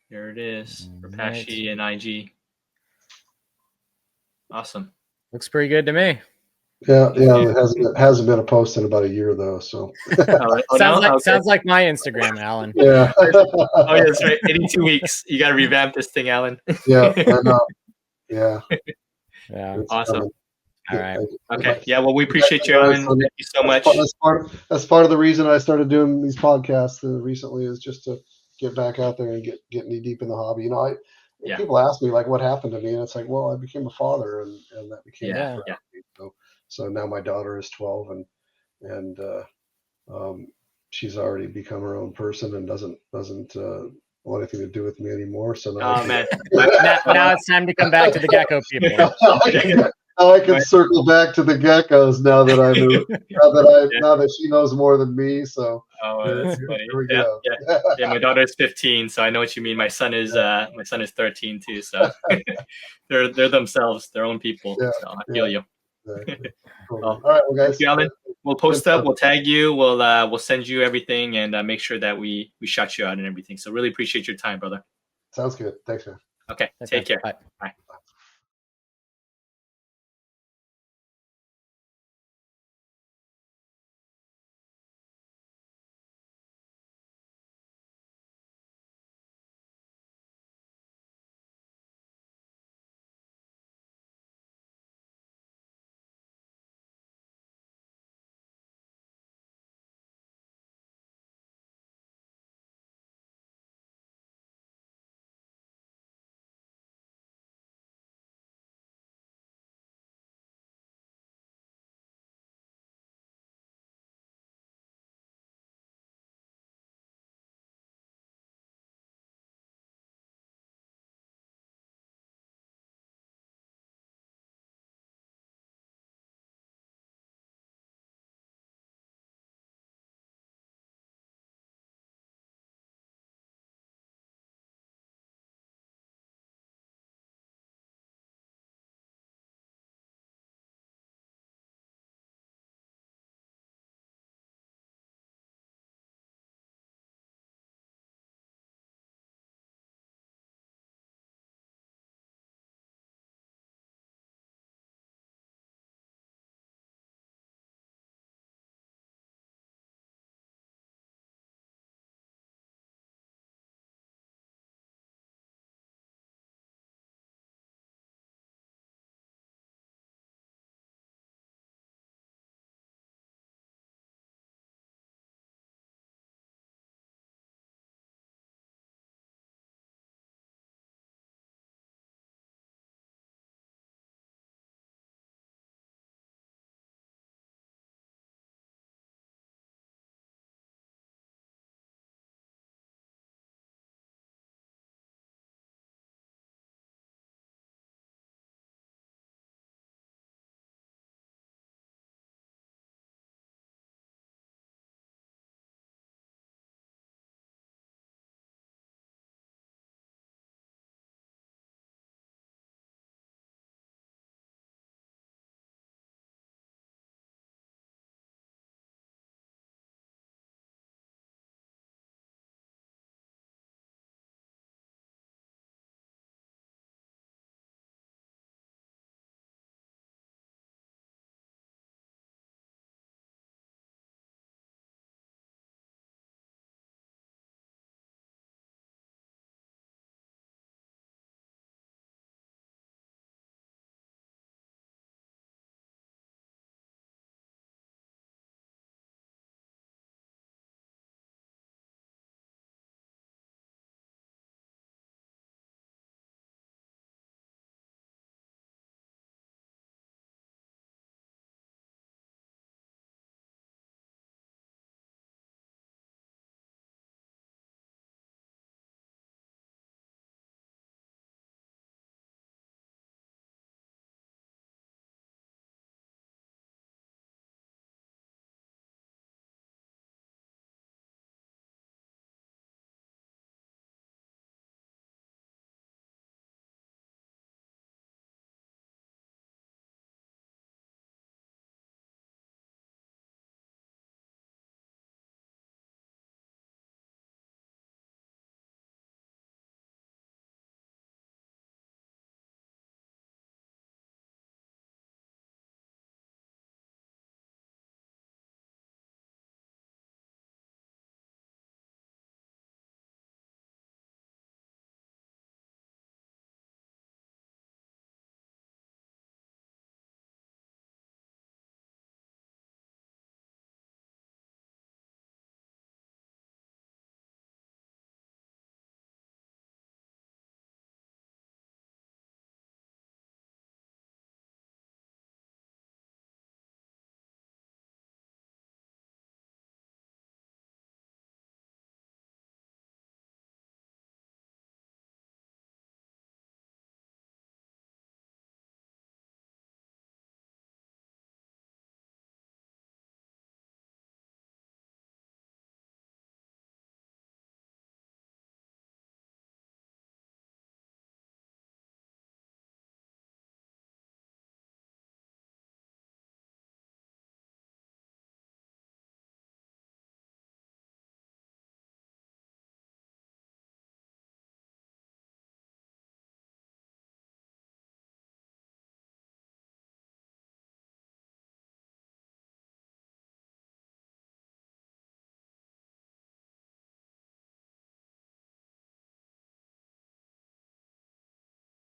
There it is, Repashy and IG. Awesome. Looks pretty good to me. Yeah. It hasn't been a post in about a year though. So sounds like my Instagram, Alan. Yeah. Oh yeah, that's right. 82 weeks. You got to revamp this thing, Alan. Yeah. I know. Yeah. Yeah. Awesome. All right. Okay. Yeah. Well, we appreciate you, Alan. Thank you so much. That's part of the reason I started doing these podcasts recently is just to get back out there and get knee deep in the hobby. You know, people ask me like what happened to me, and it's like, well, I became a father, and that became So now my daughter is 12, and she's already become her own person and doesn't want anything to do with me anymore. So now, now it's time to come back to the gecko people. Now I can circle back to the geckos now that I moved. Now that she knows more than me. So that's funny. Yeah. My daughter is 15, so I know what you mean. My son is 13 too. So they're themselves, their own people. So I feel you. Cool. All right, well, guys. Thank you, Alan. We'll post up. We'll tag you. We'll send you everything and make sure that we shout you out and everything. So really appreciate your time, brother. Sounds good. Thanks, man. Okay. Take care. Bye.